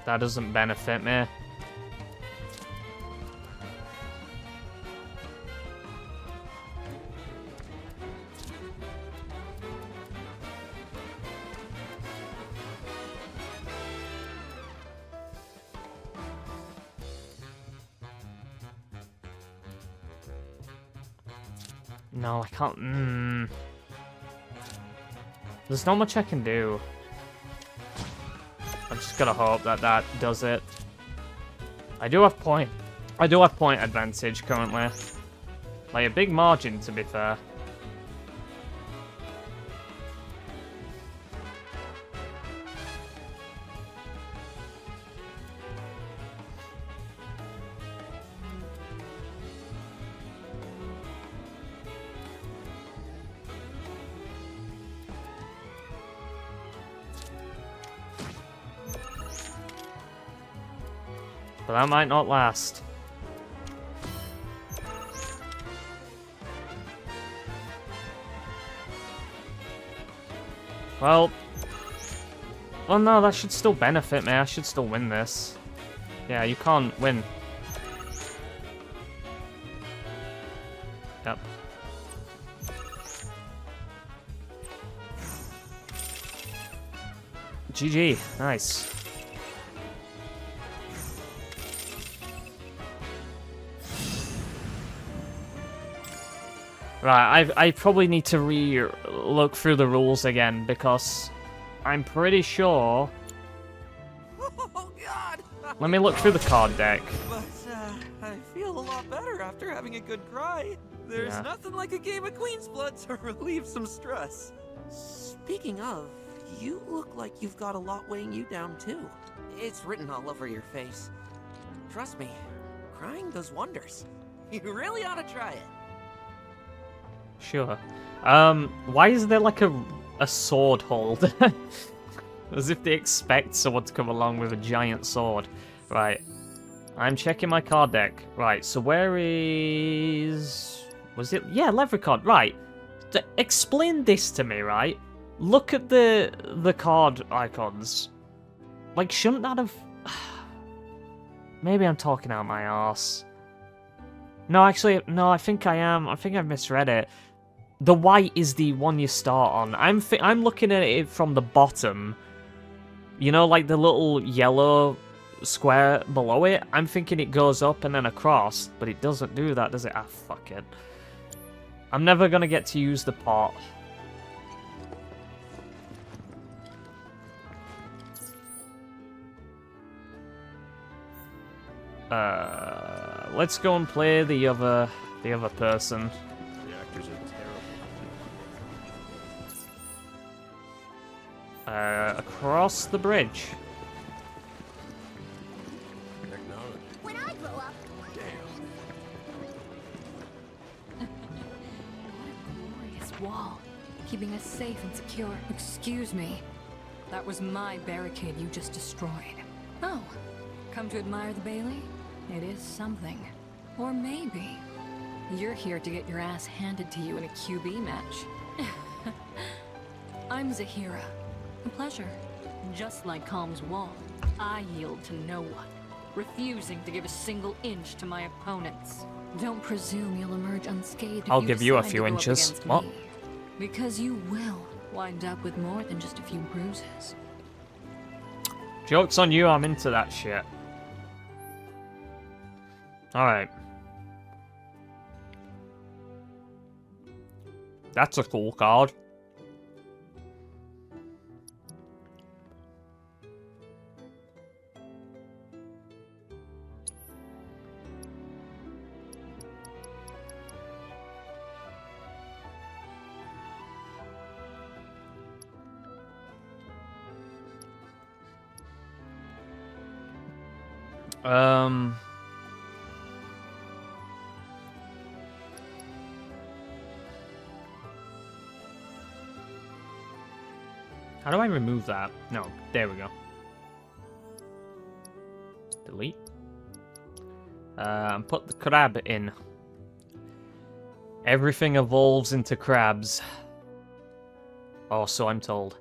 That doesn't benefit me. No, I can't. There's not much I can do. I'm just gonna hope that that does it. I do have point advantage currently. Like a big margin, to be fair. But that might not last. Well... Oh no, that should still benefit me. I should still win this. Yeah, you can't win. Yep. GG. Nice. Right, I probably need to look through the rules again, because I'm pretty sure... Oh, God! Let me look through the card deck. But, I feel a lot better after having a good cry. There's Yeah. nothing like a game of Queen's Blood to relieve some stress. Speaking of, you look like you've got a lot weighing you down, too. It's written all over your face. Trust me, crying does wonders. You really ought to try it. Sure. Why is there like a sword hold? As if they expect someone to come along with a giant sword. Right. I'm checking my card deck. Right, so where is... Was it... Yeah, Leprechaun. Right. Explain this to me, right? Look at the card icons. Like, shouldn't that have... Maybe I'm talking out my arse. No, actually, no, I think I am. I think I've misread it. The white is the one you start on. I'm looking at it from the bottom. You know, like the little yellow square below it? I'm thinking it goes up and then across, but it doesn't do that, does it? Ah, fuck it. I'm never gonna get to use the pot. Let's go and play the other person. Reactors are terrible. Across the bridge. Technology. When I grow up, Glorious wall, keeping us safe and secure. Excuse me. That was my barricade you just destroyed. Oh, come to admire the Bailey? It is something. Or maybe you're here to get your ass handed to you in a QB match. I'm Zahira. A pleasure. Just like Kalm's wall, I yield to no one, refusing to give a single inch to my opponents. Don't presume you'll emerge unscathed. I'll if give you a decide to few go up inches. against What? me. Because you will wind up with more than just a few bruises. Joke's on you, I'm into that shit. Alright. That's a cool card. How do I remove that? No, there we go. Delete. Put the crab in. Everything evolves into crabs. Oh, so I'm told.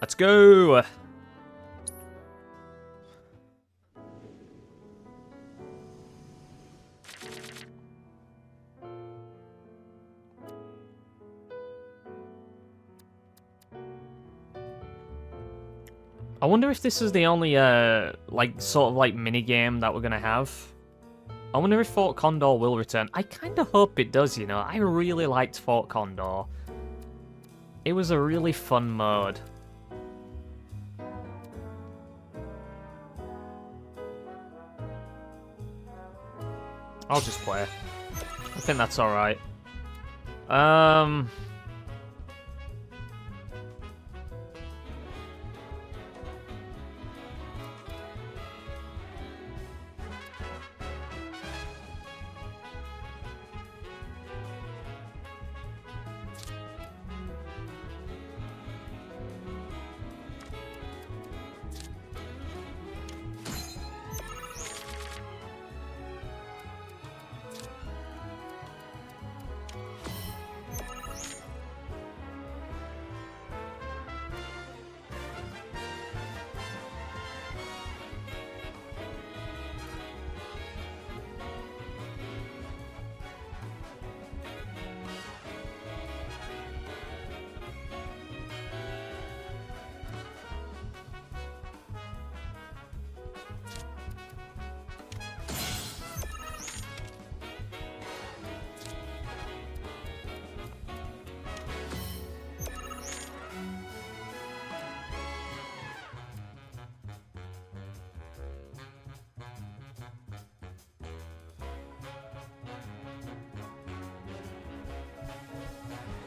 Let's go! I wonder if this is the only, mini game that we're gonna have. I wonder if Fort Condor will return. I kind of hope it does, you know. I really liked Fort Condor. It was a really fun mode. I'll just play. I think that's alright.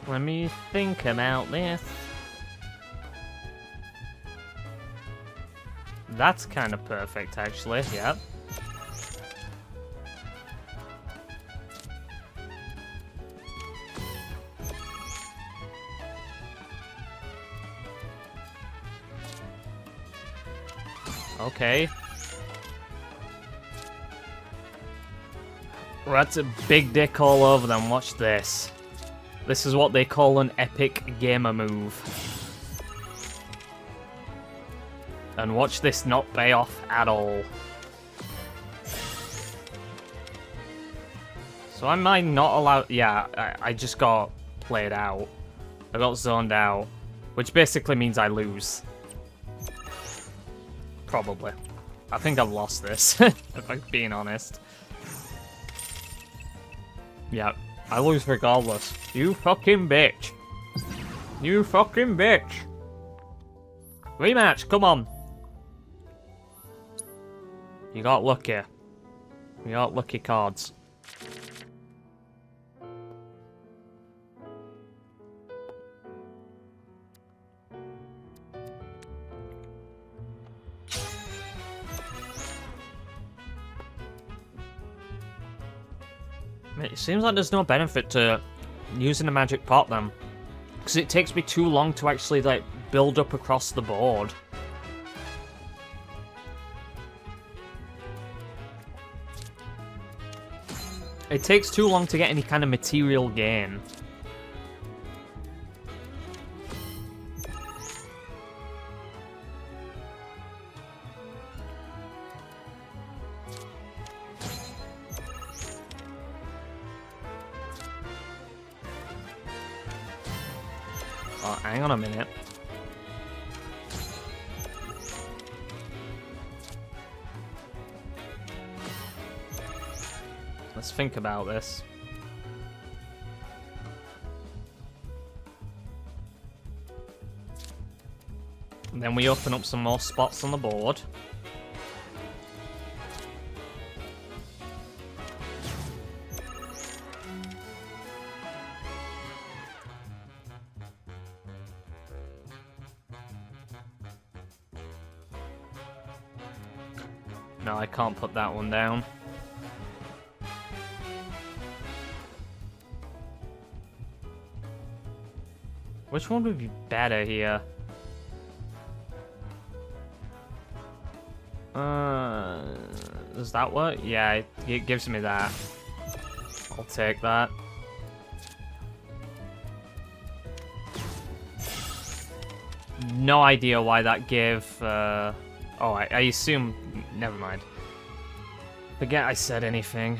Let me think about this. That's kind of perfect, actually. Yep. Okay. That's a big dick all over them. Watch this. This is what they call an epic gamer move. And watch this not pay off at all. So am I not allowed... Yeah, I just got played out. I got zoned out. Which basically means I lose. Probably. I think I've lost this, if I'm being honest. Yeah, I lose regardless. You fucking bitch. You fucking bitch. Rematch, come on. You got lucky. You got lucky cards. It seems like there's no benefit to using a magic pot then. Because it takes me too long to actually like build up across the board. It takes too long to get any kind of material gain. Oh, hang on a minute. Let's think about this. And then we open up some more spots on the board. No, I can't put that one down. Which one would be better here? Does that work? Yeah, it gives me that. I'll take that. No idea why that gave... oh, I assume... Never mind. Forget I said anything.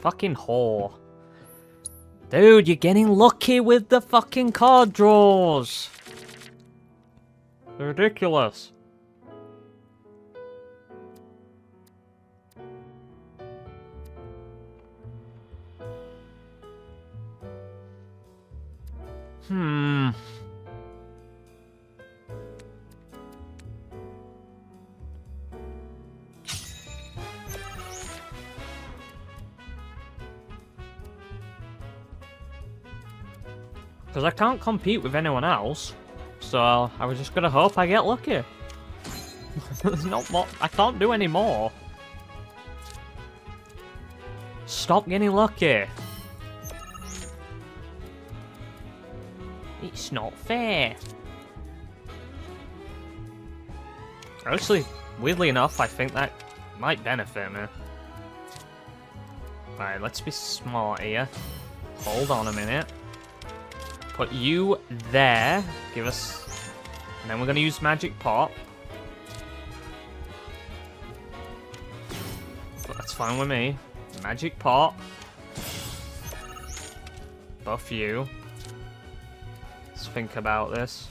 Fucking whore. Dude, you're getting lucky with the fucking card draws. Ridiculous. Because I can't compete with anyone else, so I was just gonna hope I get lucky. There's not more. I can't do any more. Stop getting lucky. It's not fair. Actually, weirdly enough, I think that might benefit me. Alright, let's be smart here. Hold on a minute. Put you there. Give us... And then we're going to use Magic Pot. That's fine with me. Magic pot. Buff you. Let's think about this.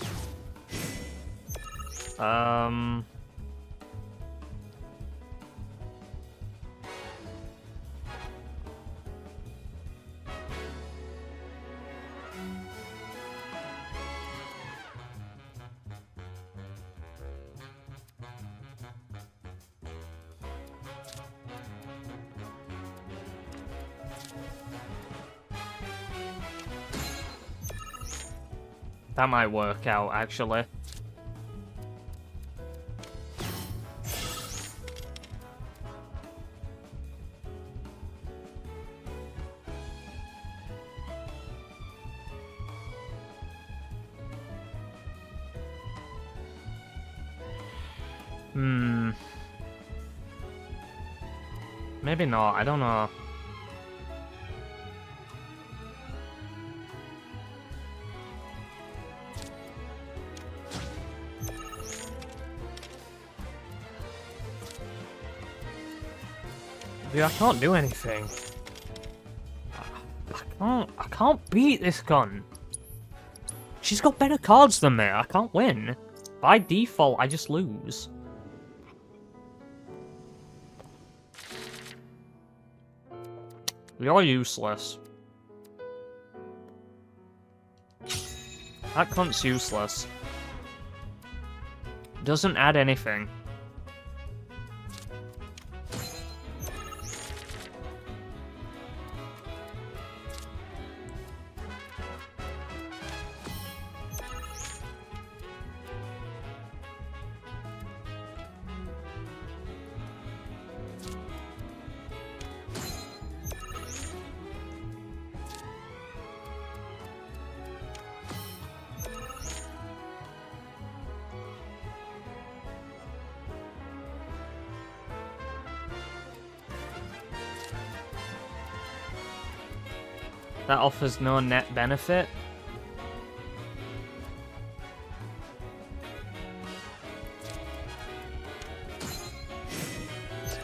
That might work out, actually. Maybe not, I don't know. Dude, I can't do anything. I can't beat this gun. She's got better cards than me. I can't win. By default, I just lose. You're useless. That cunt's useless. Doesn't add anything. That offers no net benefit.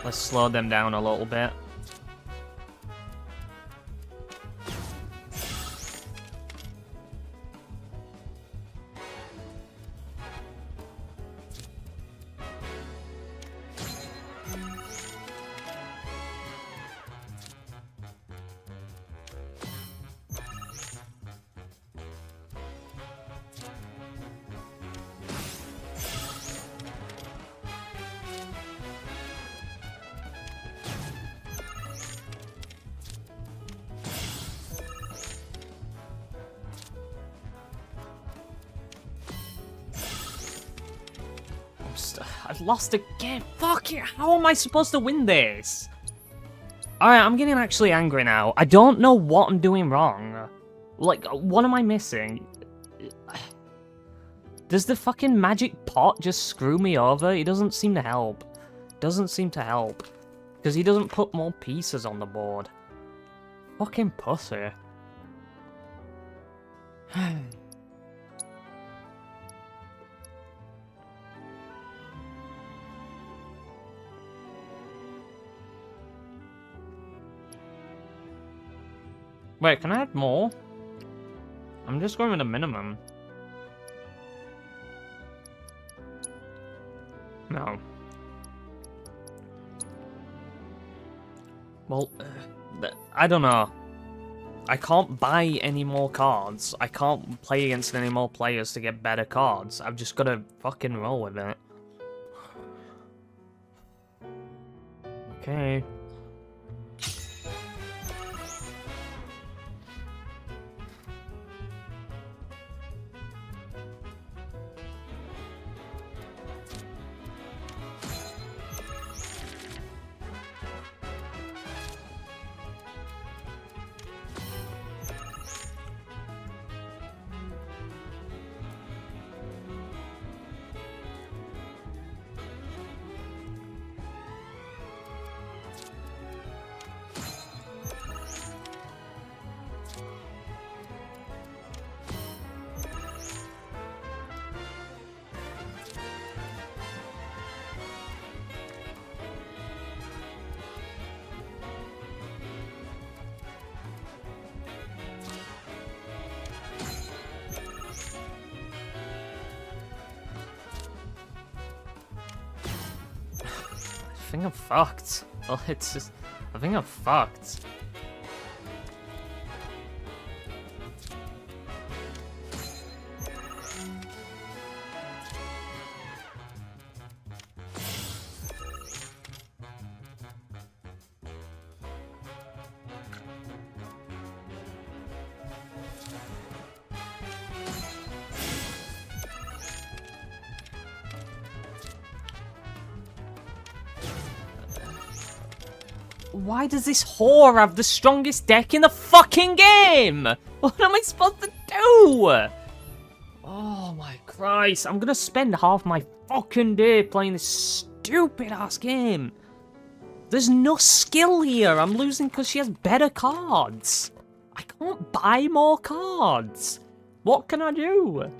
Let's slow them down a little bit. I've lost again. Fuck it. How am I supposed to win this? Alright, I'm getting actually angry now. I don't know what I'm doing wrong. Like, what am I missing? Does the fucking magic pot just screw me over? It doesn't seem to help. Doesn't seem to help. Because he doesn't put more pieces on the board. Fucking pussy. Wait, can I add more? I'm just going with the minimum. No. Well, I don't know. I can't buy any more cards. I can't play against any more players to get better cards. I've just got to fucking roll with it. Okay. think I'm fucked. Well, it's just... I think I'm fucked. Why does this whore have the strongest deck in the fucking game? What am I supposed to do? Oh my Christ, I'm gonna spend half my fucking day playing this stupid ass game. There's no skill here. I'm losing because she has better cards. I can't buy more cards. What can I do?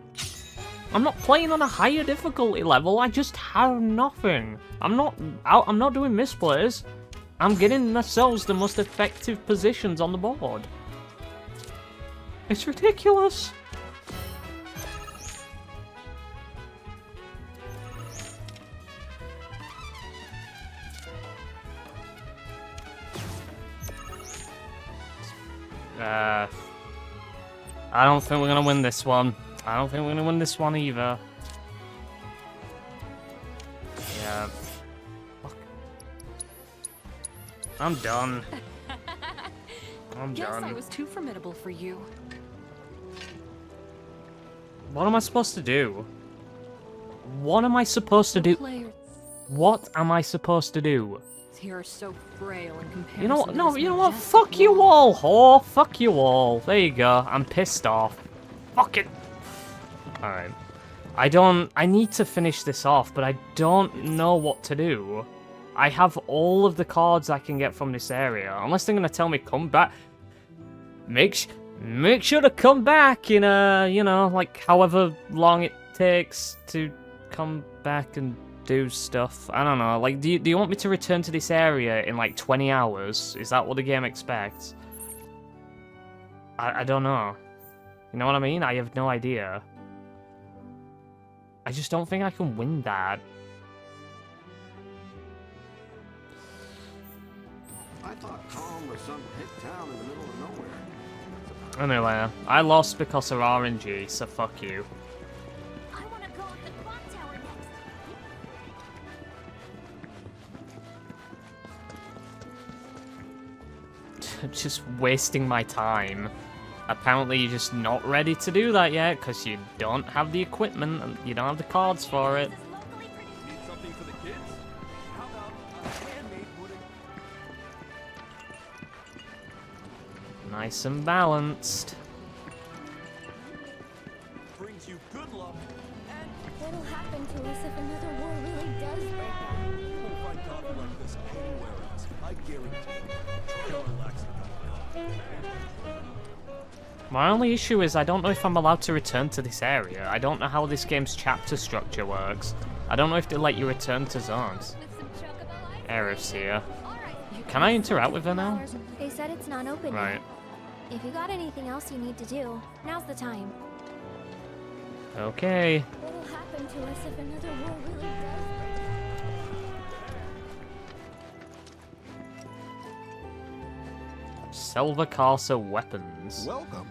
I'm not playing on a higher difficulty level. I just have nothing. I'm not doing misplays. I'm getting ourselves the most effective positions on the board. It's ridiculous. I don't think we're gonna win this one. I don't think we're gonna win this one either. Yeah. I'm done. I'm Guess done. I was too formidable for you. What am I supposed to do? What am I supposed to do? What am I supposed to do? Here are so frail in comparison. You know what? to No, this you know what? majestic Fuck you all, whore. Fuck you all. There you go. I'm pissed off. Fuck it. Alright. I need to finish this off, but I don't know what to do. I have all of the cards I can get from this area. Unless they're gonna tell me come back. Make sure to come back in you know, like however long it takes to come back and do stuff. I don't know. Like, do you want me to return to this area in like 20 hours? Is that what the game expects? I don't know. You know what I mean? I have no idea. I just don't think I can win that. I thought Kalm was some hick town in the middle of nowhere. Anyway, I lost because of RNG, so fuck you. I want to go with the clock tower next. Just wasting my time. Apparently you're just not ready to do that yet because you don't have the equipment and you don't have the cards for it. Need something for the kids? How about a handmade pudding? Nice and balanced. Brings you good luck. What'll happen to us if another war really does break out? You won't find coffee like this anywhere else. I guarantee. Try to relax. My only issue is I don't know if I'm allowed to return to this area. I don't know how this game's chapter structure works. I don't know if they let you return to zones. Aerith's here. Can I interact with her now? They said it's not open Right. yet. If you got anything else you need to do, now's the time. Okay. What'll happen to us if another war really does Selva Casa weapons. Welcome.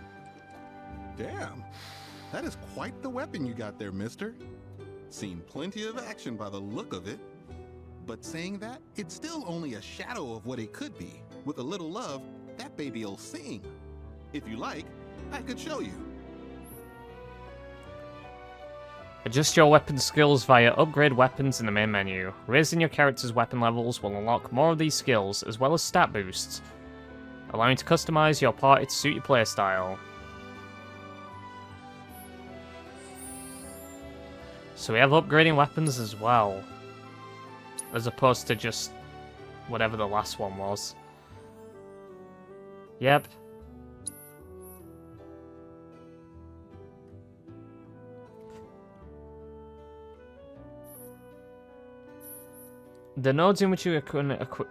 Damn, that is quite the weapon you got there, mister. Seen plenty of action by the look of it. But saying that, it's still only a shadow of what it could be. With a little love, that baby'll sing. If you like, I could show you. Adjust your weapon skills via upgrade weapons in the main menu. Raising your character's weapon levels will unlock more of these skills, as well as stat boosts, allowing you to customize your party to suit your playstyle. So we have upgrading weapons as well, as opposed to just whatever the last one was. Yep. The nodes in which you can equip...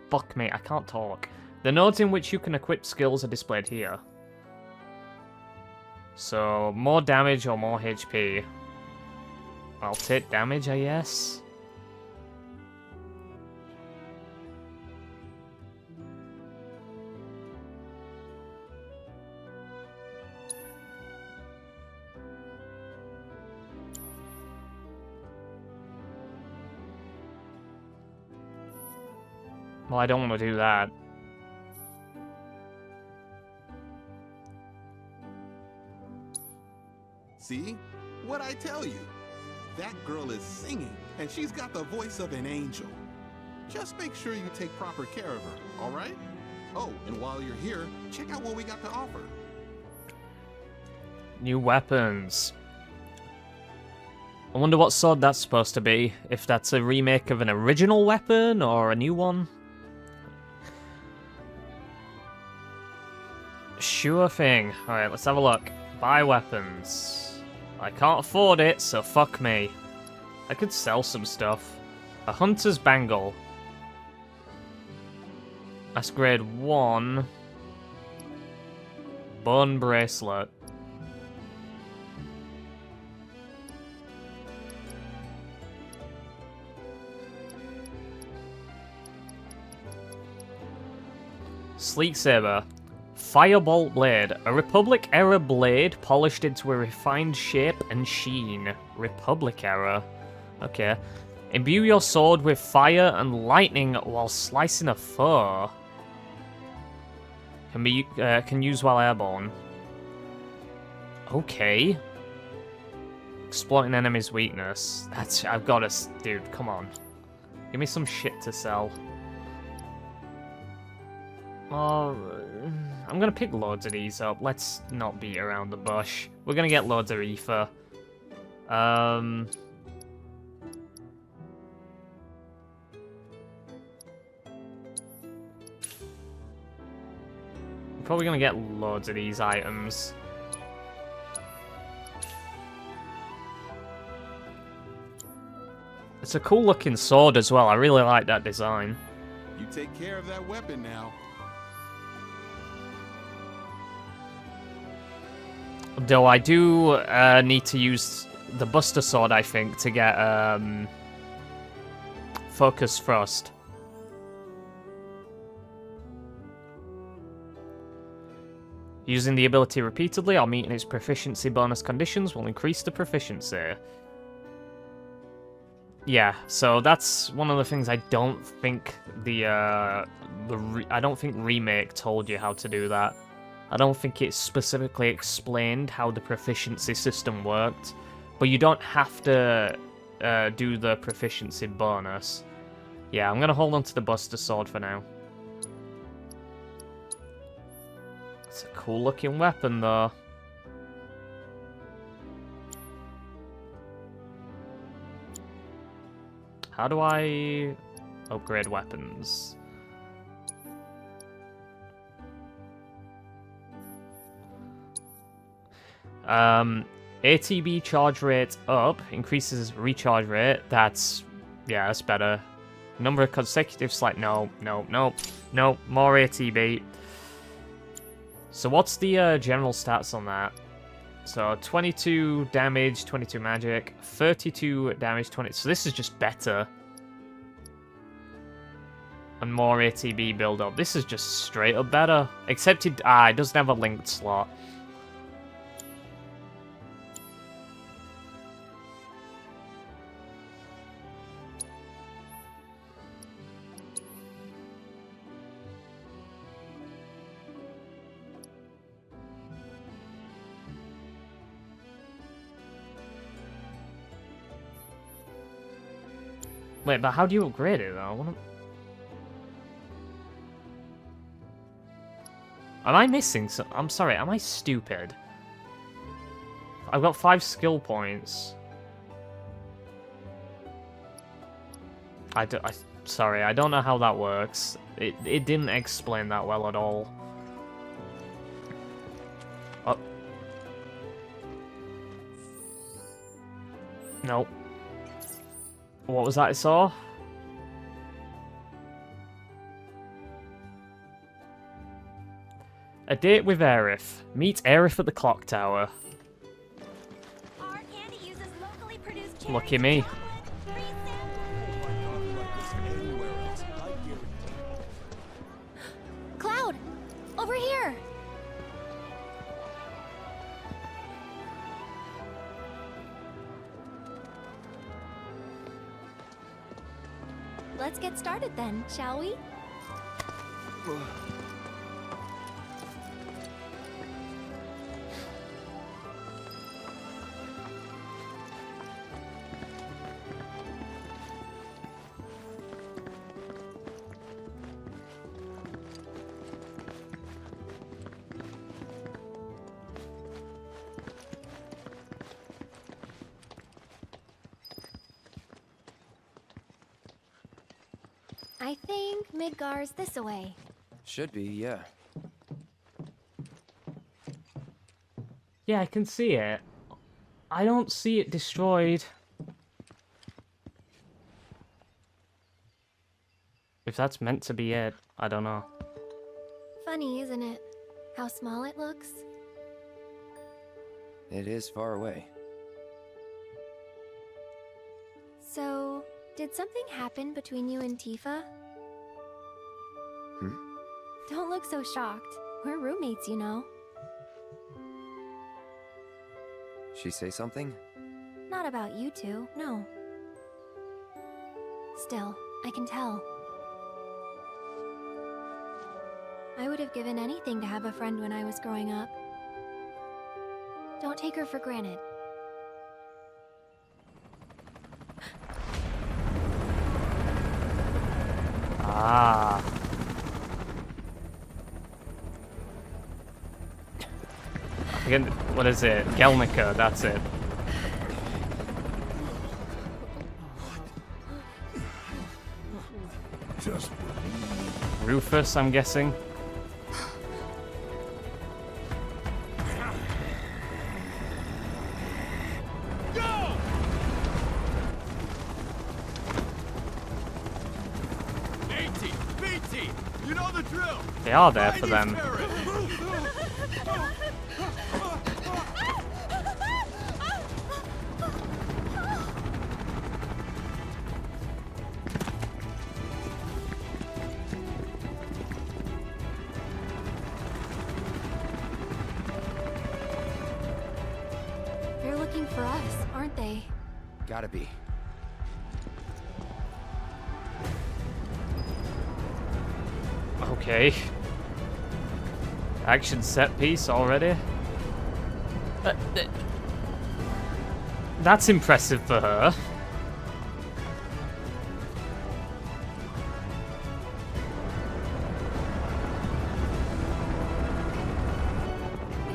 Fuck me, I can't talk. The nodes in which you can equip skills are displayed here. So, more damage or more HP. I'll take damage, I guess. Well, I don't want to do that. See? What'd I tell you? That girl is singing, and she's got the voice of an angel. Just make sure you take proper care of her, all right? Oh, and while you're here, check out what we got to offer. New weapons. I wonder what sword that's supposed to be. If that's a remake of an original weapon or a new one. Sure thing. Alright, let's have a look. Buy weapons. I can't afford it, so fuck me. I could sell some stuff. A hunter's bangle. That's grade 1. Bone bracelet. Sleek saber. Firebolt blade. A Republic era blade polished into a refined shape and sheen. Republic era. Okay. Imbue your sword with fire and lightning while slicing a foe. Can use while airborne. Okay. Exploiting enemy's weakness. I've got to... Dude, come on. Give me some shit to sell. Oh, I'm gonna pick loads of these up. Let's not beat around the bush. We're gonna get loads of ether. I'm probably gonna get loads of these items. It's a cool looking sword as well. I really like that design. You take care of that weapon now. Though I do need to use the Buster Sword, I think, to get Focus Thrust. Using the ability repeatedly or meeting its proficiency bonus conditions will increase the proficiency. Yeah, so that's one of the things I don't think I don't think Remake told you how to do that. I don't think it specifically explained how the proficiency system worked, but you don't have to do the proficiency bonus. Yeah, I'm gonna hold on to the Buster Sword for now. It's a cool looking weapon though. How do I upgrade weapons? ATB charge rate up, increases recharge rate. That's better. Number of consecutive no, more ATB. So what's the general stats on that? So 22 damage, 22 magic, 32 damage, 20. So this is just better. And more ATB build up. This is just straight up better. Except it doesn't have a linked slot. Wait, but how do you upgrade it, though? Am I missing some? I'm sorry, am I stupid? I've got 5 skill points. Sorry, I don't know how that works. It didn't explain that well at all. Oh. No. What was that I saw? A date with Aerith. Meet Aerith at the clock tower. Lucky me. Cloud! Over here! Let's get started then, shall we? I think Midgar's this away. Should be, yeah. Yeah, I can see it. I don't see it destroyed. If that's meant to be it, I don't know. Funny, isn't it? How small it looks? It is far away. So, did something happen between you and Tifa? Hmm? Don't look so shocked. We're roommates, you know. She say something? Not about you two, no. Still, I can tell. I would have given anything to have a friend when I was growing up. Don't take her for granted. Ah. Again, what is it? Gelnica, that's it. Just Rufus, I'm guessing. They are there for them. They're looking for us, aren't they? Gotta be. Okay. Action set piece already. That's impressive for her.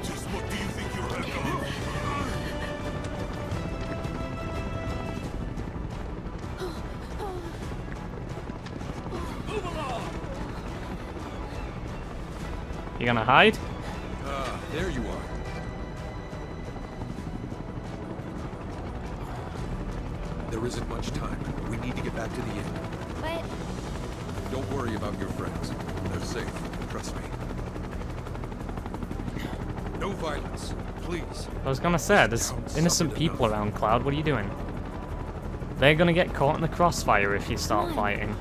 just what do you think you're at? Move along! You gonna hide? Ah, there you are. There isn't much time. We need to get back to the inn. But Don't worry about your friends. They're safe. Trust me. No violence, please. I was gonna say, there's innocent people around, Cloud. What are you doing? They're gonna get caught in the crossfire if you start fighting.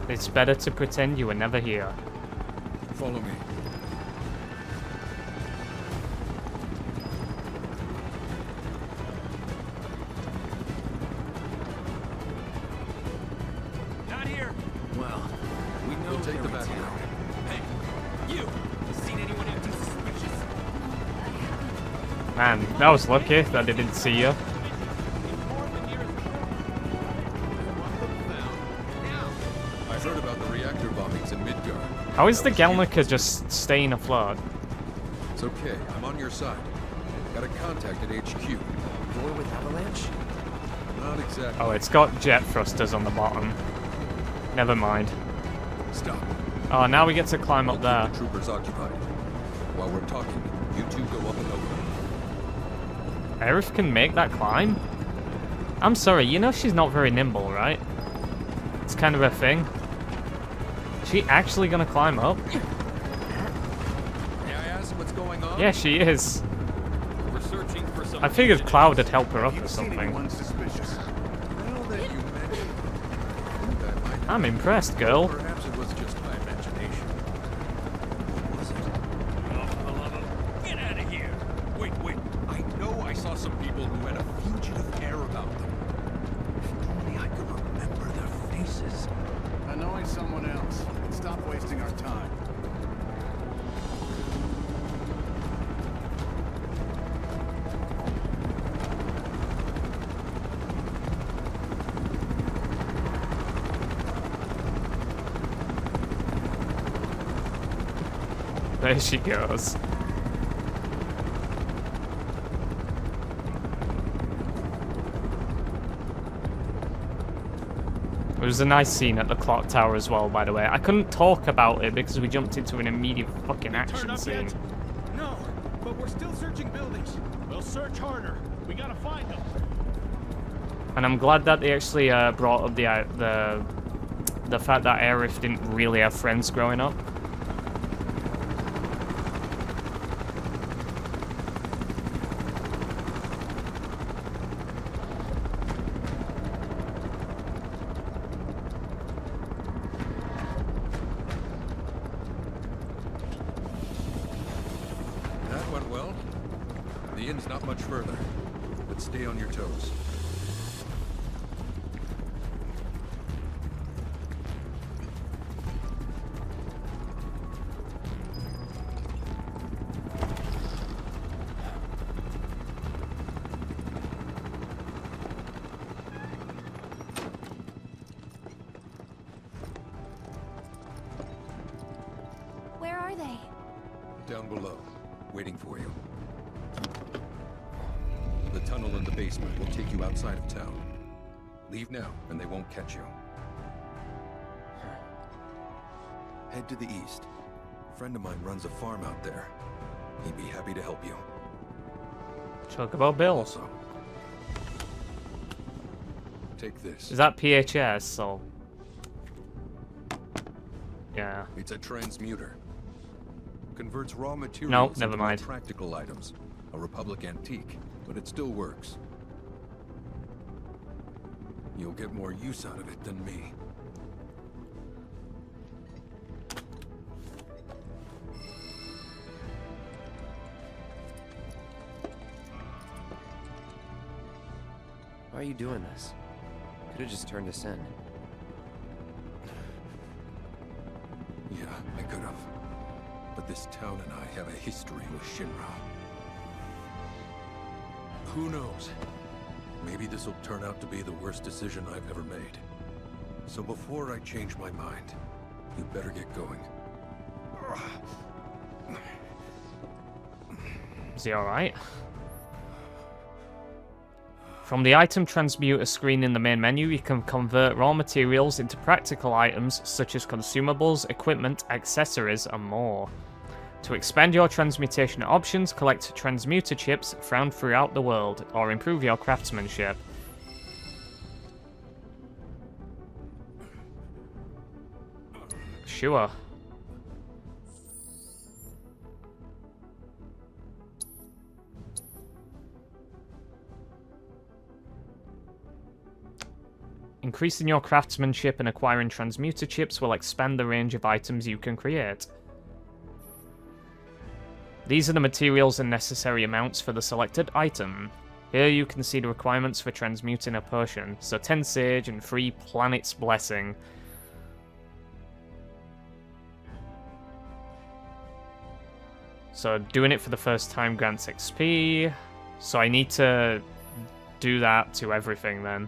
It's better to pretend you were never here. Follow me. Not here. Well, we know We'll take they're the in back town. Hey, you! Seen anyone acting suspicious? Man, that was lucky that they didn't see you. I heard about the reactor bombings in Midgar. How is the Gelnica just staying afloat? It's okay. I'm on your side. Got a contact at HQ. War with Avalanche? Not exactly. Oh, it's got jet thrusters on the bottom. Never mind. Stop. Oh, now we get to climb up there. The troopers occupied. While we're talking, you two go up and over. Aerith can make that climb? I'm sorry, you know she's not very nimble, right? It's kind of her thing. Is she actually gonna climb up? May I ask what's going on? Yeah, she is. We're searching for some. I figured Cloud would help her up or something. Suspicious. Now that you mention it, that might I'm impressed, girl. perhaps it was just my imagination. Was it? Oh, for the love of... Get out of here! Wait. I know I saw some people who had a fugitive air about them. If only I could remember their faces. There she goes. It was a nice scene at the clock tower as well, by the way. I couldn't talk about it because we jumped into an immediate fucking action scene. No, but we're still searching buildings. We'll search harder. We gotta find them. And I'm glad that they actually brought up the fact that Aerith didn't really have friends growing up. That went well. The inn's not much further, but stay on your toes. Where are they? Down below, waiting for you. The tunnel in the basement will take you outside of town. Leave now, and they won't catch you. Head to the east. A friend of mine runs a farm out there. He'd be happy to help you. Talk about Bill. Also, take this. Is that PHS or? Yeah. It's a transmuter. Converts raw materials Nope, never into mind. practical items. A Republic antique, but it still works. You'll get more use out of it than me. Why are you doing this? Could have just turned us in. Yeah, I could have. But this town and I have a history with Shinra. Who knows? Maybe this will turn out to be the worst decision I've ever made. So before I change my mind, you better get going. Is he alright? From the item transmuter screen in the main menu, you can convert raw materials into practical items such as consumables, equipment, accessories, and more. To expand your transmutation options, collect transmuter chips found throughout the world, or improve your craftsmanship. Sure. Increasing your craftsmanship and acquiring transmuter chips will expand the range of items you can create. These are the materials and necessary amounts for the selected item. Here you can see the requirements for transmuting a potion, so 10 Sage and 3 Planet's Blessing. So doing it for the first time grants XP, so I need to do that to everything then.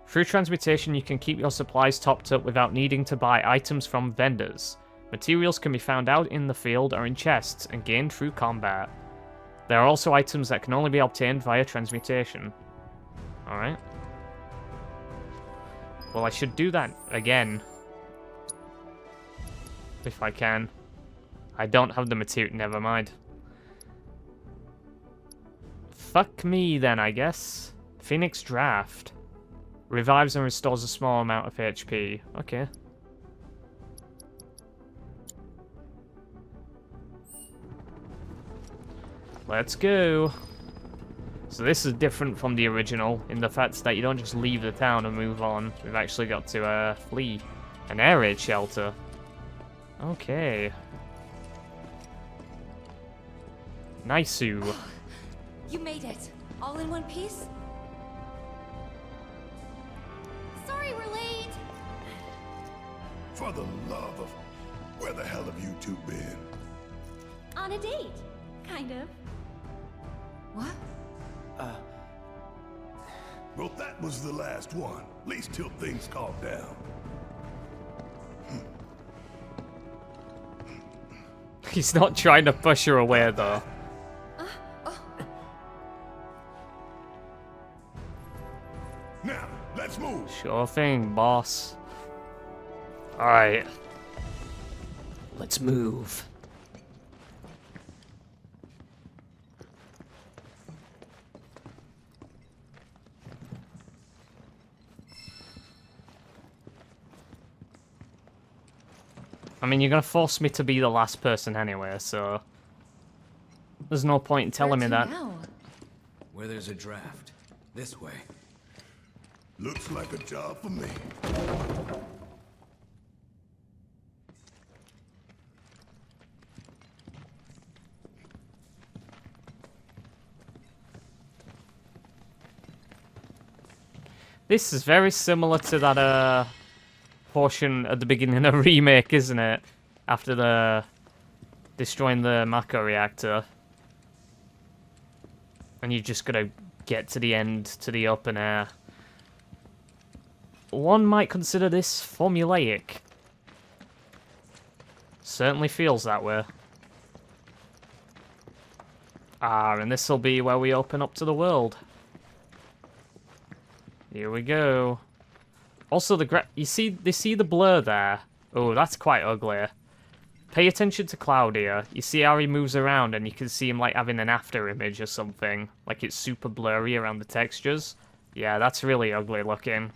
Through transmutation, you can keep your supplies topped up without needing to buy items from vendors. Materials can be found out in the field or in chests and gained through combat. There are also items that can only be obtained via transmutation. Alright. Well, I should do that again. If I can. I don't have the material. Never mind. Fuck me then, I guess. Phoenix Draft. Revives and restores a small amount of HP. Okay. Let's go. So this is different from the original in the fact that you don't just leave the town and move on. We've actually got to flee an air raid shelter. Okay. Nice-oo. You made it. All in one piece? Sorry we're late. For the love of... Where the hell have you two been? On a date. Kind of. What? Well, that was the last one. At least till things calm down. He's not trying to push her away, though. Now, let's move. Sure thing, boss. Alright. Let's move. I mean, you're gonna force me to be the last person anyway, so... There's no point in telling me that. Where there's a draft. This way. Looks like a job for me. This is very similar to that, portion at the beginning of Remake, isn't it? After the... destroying the Mako reactor. And you just gotta get to the end, to the open air. One might consider this formulaic. Certainly feels that way. Ah, and this will be where we open up to the world. Here we go. Also, you see the blur there? Oh, that's quite ugly. Pay attention to Cloud here. You see how he moves around and you can see him like having an after image or something. Like it's super blurry around the textures. Yeah, that's really ugly looking.